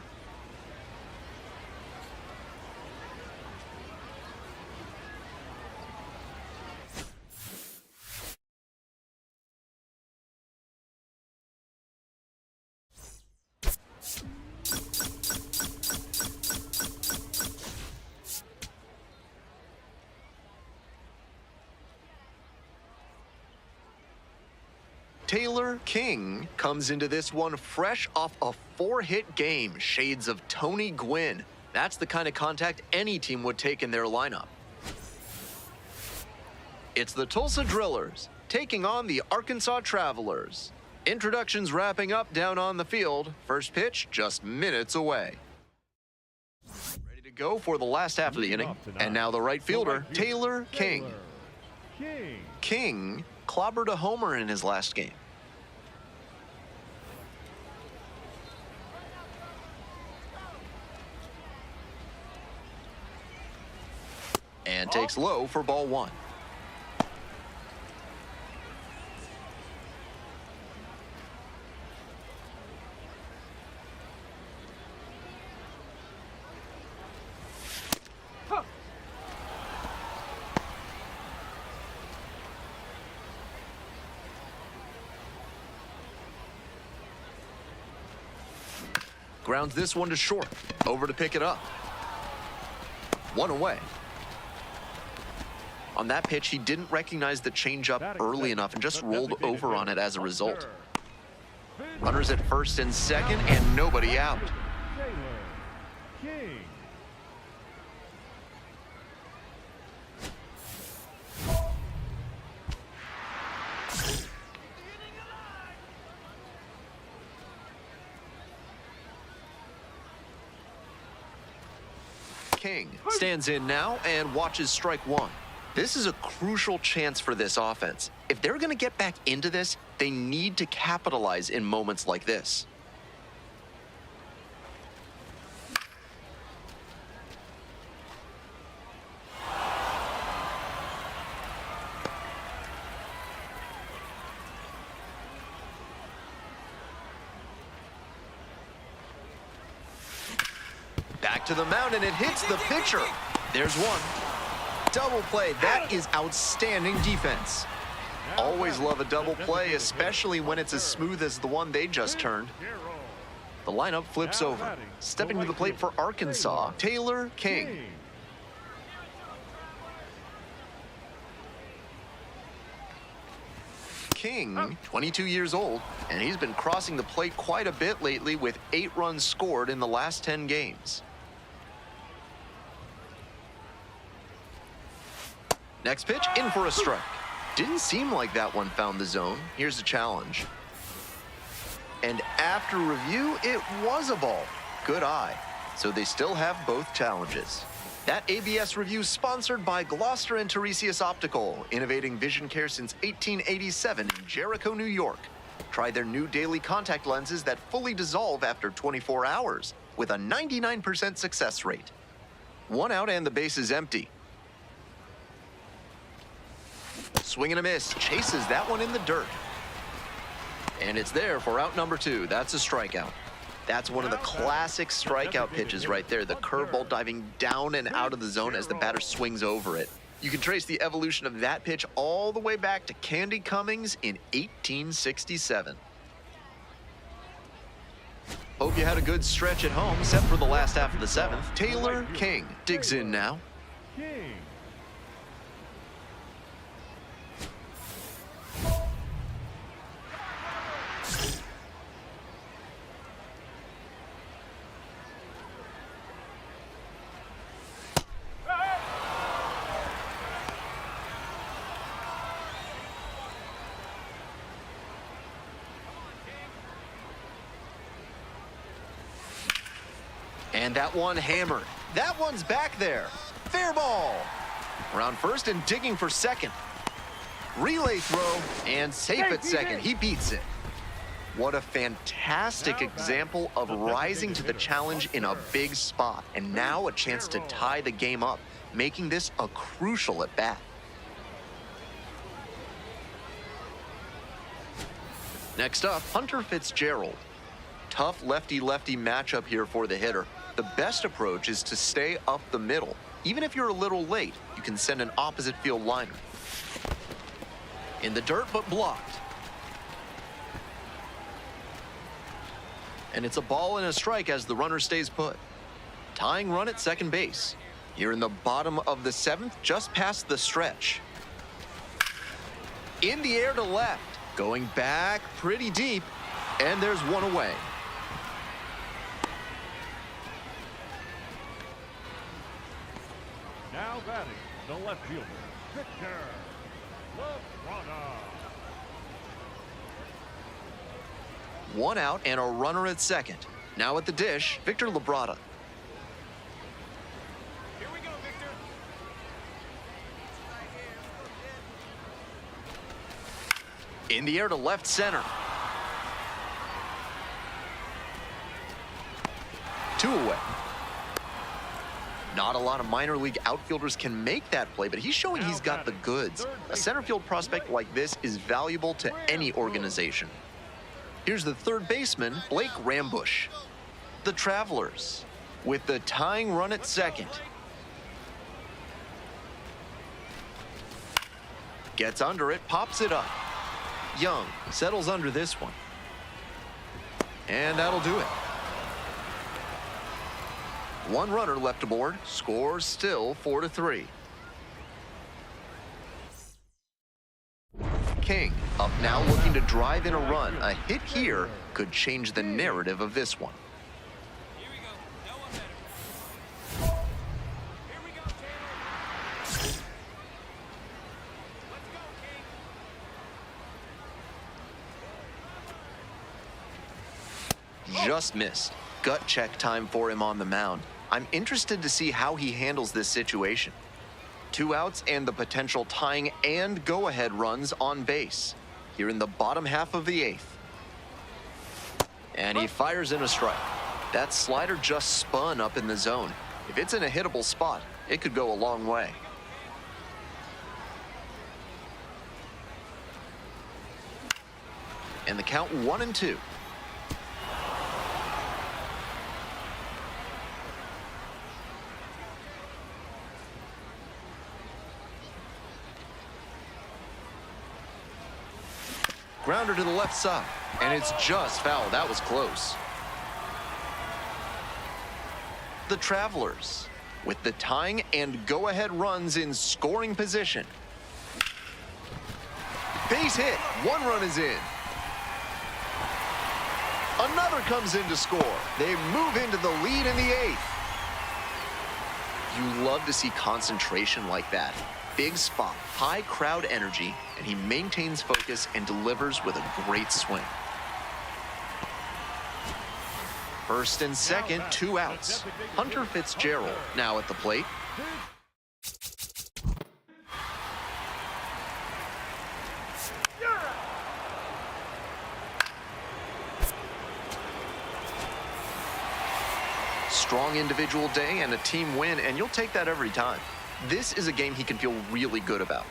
Taylor King comes into this one fresh off a 4-hit game, shades of Tony Gwynn. That's the kind of contact any team would take in their lineup. It's the Tulsa Drillers taking on the Arkansas Travelers. Introductions wrapping up down on the field. First pitch just minutes away. Ready to go for the last half of the inning. And now the right fielder, Taylor King. King clobbered a homer in his last game. And takes low for ball 1. Grounds this one to short. Over to pick it up. 1 away. On that pitch, he didn't recognize the changeup early enough and just rolled over on it as a result. Runners at first and second, and nobody out. King stands in now and watches strike 1. This is a crucial chance for this offense. If they're going to get back into this, they need to capitalize in moments like this. Back to the mound, and it hits the pitcher. There's one. Double play. That is outstanding defense. Always love a double play, especially when it's as smooth as the one they just turned. The lineup flips over. Stepping to the plate for Arkansas, Taylor King. King, 22 years old, and he's been crossing the plate quite a bit lately with 8 runs scored in the last 10 games. Next pitch, in for a strike. Didn't seem like that one found the zone. Here's the challenge. And after review, it was a ball. Good eye. So they still have both challenges. That ABS review sponsored by Gloucester and Tiresias Optical, innovating vision care since 1887 in Jericho, New York. Try their new daily contact lenses that fully dissolve after 24 hours with a 99% success rate. 1 out and the base is empty. Swing and a miss, chases that one in the dirt. And it's there for out number 2. That's a strikeout. That's one of the classic strikeout pitches right there. The curveball diving down and out of the zone as the batter swings over it. You can trace the evolution of that pitch all the way back to Candy Cummings in 1867. Hope you had a good stretch at home, except for the last half of the 7th. Taylor King digs in now. And that one hammered. That one's back there. Fair ball. Around first and digging for second. Relay throw and safe at second. He beats it. What a fantastic example of rising to the challenge in a big spot. And now a chance to tie the game up, making this a crucial at bat. Next up, Hunter Fitzgerald. Tough lefty-lefty matchup here for the hitter. The best approach is to stay up the middle. Even if you're a little late, you can send an opposite field liner. In the dirt, but blocked. And it's a ball and a strike as the runner stays put. Tying run at second base. Here in the bottom of the 7th, just past the stretch. In the air to left. Going back pretty deep, and there's one away. Now batting, the left fielder, Victor Labrada. One out and a runner at second. Now at the dish, Victor Labrada. Here we go, Victor. In the air to left center. 2 away. Not a lot of minor league outfielders can make that play, but he's showing he's got the goods. A center field prospect like this is valuable to any organization. Here's the third baseman, Blake Rambush. The Travelers with the tying run at second. Gets under it, pops it up. Young settles under this one. And that'll do it. One runner left aboard, score still 4-3. King up now looking to drive in a run. A hit here could change the narrative of this one. Here we go. No one better. Here we go, Taylor. Let's go, King. Just missed. Gut check time for him on the mound. I'm interested to see how he handles this situation. 2 outs and the potential tying and go-ahead runs on base. Here in the bottom half of the 8th. And he fires in a strike. That slider just spun up in the zone. If it's in a hittable spot, it could go a long way. And the count 1-2. Grounder to the left side, and it's just foul. That was close. The Travelers with the tying and go-ahead runs in scoring position. Base hit. 1 run is in. Another comes in to score. They move into the lead in the 8th. You love to see concentration like that. Big spot, high crowd energy, and he maintains focus and delivers with a great swing. First and second, 2 outs. Hunter Fitzgerald now at the plate. Strong individual day and a team win, and you'll take that every time. This is a game he can feel really good about.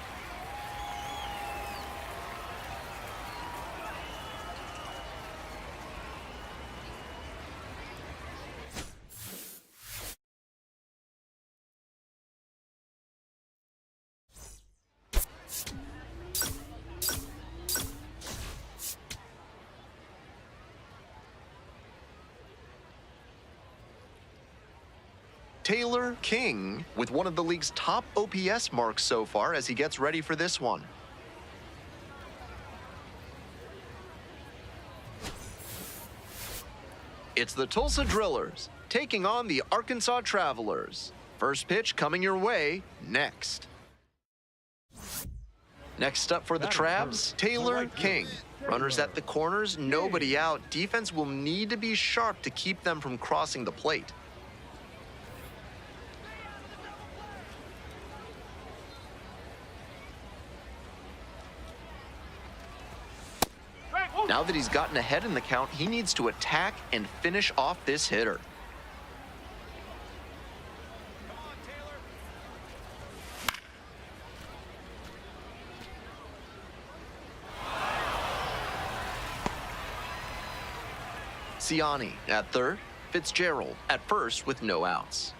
Taylor King with one of the league's top OPS marks so far as he gets ready for this one. It's the Tulsa Drillers taking on the Arkansas Travelers. First pitch coming your way next. Next up for the Travs, Taylor King. Runners at the corners, nobody out. Defense will need to be sharp to keep them from crossing the plate. Now that he's gotten ahead in the count, he needs to attack and finish off this hitter. Come on, Taylor. Siani at third, Fitzgerald at first with no outs.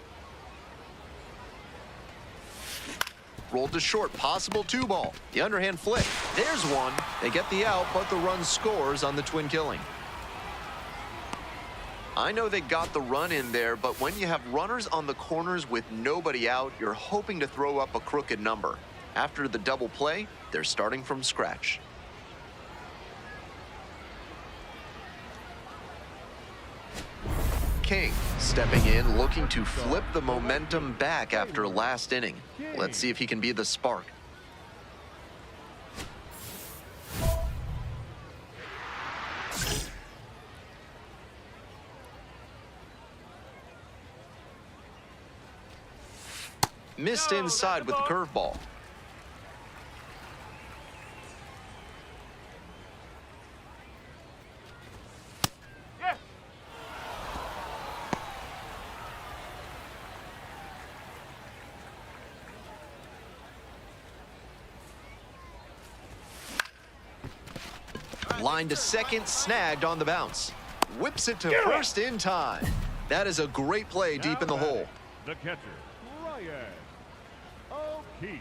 Rolled to short, possible 2-ball. The underhand flick. There's one. They get the out, but the run scores on the twin killing. I know they got the run in there, but when you have runners on the corners with nobody out, you're hoping to throw up a crooked number. After the double play, they're starting from scratch. King stepping in, looking to flip the momentum back after last inning. Let's see if he can be the spark. Missed inside with the curveball. Line to second, snagged on the bounce. Whips it to first in time. That is a great play deep in the hole. The catcher, Ryan O'Keefe.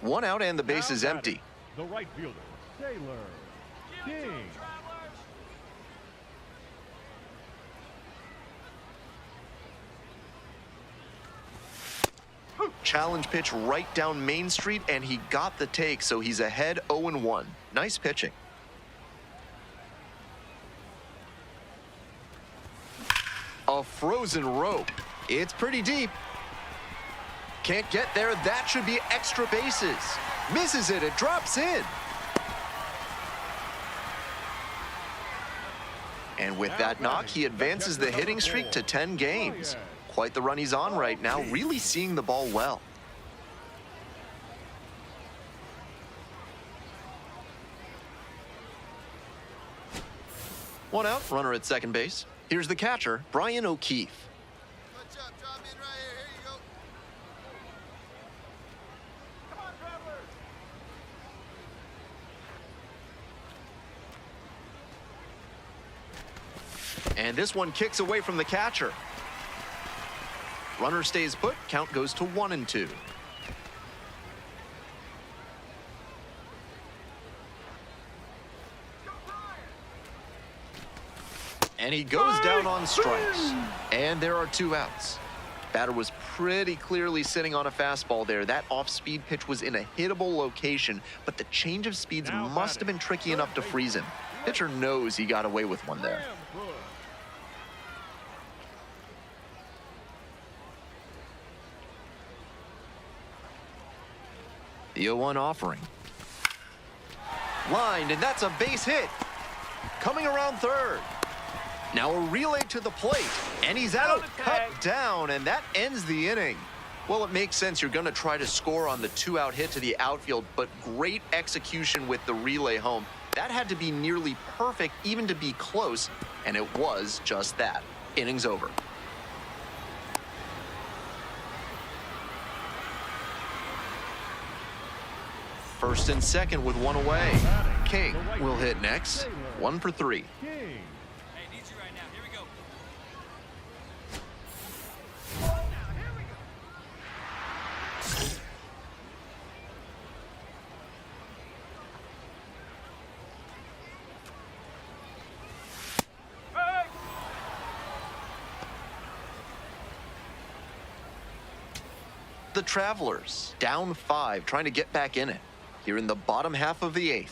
One out and the base is empty. The right fielder, Taylor King. Challenge pitch right down Main Street, and he got the take, so he's ahead 0-1. Nice pitching. A frozen rope. It's pretty deep. Can't get there. That should be extra bases. Misses it. It drops in. And with that knock, he advances the hitting streak to 10 games. Quite the run he's on right now, really seeing the ball well. One out, runner at second base. Here's the catcher, Brian O'Keefe. Good job, drop in right here. Here you go. Come on, Travelers. And this one kicks away from the catcher. Runner stays put, count goes to 1-2. And he goes down on strikes. And there are 2 outs. Batter was pretty clearly sitting on a fastball there. That off-speed pitch was in a hittable location, but the change of speeds must have been tricky enough to freeze him. Pitcher knows he got away with one there. The 0-1 offering. Lined, and that's a base hit. Coming around third. Now a relay to the plate, and he's out, cut down, and that ends the inning. Well, it makes sense. You're going to try to score on the 2-out hit to the outfield, but great execution with the relay home. That had to be nearly perfect even to be close, and it was just that. Inning's over. First and second with 1 away. King will hit next. 1 for 3. Hey, need you right now. Here we go. The Travelers down 5, trying to get back in it. Here in the bottom half of the 8th.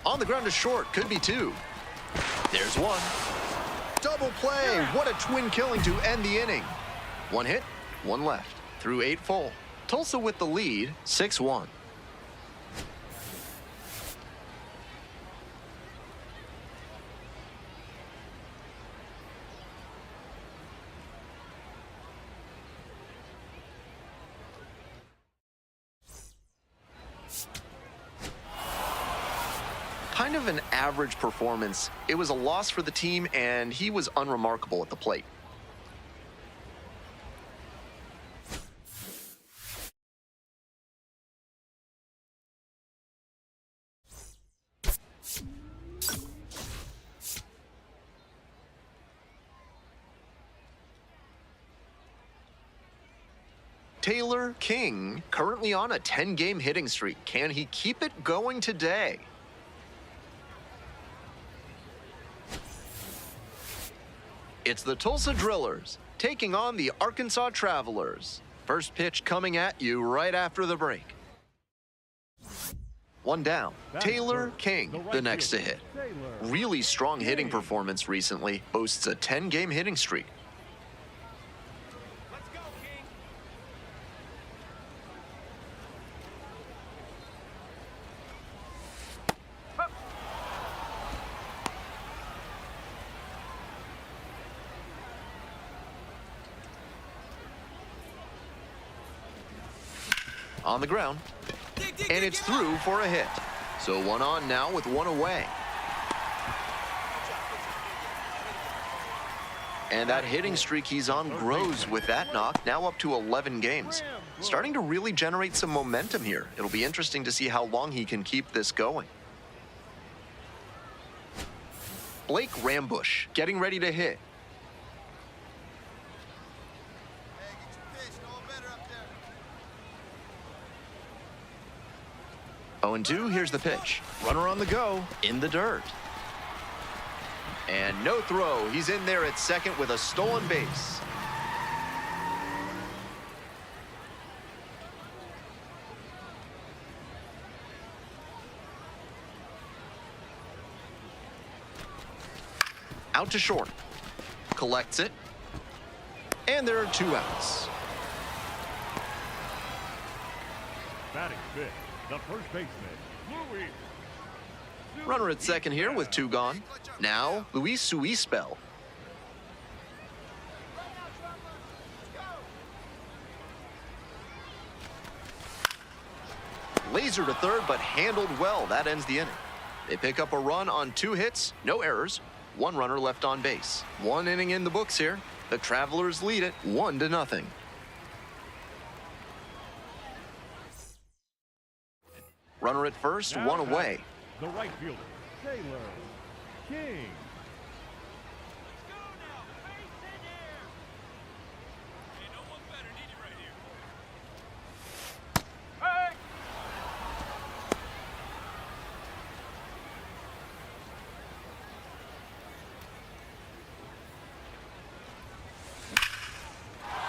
On the ground to short, could be 2. There's 1. Double play, what a twin killing to end the inning. 1 hit, 1 left, through 8 full. Tulsa with the lead, 6-1. Kind of an average performance. It was a loss for the team, and he was unremarkable at the plate. Taylor King, currently on a 10-game hitting streak. Can he keep it going today? It's the Tulsa Drillers taking on the Arkansas Travelers. First pitch coming at you right after the break. One down. Taylor King, the next to hit. Really strong hitting performance recently. Boasts a 10-game hitting streak. Let's go, King. On the ground. And it's through for a hit. So one on now with one away. And that hitting streak he's on grows with that knock, now up to 11 games. Starting to really generate some momentum here. It'll be interesting to see how long he can keep this going. Blake Rambush getting ready to hit. Hey, get your pitch. Know better up there. 0-2, here's the pitch. Runner on the go, in the dirt. And no throw. He's in there at second with a stolen base. Out to short. Collects it. And there are 2 outs. Batting fifth, the first baseman, Louis. Runner at second here with 2 gone. Now, Luis Suispel. Laser to third, but handled well. That ends the inning. They pick up a run on 2 hits, no errors, 1 runner left on base. 1 inning in the books here. The Travelers lead it 1-0. Runner at first, Now 1 away. The right fielder, Taylor King. Let's go now. Base in here. Hey, no one better. Need it right here. Hey!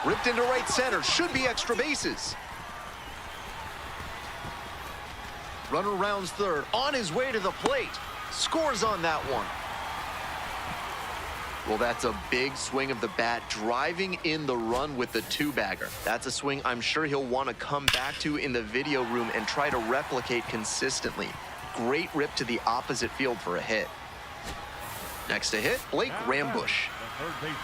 Ripped into right center. Should be extra bases. Runner rounds third. On his way to the plate. Scores on that one. Well, that's a big swing of the bat, driving in the run with the 2-bagger. That's a swing I'm sure he'll want to come back to in the video room and try to replicate consistently. Great rip to the opposite field for a hit. Next to hit, Blake Rambush.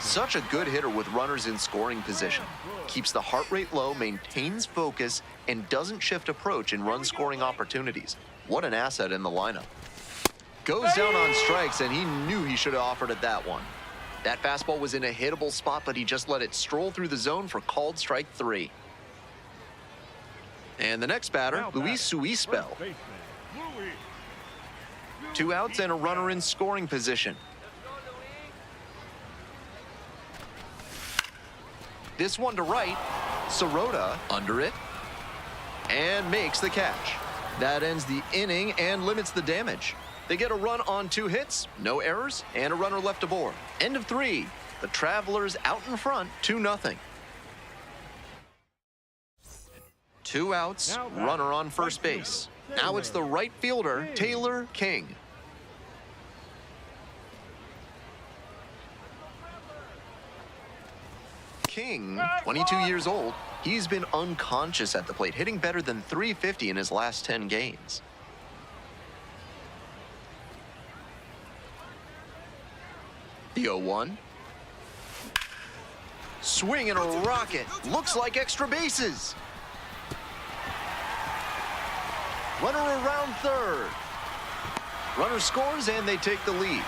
Such a good hitter with runners in scoring position. Keeps the heart rate low, maintains focus, and doesn't shift approach in run-scoring opportunities. What an asset in the lineup. Goes down on strikes, and he knew he should have offered at that one. That fastball was in a hittable spot, but he just let it stroll through the zone for called strike 3. And the next batter, Luis Suispel. 2 outs and a runner in scoring position. This one to right. Sirota under it. And makes the catch. That ends the inning and limits the damage. They get a run on 2 hits, no errors, and a runner left aboard. End of 3. The Travelers out in front, 2-0. 2 outs, runner on first base. Now it's the right fielder, Taylor King. King, 22 years old, he's been unconscious at the plate, hitting better than .350 in his last 10 games. The 0-1. Swing and a rocket. Looks like extra bases. Runner around third. Runner scores and they take the lead.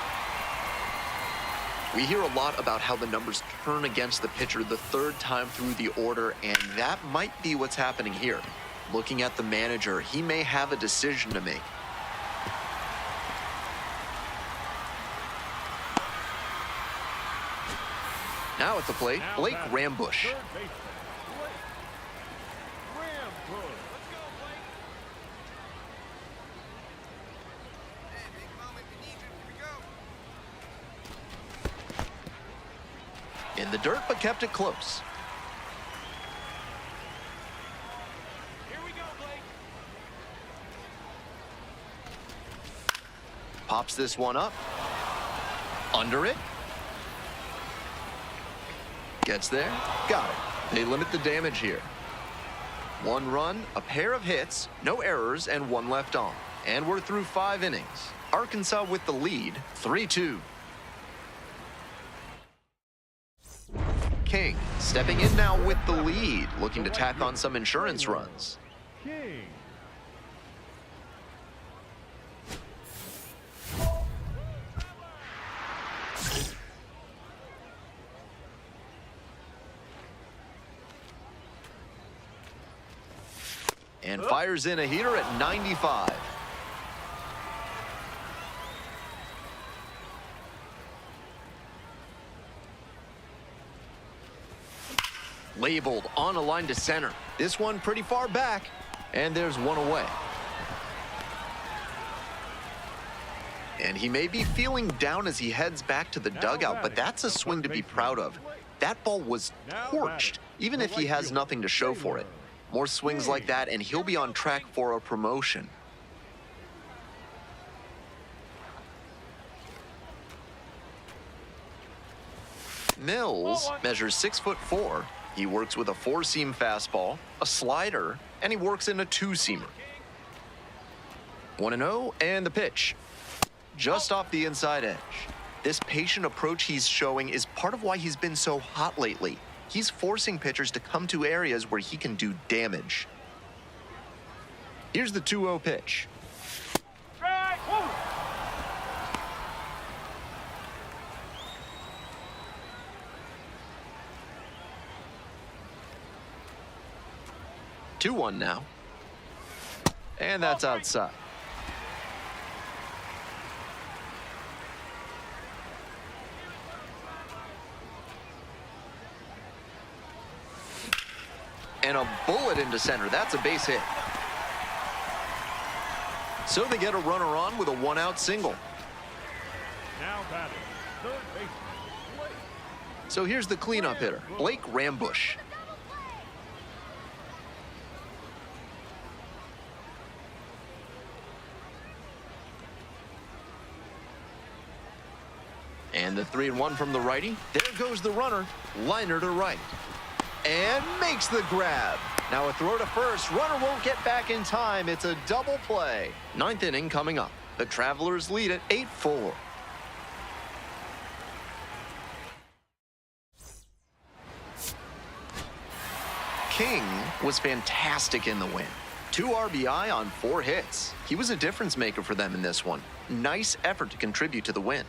We hear a lot about how the numbers turn against the pitcher the 3rd time through the order, and that might be what's happening here. Looking at the manager, he may have a decision to make. Now at the plate, Blake Rambush. In the dirt, but kept it close. Pops this one up. Under it. Gets there. Got it. They limit the damage here. 1 run, a pair of hits, no errors, and 1 left on. And we're through 5 innings. Arkansas with the lead, 3-2. King stepping in now with the lead, looking to tack on some insurance runs. King. And fires in a heater at 95. Labeled on a line to center. This one pretty far back, and there's 1 away. And he may be feeling down as he heads back to the dugout, but that's a swing to be proud of. That ball was torched, even if he has nothing to show for it. More swings like that, and he'll be on track for a promotion. Mills measures 6'4". He works with a 4-seam fastball, a slider, and he works in a 2-seamer. 1-0, and the pitch. Just off the inside edge. This patient approach he's showing is part of why he's been so hot lately. He's forcing pitchers to come to areas where he can do damage. Here's the 2-0 pitch. Strike. Woo. 2-1 now. And that's outside. And a bullet into center. That's a base hit. So they get a runner on with a 1-out single. Now batting, third baseman, Blake. So here's the cleanup hitter, Blake Rambush. And the 3-1 from the righty. There goes the runner, liner to right. And makes the grab. Now a throw to first. Runner won't get back in time. It's a double play. 9th inning coming up. The Travelers lead at 8-4. King was fantastic in the win. 2 RBI on 4 hits. He was a difference maker for them in this one. Nice effort to contribute to the win.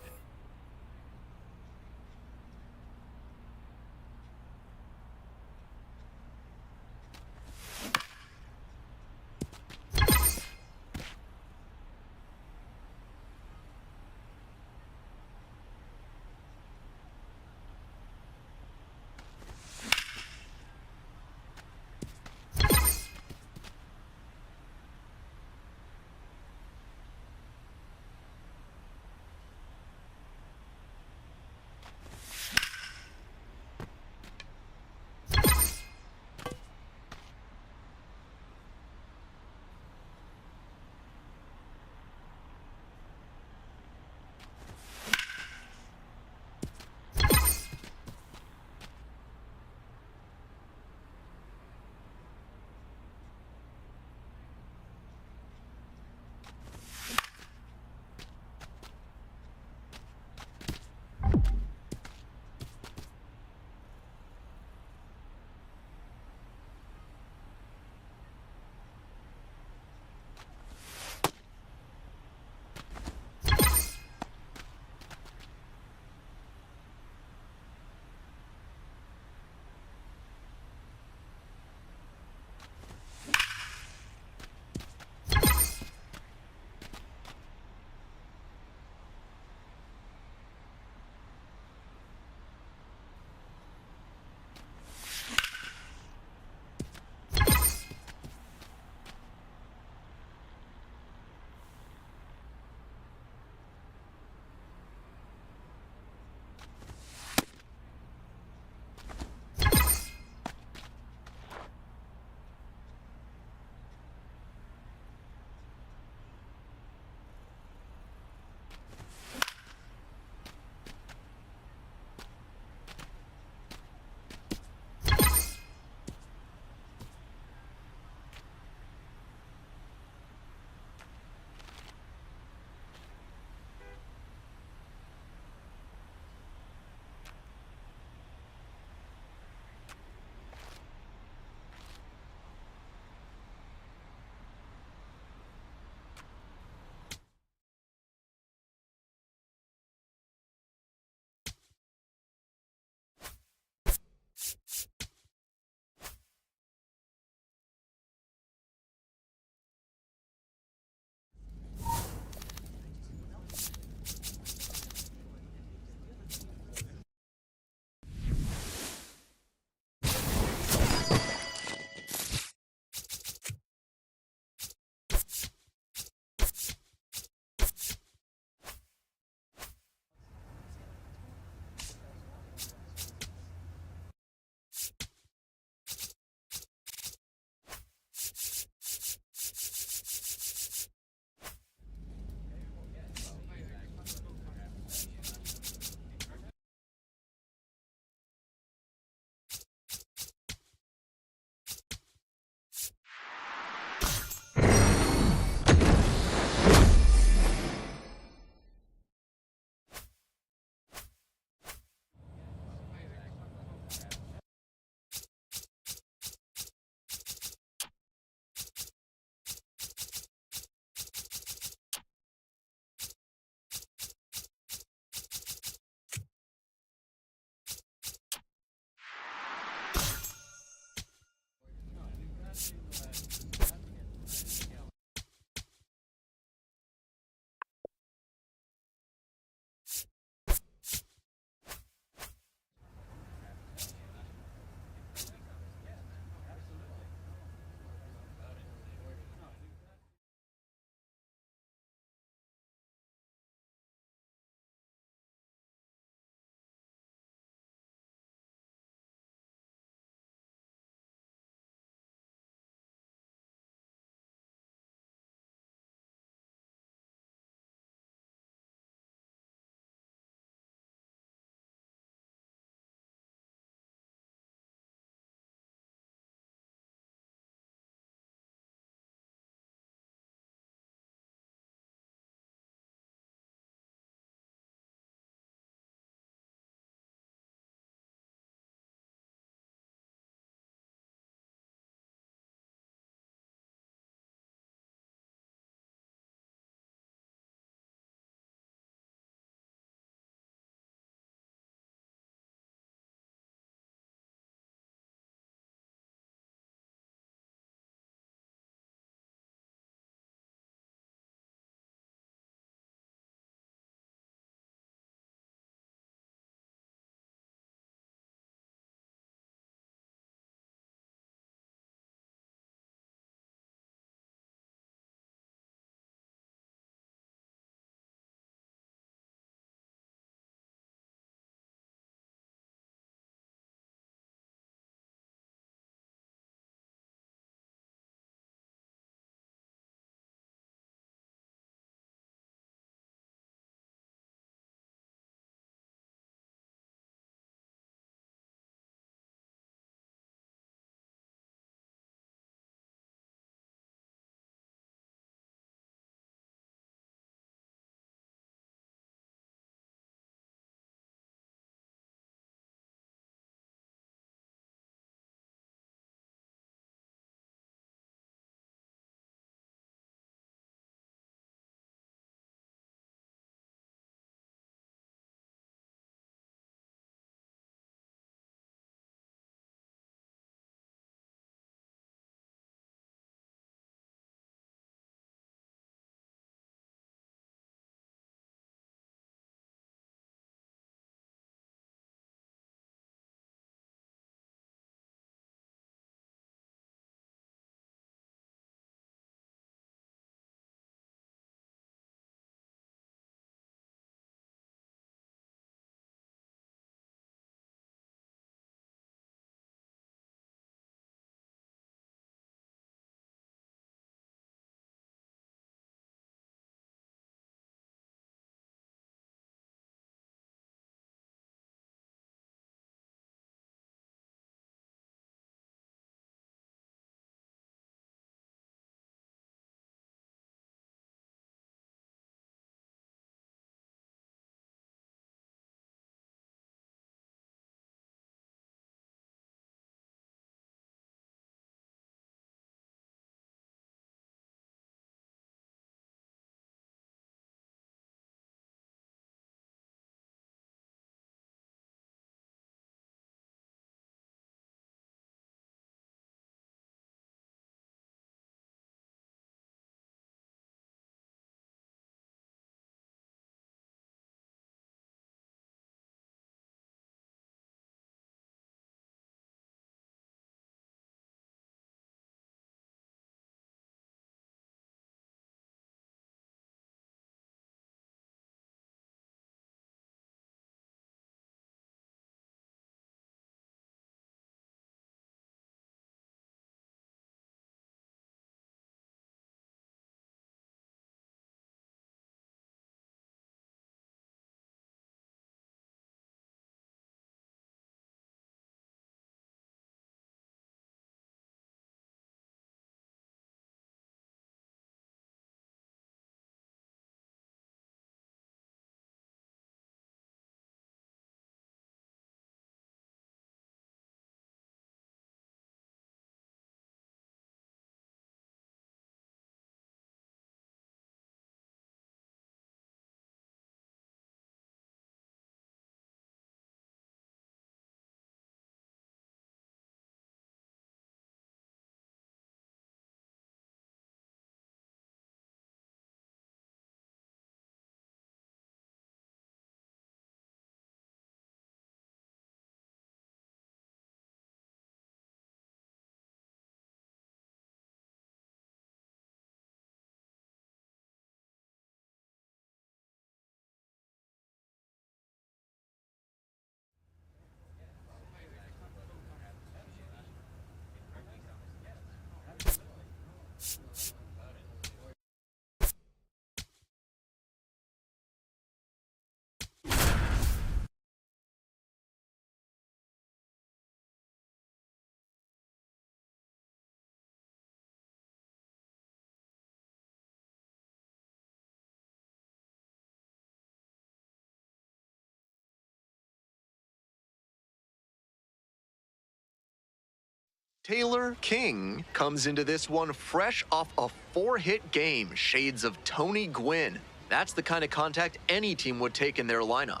Taylor King comes into this one fresh off a 4-hit game, shades of Tony Gwynn. That's the kind of contact any team would take in their lineup.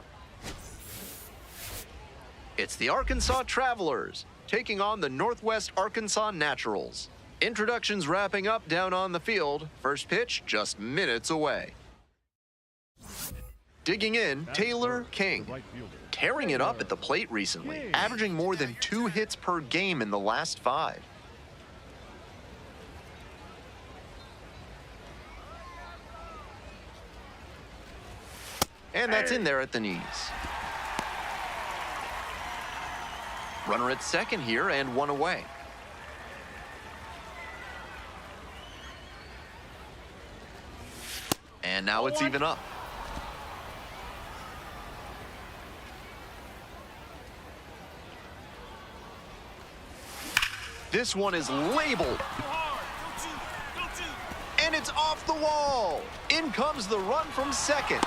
It's the Arkansas Travelers taking on the Northwest Arkansas Naturals. Introductions wrapping up down on the field. First pitch just minutes away. Digging in, Taylor King. Tearing it up at the plate recently, averaging more than 2 hits per game in the last 5. And that's in there at the knees. Runner at second here and 1 away. And now it's even up. This one is labeled. And it's off the wall. In comes the run from second.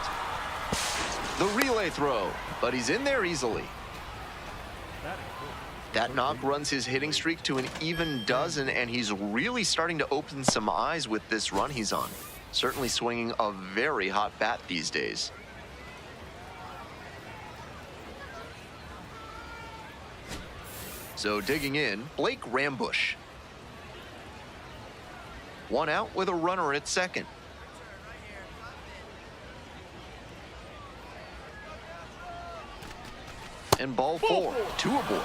The relay throw, but he's in there easily. That knock runs his hitting streak to an even dozen, and he's really starting to open some eyes with this run he's on. Certainly swinging a very hot bat these days. So digging in, Blake Rambush. 1 out with a runner at second. And ball 4, 2 aboard.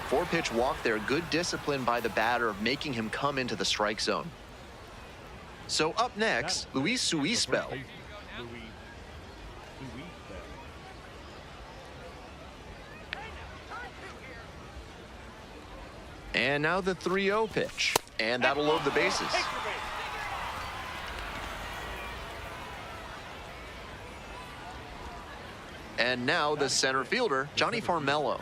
4-pitch walk there, good discipline by the batter of making him come into the strike zone. So up next, Luis Suispel. And now the 3-0 pitch. And that'll load the bases. And now the center fielder, Johnny Farmello.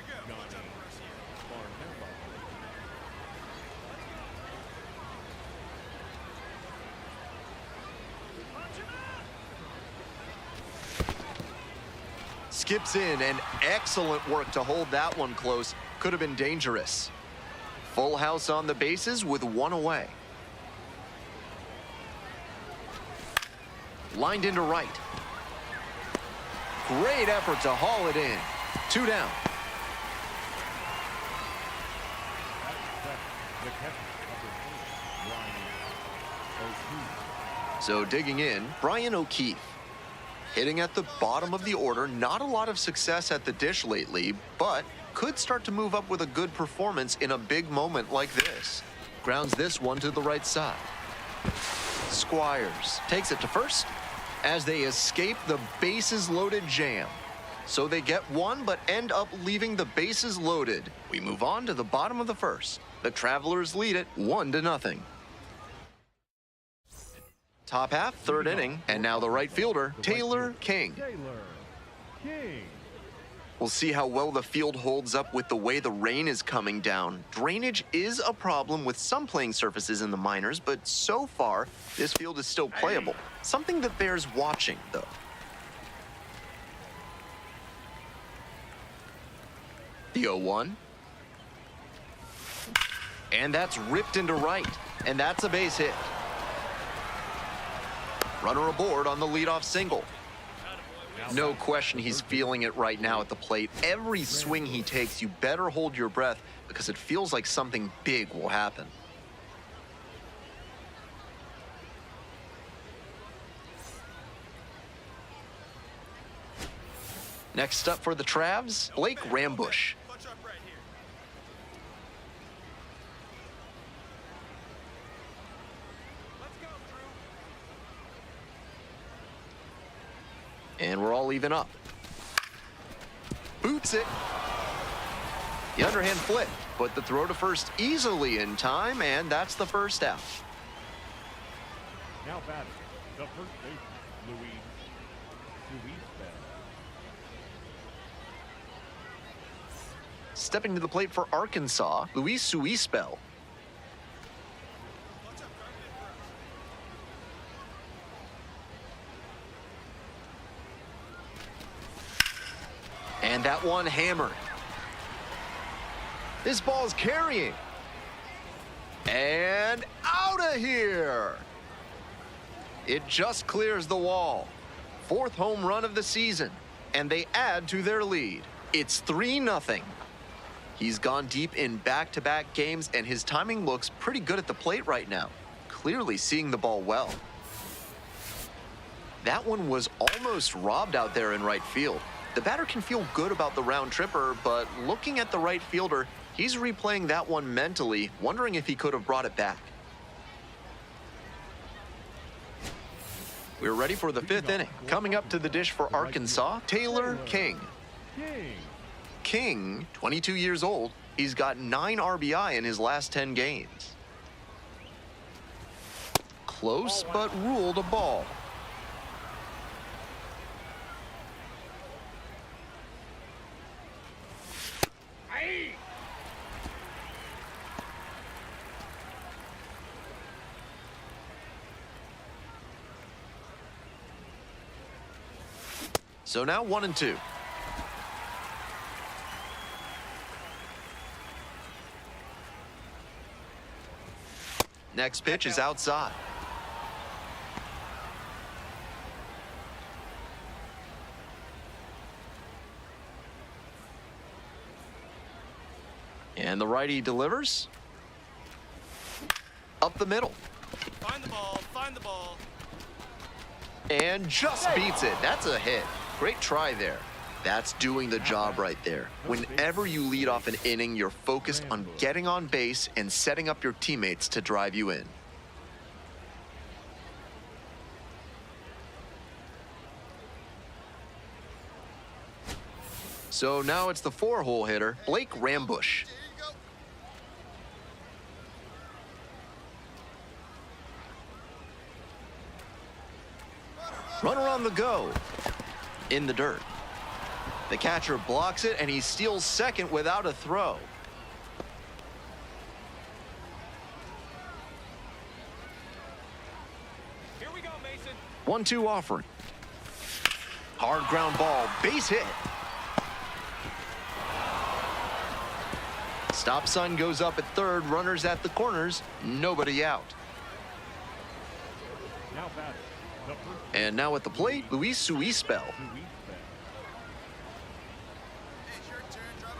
Skips in, and excellent work to hold that one close. Could have been dangerous. Full house on the bases with 1 away. Lined into right. Great effort to haul it in. 2 down. So digging in, Brian O'Keefe. Hitting at the bottom of the order, not a lot of success at the dish lately, but could start to move up with a good performance in a big moment like this. Grounds this one to the right side. Squires takes it to first as they escape the bases loaded jam. So they get 1 but end up leaving the bases loaded. We move on to the bottom of the first. The Travelers lead it 1-0. Top half, 3rd inning, and now the right fielder, Taylor King. We'll see how well the field holds up with the way the rain is coming down. Drainage is a problem with some playing surfaces in the minors, but so far, this field is still playable. Something that bears watching, though. The 0-1. And that's ripped into right, and that's a base hit. Runner aboard on the leadoff single. No question he's feeling it right now at the plate. Every swing he takes, you better hold your breath because it feels like something big will happen. Next up for the Travs, Blake Rambush. And we're all even up. Boots it. The underhand flip, but the throw to first easily in time, and that's the first out. Now batting, the first baseman, Luis Suispel. Stepping to the plate for Arkansas, Luis Suispel. And that one hammered. This ball's carrying. And out of here. It just clears the wall. 4th home run of the season, and they add to their lead. It's 3-0. He's gone deep in back-to-back games, and his timing looks pretty good at the plate right now. Clearly seeing the ball well. That one was almost robbed out there in right field. The batter can feel good about the round tripper, but looking at the right fielder, he's replaying that one mentally, wondering if he could have brought it back. We're ready for the 5th inning. Coming up to the dish for Arkansas, Taylor King. King, 22 years old, he's got 9 RBI in his last 10 games. Close, but ruled a ball. So now 1-2. Next pitch is outside. And the righty delivers. Up the middle. Find the ball, find the ball. And just beats it. That's a hit. Great try there. That's doing the job right there. Whenever you lead off an inning, you're focused on getting on base and setting up your teammates to drive you in. So now it's the 4-hole hitter, Blake Rambush. Runner on the go. In the dirt. The catcher blocks it, and he steals second without a throw. Here we go, Mason. 1-2 offering. Hard ground ball, base hit. Stop sign goes up at third, runners at the corners, nobody out. Now batting, the first And now at the plate, Luis Suispel. Hey, it's your turn, drop him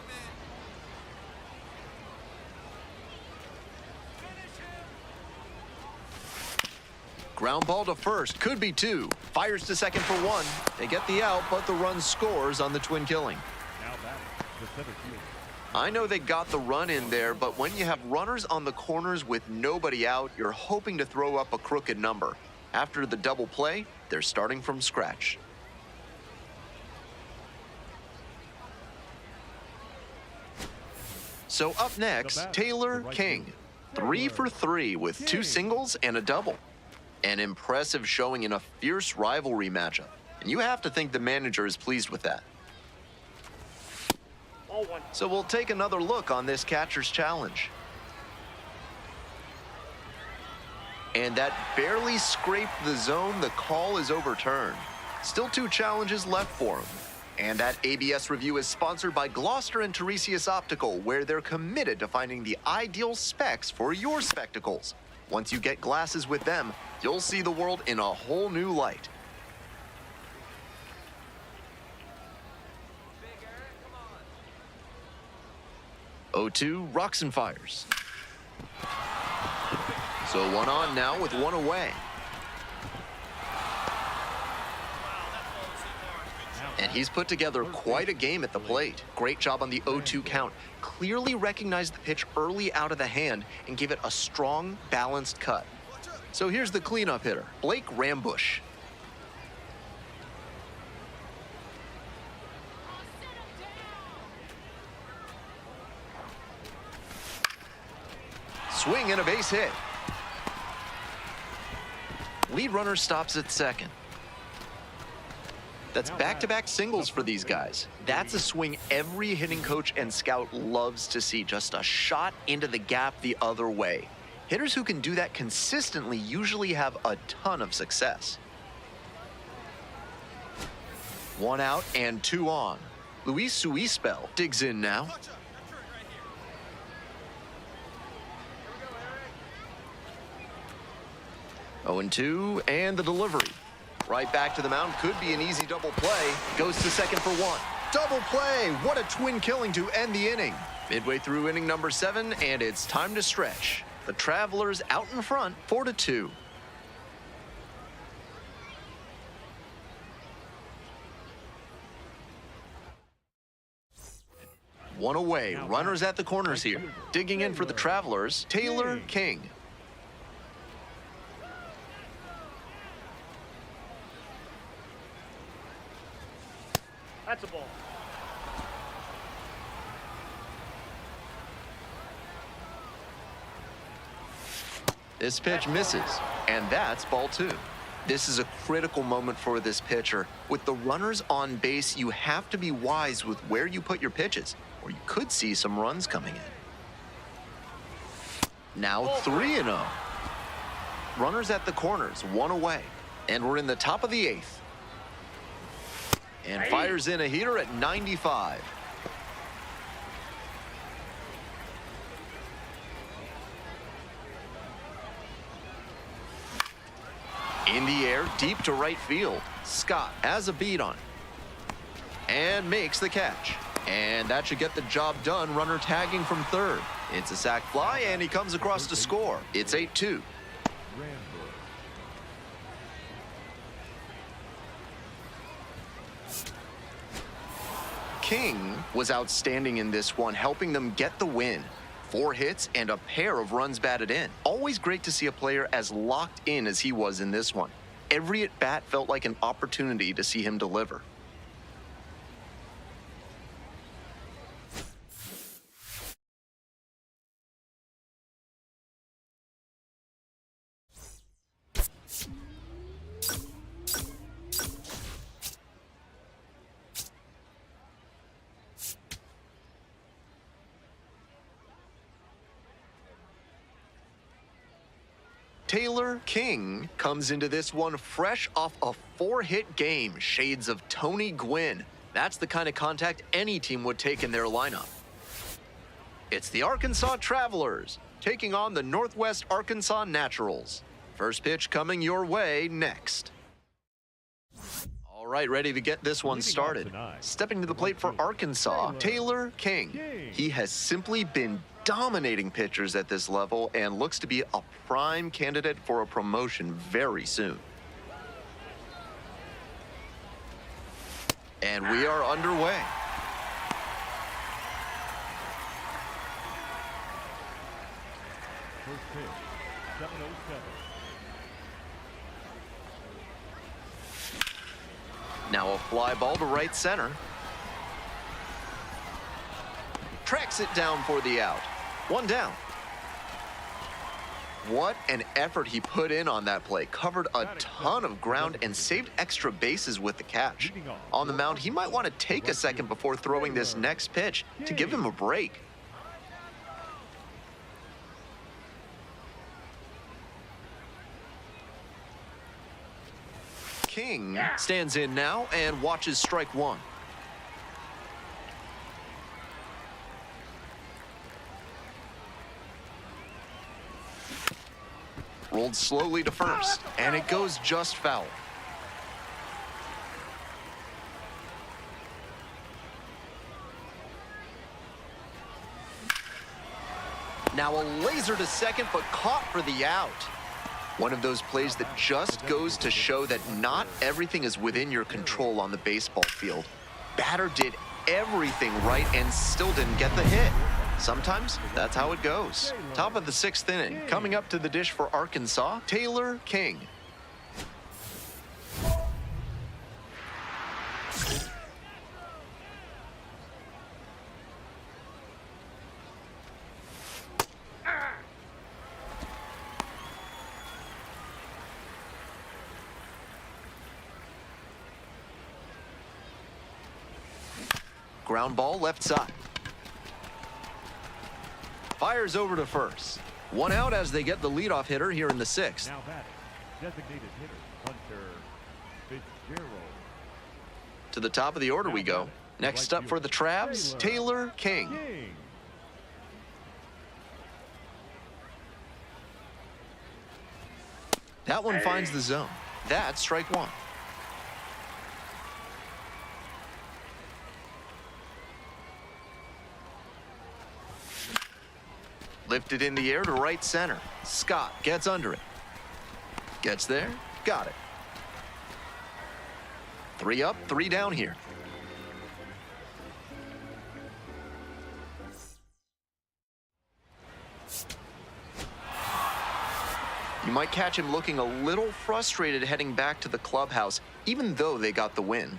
in. Ground ball to first, could be 2. Fires to second for 1. They get the out, but the run scores on the twin killing. now batting, the center fielder. I know they got the run in there, but when you have runners on the corners with nobody out, you're hoping to throw up a crooked number. After the double play, they're starting from scratch. So up next, Taylor King. 3 for 3 with 2 singles and a double. An impressive showing in a fierce rivalry matchup. And you have to think the manager is pleased with that. Ball 1. So we'll take another look on this catcher's challenge. And that barely scraped the zone. The call is overturned. Still 2 challenges left for him. And that ABS review is sponsored by Gloucester and Tiresias Optical, where they're committed to finding the ideal specs for your spectacles. Once you get glasses with them, you'll see the world in a whole new light. Big Eric, come on. 0-2, rocks and fires. So 1 on now with 1 away. And he's put together quite a game at the plate. Great job on the 0-2 count. Clearly recognized the pitch early out of the hand and gave it a strong, balanced cut. So here's the cleanup hitter, Blake Rambush. Swing and a base hit. Lead runner stops at second. That's back-to-back singles for these guys. That's a swing every hitting coach and scout loves to see. Just a shot into the gap the other way. Hitters who can do that consistently usually have a ton of success. 1 out and 2 on. Luis Suispel digs in now. 0-2, and the delivery. Right back to the mound. Could be an easy double play. Goes to second for one. Double play. What a twin killing to end the inning. Midway through inning number 7, and it's time to stretch. The Travelers out in front, 4-2. One away. Runners at the corners here. Digging in for the Travelers, Taylor King. That's a ball. This pitch misses, and that's ball 2. This is a critical moment for this pitcher. With the runners on base, you have to be wise with where you put your pitches, or you could see some runs coming in. Now 3-0. Runners at the corners, 1 away. And we're in the top of the 8th. And fires in a heater at 95. In the air, deep to right field. Scott has a beat on it. And makes the catch. And that should get the job done. Runner tagging from third. It's a sac fly, and he comes across to score. It's 8-2. King was outstanding in this one, helping them get the win. 4 hits and a pair of runs batted in. Always great to see a player as locked in as he was in this one. Every at-bat felt like an opportunity to see him deliver. Taylor King comes into this one fresh off a 4-hit game. Shades of Tony Gwynn. That's the kind of contact any team would take in their lineup. It's the Arkansas Travelers taking on the Northwest Arkansas Naturals. First pitch coming your way next. All right, ready to get this one started. Stepping to the plate for Arkansas, Taylor King. He has simply been dominating pitchers at this level and looks to be a prime candidate for a promotion very soon. And we are underway. First pitch, 7:07. Now a fly ball to right center. Tracks it down for the out. 1 down. What an effort he put in on that play. Covered a ton of ground and saved extra bases with the catch. On the mound, he might want to take a second before throwing this next pitch to give him a break. King stands in now and watches strike 1. Rolled slowly to first, and it goes just foul. Now a laser to second, but caught for the out. One of those plays that just goes to show that not everything is within your control on the baseball field. Batter did everything right and still didn't get the hit. Sometimes that's how it goes. Top of the 6th inning. Coming up to the dish for Arkansas, Taylor King. Ground ball left side. Fires over to first. 1 out as they get the leadoff hitter here in the 6th. Now batting, designated hitter, Hunter Fitzgerald. To the top of the order we go. Next up for the Travs, Taylor King. That one finds the zone. That's strike one. Lifted in the air to right center. Scott gets under it. Gets there, got it. 3 up, 3 down here. You might catch him looking a little frustrated heading back to the clubhouse, even though they got the win.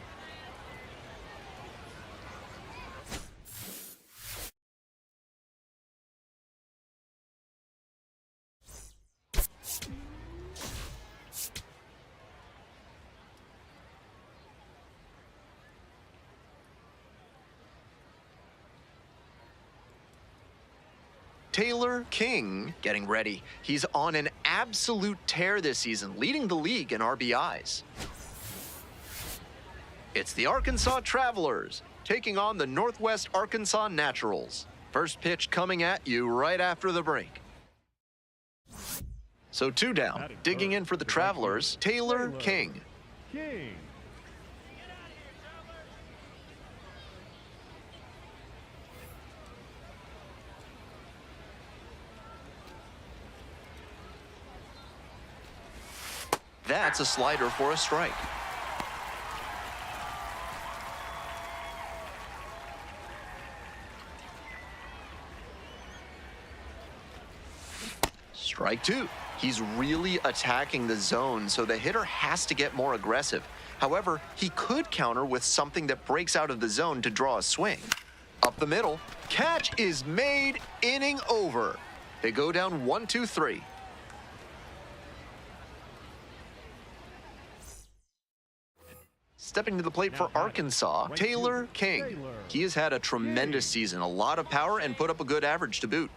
Taylor King getting ready. He's on an absolute tear this season, leading the league in RBIs. It's the Arkansas Travelers taking on the Northwest Arkansas Naturals. First pitch coming at you right after the break. So 2 down. Digging in for the Travelers, Taylor King. King. That's a slider for a strike. Strike 2. He's really attacking the zone, so the hitter has to get more aggressive. However, he could counter with something that breaks out of the zone to draw a swing. Up the middle, catch is made, inning over. They go down 1-2-3. Stepping to the plate for Arkansas, Taylor King. He has had a tremendous season, a lot of power, and put up a good average to boot.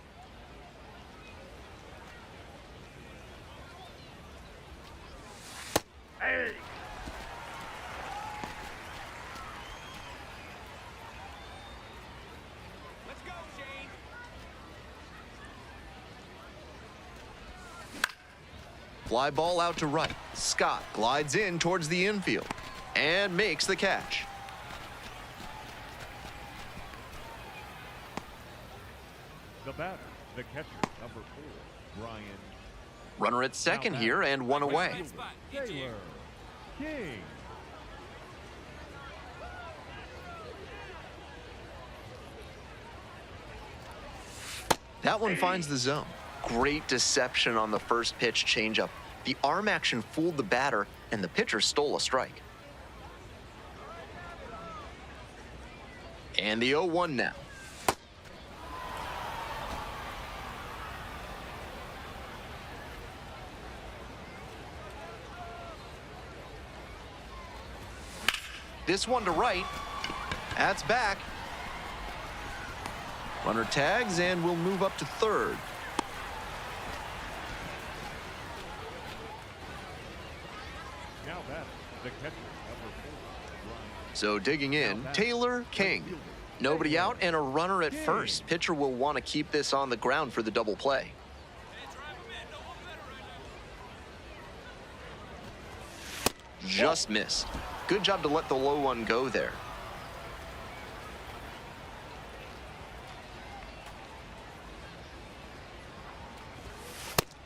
Hey. Let's go, Shane. Fly ball out to right. Scott glides in towards the infield and makes the catch. The batter, the catcher, number 4, Brian. Runner at second here and 1 away. Right spot. Get you. Taylor King. That one finds the zone. Great deception on the first pitch changeup. The arm action fooled the batter, and the pitcher stole a strike. And the 0-1 now. This one to right. That's back. Runner tags and will move up to third. Now batter, the catcher, number 4, Brian. So digging in, Taylor King. Nobody out and a runner at first. Pitcher will want to keep this on the ground for the double play. Hey, drive him in. No one better right now. Just missed. Good job to let the low one go there.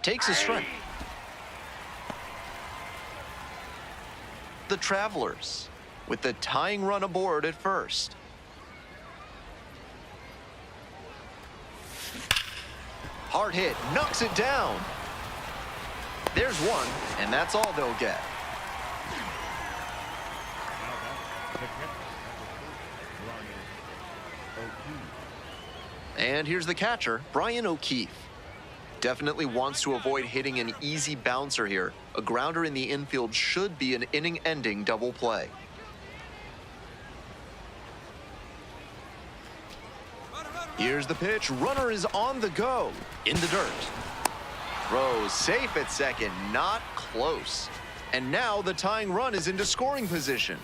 Takes a strike. The Travelers with the tying run aboard at first. Hard hit, knocks it down. There's one, and that's all they'll get. Now batter, the catcher, number 4, Brian O'Keefe. And here's the catcher, Brian O'Keefe. Definitely wants to avoid hitting an easy bouncer here. A grounder in the infield should be an inning-ending double play. Here's the pitch. Runner is on the go. In the dirt. Throw safe at second. Not close. And now the tying run is into scoring position.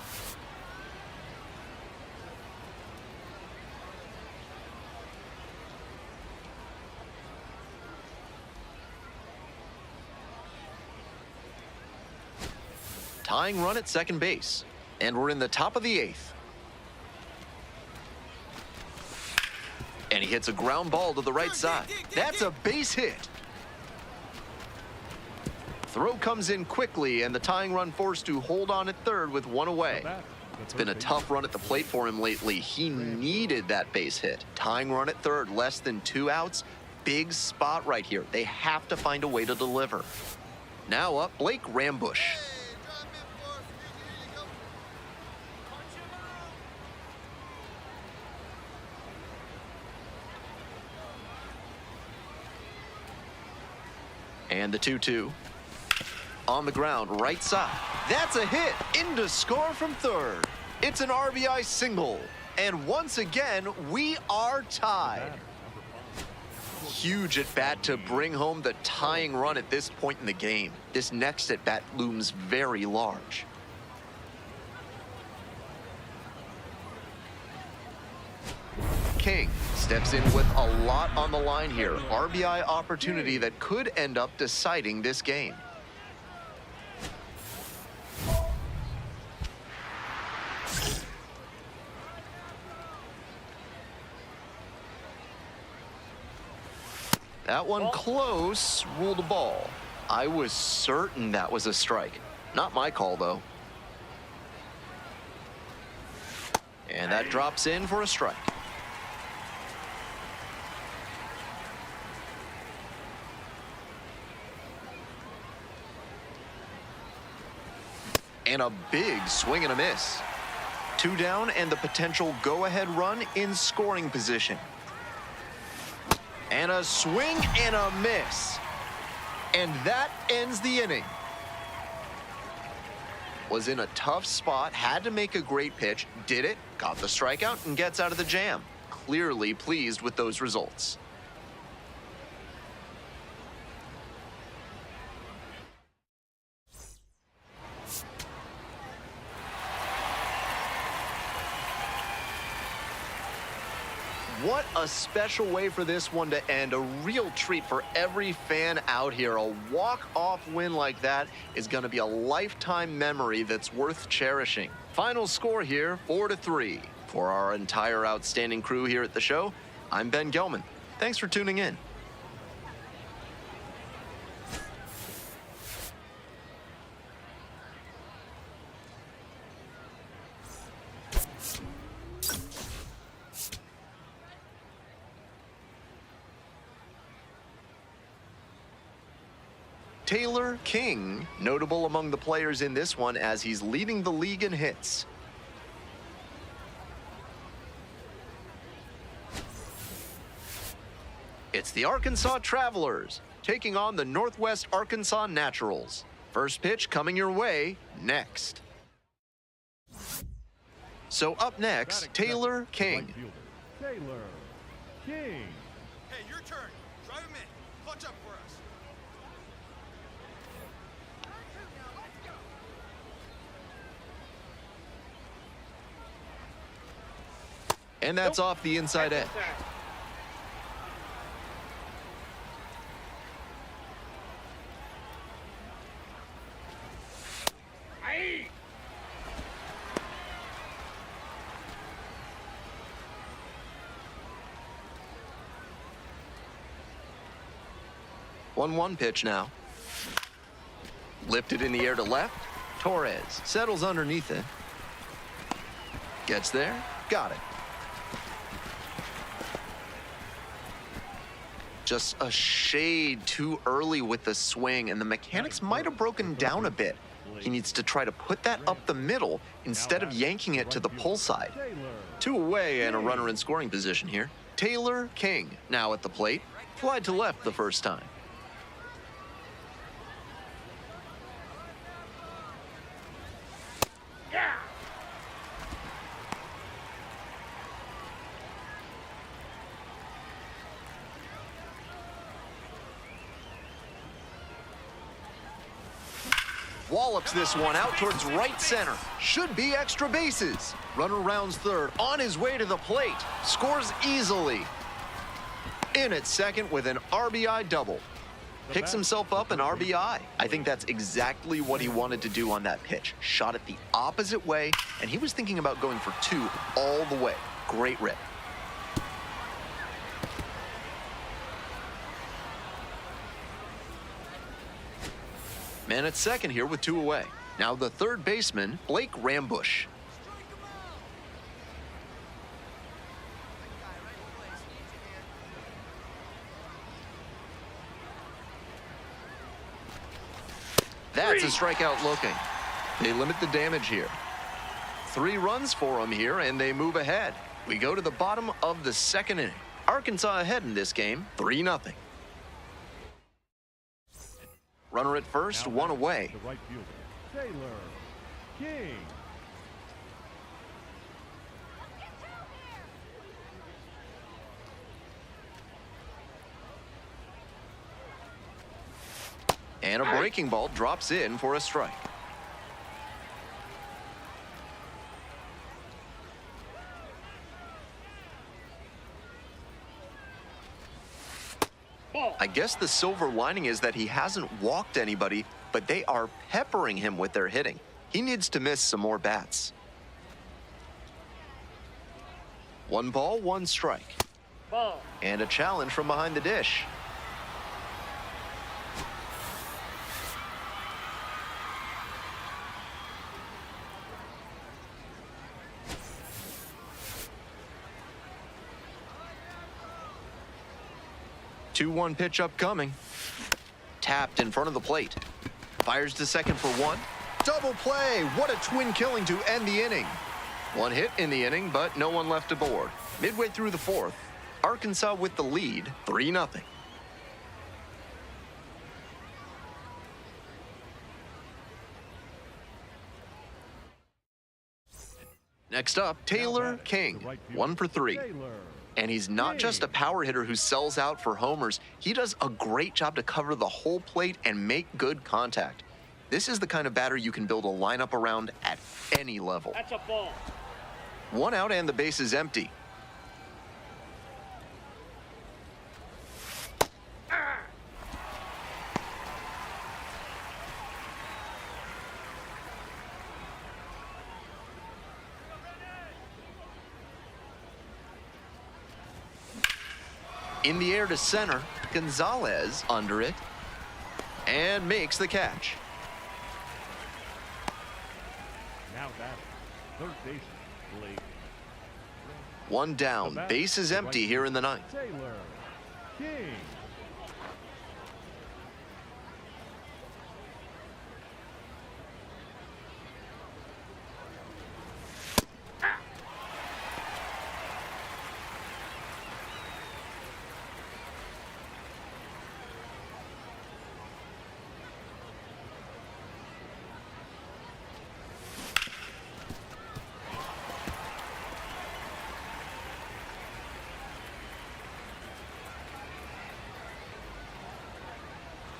Tying run at second base. And we're in the top of the 8th. And he hits a ground ball to the right side. That's a base hit. Throw comes in quickly, and the tying run forced to hold on at third with one away. It's been a tough run at the plate for him lately. He needed that base hit. Tying run at third, less than 2 outs. Big spot right here. They have to find a way to deliver. Now up, Blake Rambush. And the 2-2. On the ground, right side. That's a hit. In to score from third. It's an RBI single. And once again, we are tied. Huge at bat to bring home the tying run at this point in the game. This next at bat looms very large. King steps in with a lot on the line here. RBI opportunity that could end up deciding this game. That one close, ruled a ball. I was certain that was a strike. Not my call, though. And that drops in for a strike. And a big swing and a miss. 2 down and the potential go-ahead run in scoring position. And a swing and a miss. And that ends the inning. Was in a tough spot, had to make a great pitch, did it, got the strikeout, and gets out of the jam. Clearly pleased with those results. What a special way for this one to end. A real treat for every fan out here. A walk-off win like that is going to be a lifetime memory that's worth cherishing. Final score here, 4-3. For our entire outstanding crew here at the show, I'm Ben Gelman. Thanks for tuning in. Taylor King, notable among the players in this one as he's leading the league in hits. It's the Arkansas Travelers taking on the Northwest Arkansas Naturals. First pitch coming your way next. So up next, Taylor King. Taylor King. Hey, your turn. Drive him in. Clutch up for us. And that's off the inside edge. Hey! 1-1 pitch now. Lifted in the air to left. Torres settles underneath it. Gets there. Got it. Just a shade too early with the swing, and the mechanics might have broken down a bit. He needs to try to put that up the middle instead of yanking it to the pull side. 2 away and a runner in scoring position here. Taylor King now at the plate. Flied to left the first time. Yeah! Wallops this one out towards right center. Should be extra bases. Runner rounds third, on his way to the plate. Scores easily. In at second with an RBI double. Picks himself up an RBI. I think that's exactly what he wanted to do on that pitch. Shot it the opposite way, and he was thinking about going for 2 all the way. Great rip. Man at second here with 2 away. Now the third baseman, Blake Rambush. That's a strikeout looking. They limit the damage here. 3 runs for them here, and they move ahead. We go to the bottom of the second inning. Arkansas ahead in this game, 3-0. Runner at first, Now 1 away. The right fielder, Taylor King. And a breaking ball drops in for a strike. I guess the silver lining is that he hasn't walked anybody, but they are peppering him with their hitting. He needs to miss some more bats. 1 ball, 1 strike. Ball. And a challenge from behind the dish. Two-one pitch upcoming. Tapped in front of the plate. Fires to second for 1. Double play. What a twin killing to end the inning. 1 hit in the inning, but no one left aboard. Midway through the 4th, Arkansas with the lead, 3-0. Next up, Taylor King, 1 for 3. And he's not just a power hitter who sells out for homers. He does a great job to cover the whole plate and make good contact. This is the kind of batter you can build a lineup around at any level. That's a ball. 1 out and the base is empty. In the air to center, Gonzalez under it, and makes the catch. Now that third baseman, Blake. 1 down, base is empty here in the 9th. Taylor King.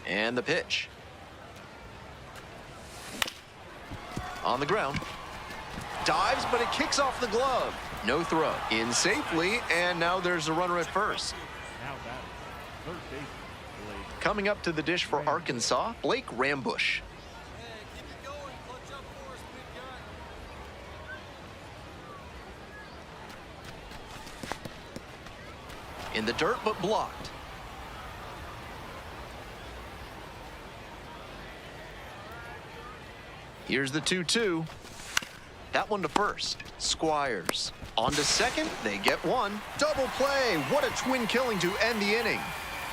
And the pitch. On the ground. Dives, but it kicks off the glove. No throw. In safely, and now there's a runner at first. Now that third baseman, Blake. Coming up to the dish for Arkansas, Blake Rambush. In the dirt, but blocked. Here's the 2-2. That one to first. Squires. On to second. They get 1. Double play. What a twin killing to end the inning.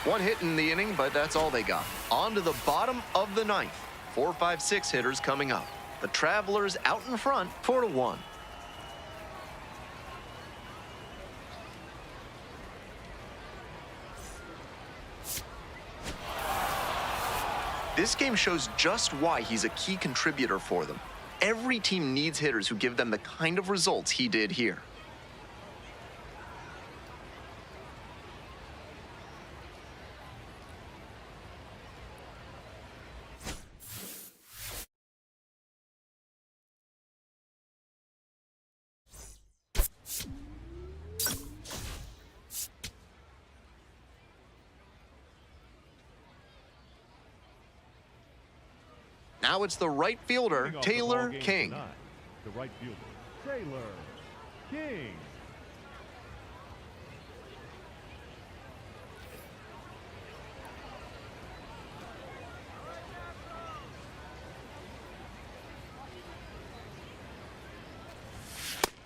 1 hit in the inning, but that's all they got. On to the bottom of the 9th. 4, 5, 6 hitters coming up. The Travelers out in front, 4-1. This game shows just why he's a key contributor for them. Every team needs hitters who give them the kind of results he did here. Now it's the right fielder, Leading off the Taylor ball game King. tonight, the right fielder, Taylor King.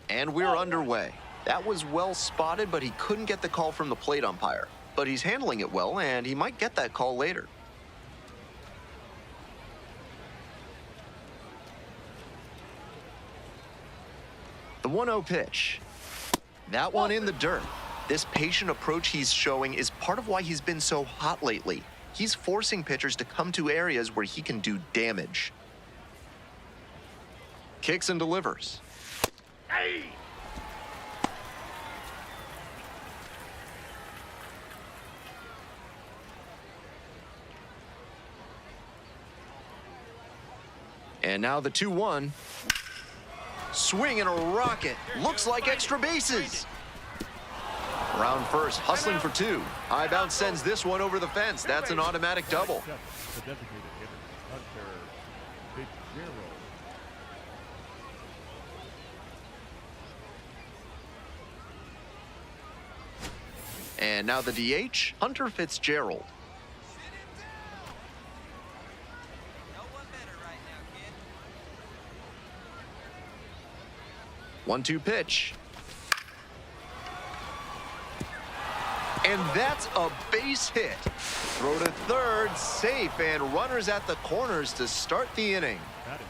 And we're underway. That was well spotted, but he couldn't get the call from the plate umpire. But he's handling it well, and he might get that call later. The 1-0 pitch. That one in the dirt. This patient approach he's showing is part of why he's been so hot lately. He's forcing pitchers to come to areas where he can do damage. Kicks and delivers. Hey! And now the 2-1. Swing and a rocket. Looks like extra bases. Round first, hustling for 2. High bounce sends this one over the fence. That's an automatic double. The designated hitter, Hunter Fitzgerald. And now the DH, Hunter Fitzgerald. No one better right now, kid. 1-2 pitch. And that's a base hit. Throw to third, safe, and runners at the corners to start the inning.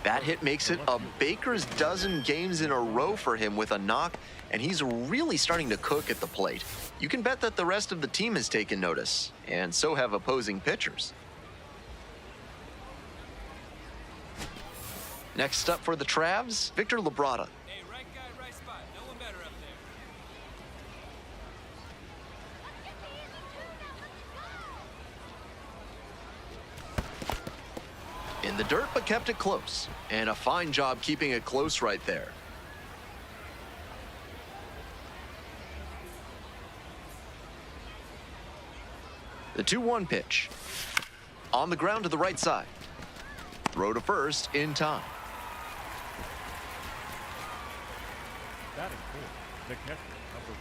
That hit makes it a baker's dozen games in a row for him with a knock, and he's really starting to cook at the plate. You can bet that the rest of the team has taken notice, and so have opposing pitchers. Next up for the Travs, Victor Labrada. Hey, right guy, right spot. No one better up there. In the dirt, but kept it close. And a fine job keeping it close right there. The 2-1 pitch. On the ground to the right side. Throw to first in time. Batting fourth, the catcher, number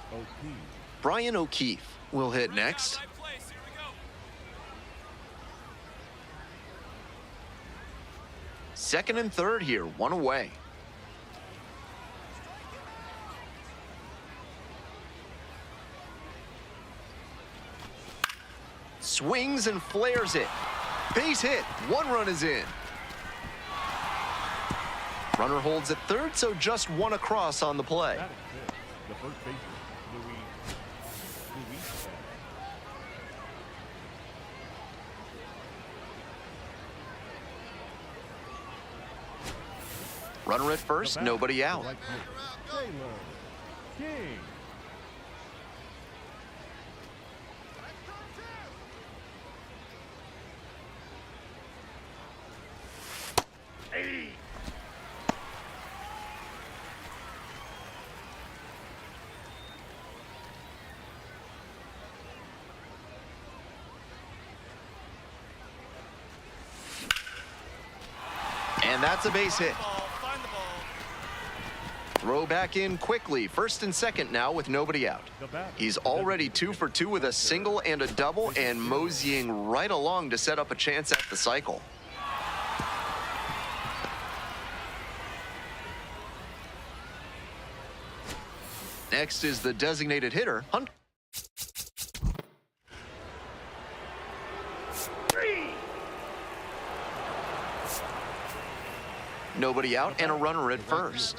4, Brian O'Keefe. Brian O'Keefe will hit next. Right place. Here we go. Second and third here, one away. Swings and flares it. Base hit. 1 run is in. Runner holds at third, so just 1 across on the play. Batting fifth, the first baseman, Luis. Runner at first, nobody out. Right fielder, Taylor King. Hey! And that's a base hit. Find the ball. Throw back in quickly. First and second now with nobody out. He's already 2 for 2 with a single and a double, and moseying right along to set up a chance at the cycle. Next is the designated hitter, Hunt. Nobody out and a runner at first.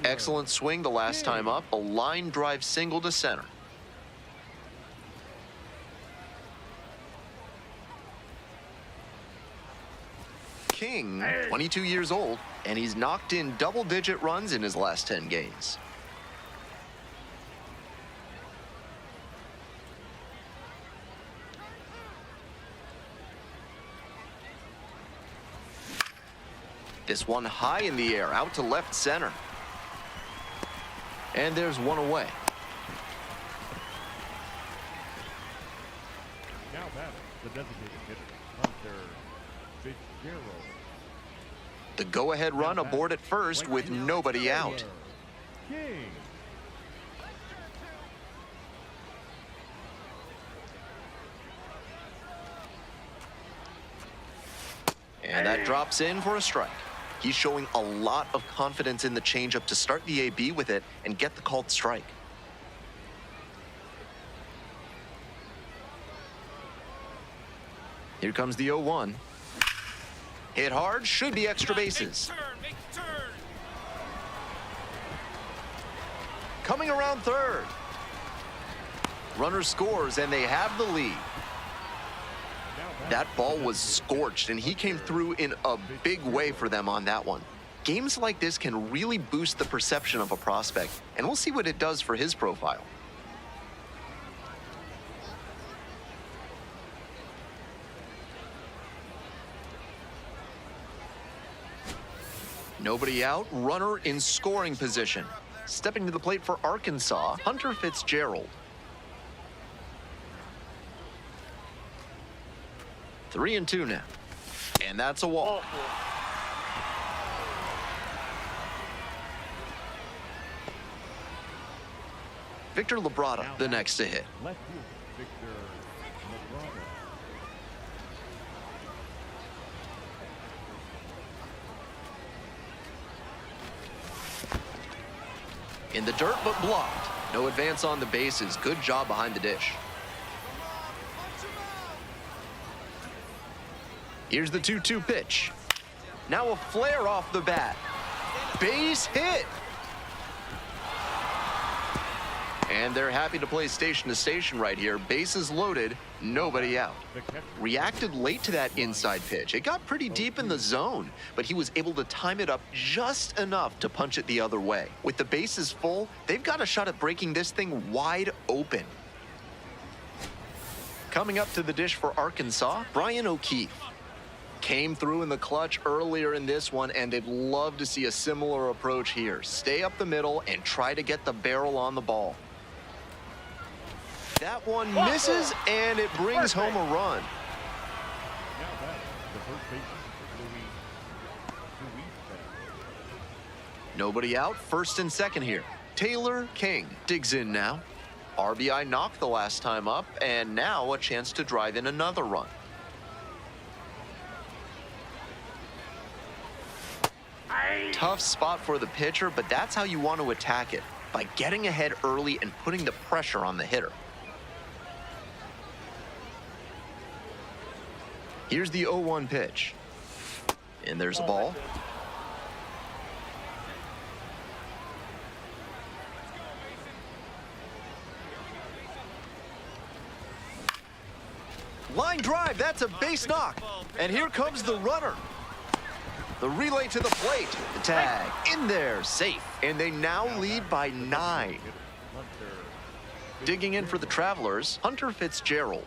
Excellent swing the last time up. A line drive single to center. King, 22 years old, and he's knocked in double-digit runs in his last 10 games. This one high in the air, out to left center. And there's 1 away. Now batting, the designated hitter, Hunter Fitzgerald. The go-ahead run aboard at first with nobody out. King. And that drops in for a strike. He's showing a lot of confidence in the changeup to start the AB with it and get the called strike. Here comes the 0-1. Hit hard, should be extra bases. Make the turn. Coming around third. Runner scores, and they have the lead. That ball was scorched, and he came through in a big way for them on that one. Games like this can really boost the perception of a prospect, and we'll see what it does for his profile. Nobody out, runner in scoring position. Stepping to the plate for Arkansas, Hunter Fitzgerald. 3-2 now. And that's a walk. Ball 4. Victor Labrada, the next to hit. Left fielder Victor Labrada. In the dirt, but blocked. No advance on the bases. Good job behind the dish. Here's the 2-2 pitch. Now a flare off the bat. Base hit. And they're happy to play station to station right here. Bases loaded, nobody out. The catcher. Reacted late to that inside pitch. It got pretty deep in the zone, but he was able to time it up just enough to punch it the other way. With the bases full, they've got a shot at breaking this thing wide open. Coming up to the dish for Arkansas, Brian O'Keefe. Came through in the clutch earlier in this one, and they'd love to see a similar approach here. Stay up the middle and try to get the barrel on the ball. That one misses, and it brings home a run. Now batting, the first baseman, Louis. Nobody out, first and second here. Taylor King digs in now. RBI knocked the last time up, and now a chance to drive in another run. Tough spot for the pitcher, but that's how you want to attack it, by getting ahead early and putting the pressure on the hitter. Here's the 0-1 pitch. And there's a ball. Line drive, that's a base knock. And here comes the runner. The relay to the plate. The tag in there, safe. And they now lead by 9. Digging in for the Travelers, Hunter Fitzgerald.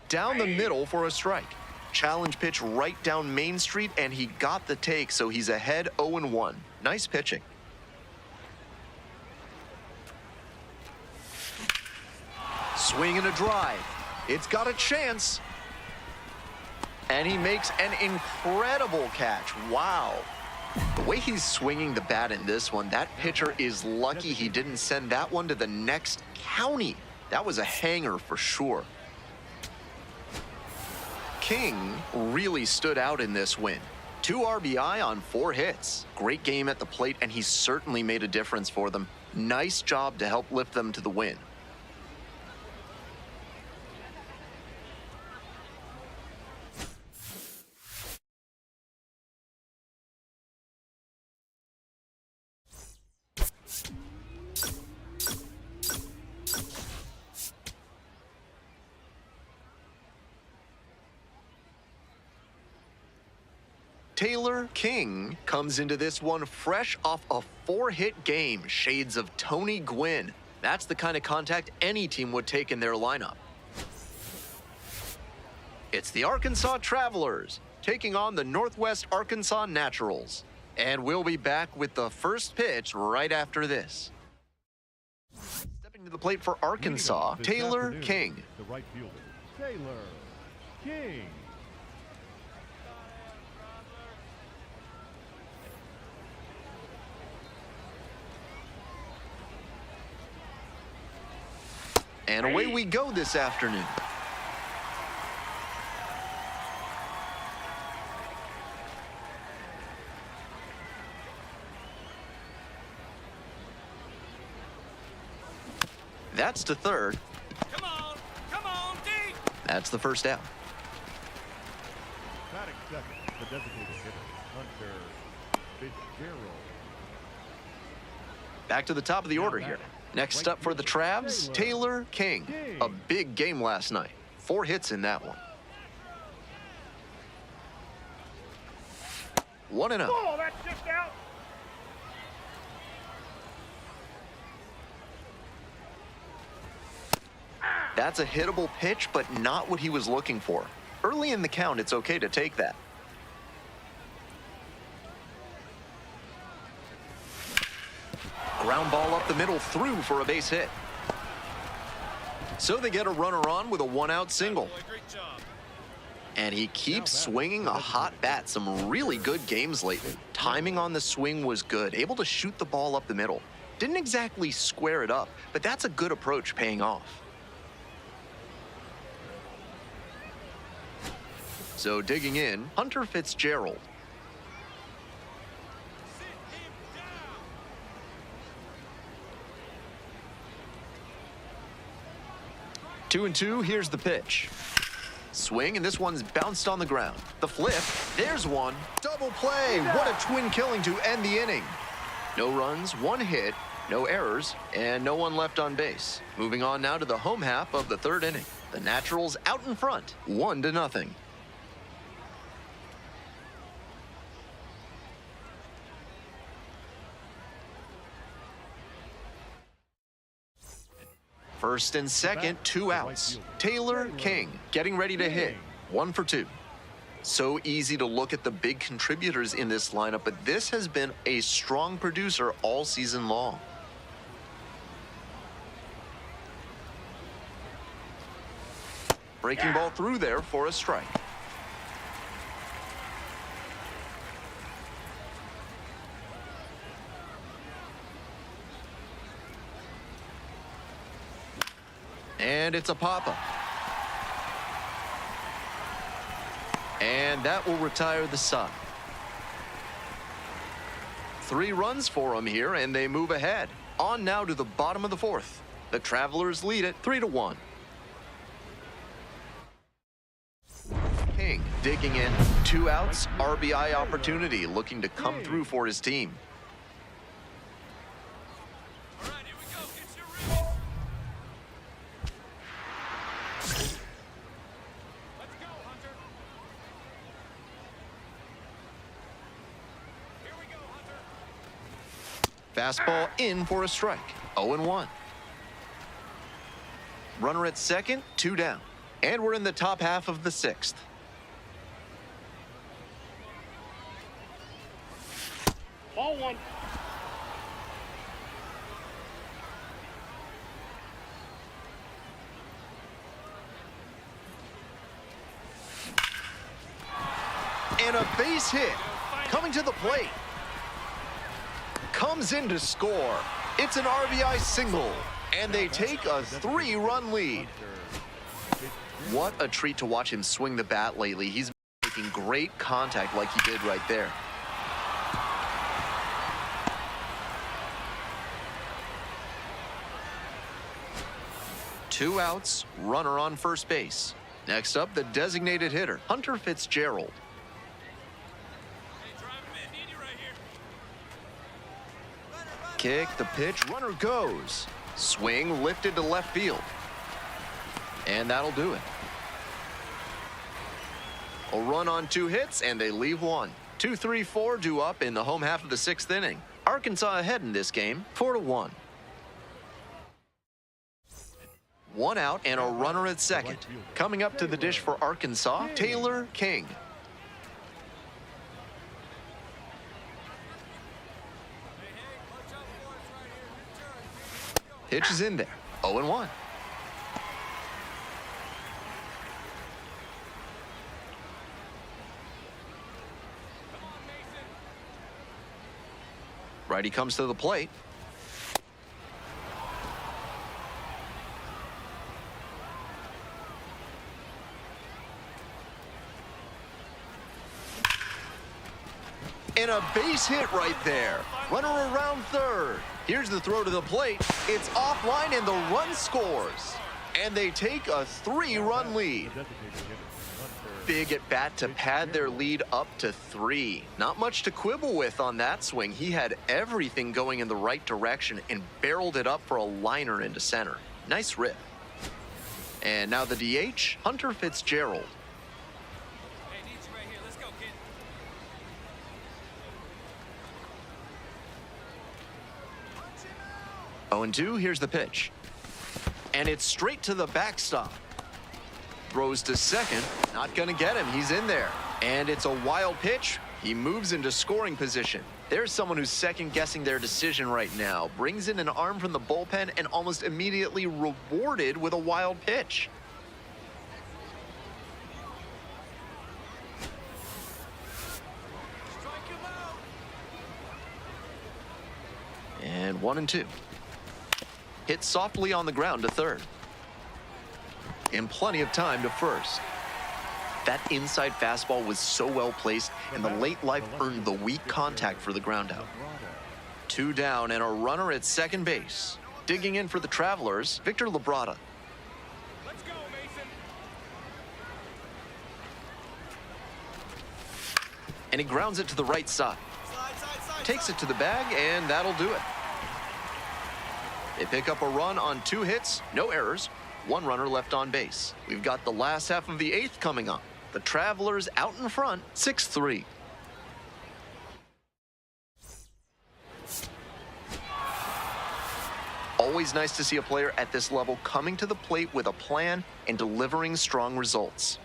Down the middle for a strike. Challenge pitch right down Main Street, and he got the take, so he's ahead 0-1. Nice pitching. Swing and a drive. It's got a chance. And he makes an incredible catch. Wow. The way he's swinging the bat in this one, that pitcher is lucky he didn't send that one to the next county. That was a hanger for sure. King really stood out in this win. 2 RBI on 4 hits. Great game at the plate, and he certainly made a difference for them. Nice job to help lift them to the win. Taylor King comes into this one fresh off a 4-hit game, shades of Tony Gwynn. That's the kind of contact any team would take in their lineup. It's the Arkansas Travelers taking on the Northwest Arkansas Naturals. And we'll be back with the first pitch right after this. Stepping to the plate for Arkansas, Taylor King. The right fielder, Taylor King. And away we go this afternoon. That's to third. Come on, deep. That's the first out. Batting second, the designated hitter, Hunter Fitzgerald. Back to the top of the order here. Next up for the Travs, Taylor King. A big game last night. 4 hits in that one. 1-0. Oh, that's just out. That's a hittable pitch, but not what he was looking for. Early in the count, it's okay to take that. Ground ball up the middle, through for a base hit. So they get a runner on with a 1-out single. Great job. And he keeps swinging a hot bat. Some really good games lately. Timing on the swing was good. Able to shoot the ball up the middle. Didn't exactly square it up, but that's a good approach paying off. So digging in, Hunter Fitzgerald. Sit him down. 2-2, here's the pitch. Swing, and this one's bounced on the ground. The flip, there's one. Double play, what a twin killing to end the inning. No runs, 1 hit, no errors, and no one left on base. Moving on now to the home half of the 3rd inning. The Naturals out in front, 1-0. First and second, 2 outs. Taylor King getting ready to hit. 1 for 2. So easy to look at the big contributors in this lineup, but this has been a strong producer all season long. Breaking ball through there for a strike. And it's a pop-up. And that will retire the side. 3 runs for them here, and they move ahead. On now to the bottom of the 4th. The Travelers lead it 3-1. King digging in. 2 outs, RBI opportunity, looking to come through for his team. All right, here we go. Get your rhythm. Let's go, Hunter. Here we go, Hunter. Fastball in for a strike. 0-1. Runner at second, 2 down. And we're in the top half of the 6th. Ball 1. And a base hit. Coming to the plate. Comes in to score. It's an RBI single. And they take a 3-run lead. What a treat to watch him swing the bat lately. He's making great contact like he did right there. Two outs, runner on first base. Next up, the designated hitter, Hunter Fitzgerald. Hey, drive him in. Need you right here. Kick, the pitch, runner goes. Swing lifted to left field. And that'll do it. A run on 2 hits, and they leave 1. 2-3-4 due up in the home half of the 6th inning. Arkansas ahead in this game, 4-1. 1 out and a runner at second. Coming up to the dish for Arkansas, Taylor King. Pitch is in there, 0-1. Righty comes to the plate. And a base hit right there. Runner around third. Here's the throw to the plate. It's offline and the run scores. And they take a 3-run lead. Big at bat to pad their lead up to 3. Not much to quibble with on that swing. He had everything going in the right direction and barreled it up for a liner into center. Nice rip. And now the DH, Hunter Fitzgerald. Hey, need you right here. Let's go, kid. 0-2, here's the pitch. And it's straight to the backstop. Throws to second, not gonna get him, he's in there. And it's a wild pitch, he moves into scoring position. There's someone who's second-guessing their decision right now. Brings in an arm from the bullpen and almost immediately rewarded with a wild pitch. Strike him out. And 1-2. Hit softly on the ground to third. And plenty of time to first. That inside fastball was so well placed, and the late life earned the weak contact for the ground out. 2 down and a runner at second base. Digging in for the Travelers, Victor Labrada. Let's go, Mason. And he grounds it to the right side. Takes it to the bag, and that'll do it. They pick up a run on 2 hits, no errors, 1 runner left on base. We've got the last half of the 8th coming up. The Travelers out in front, 6-3. Always nice to see a player at this level coming to the plate with a plan and delivering strong results.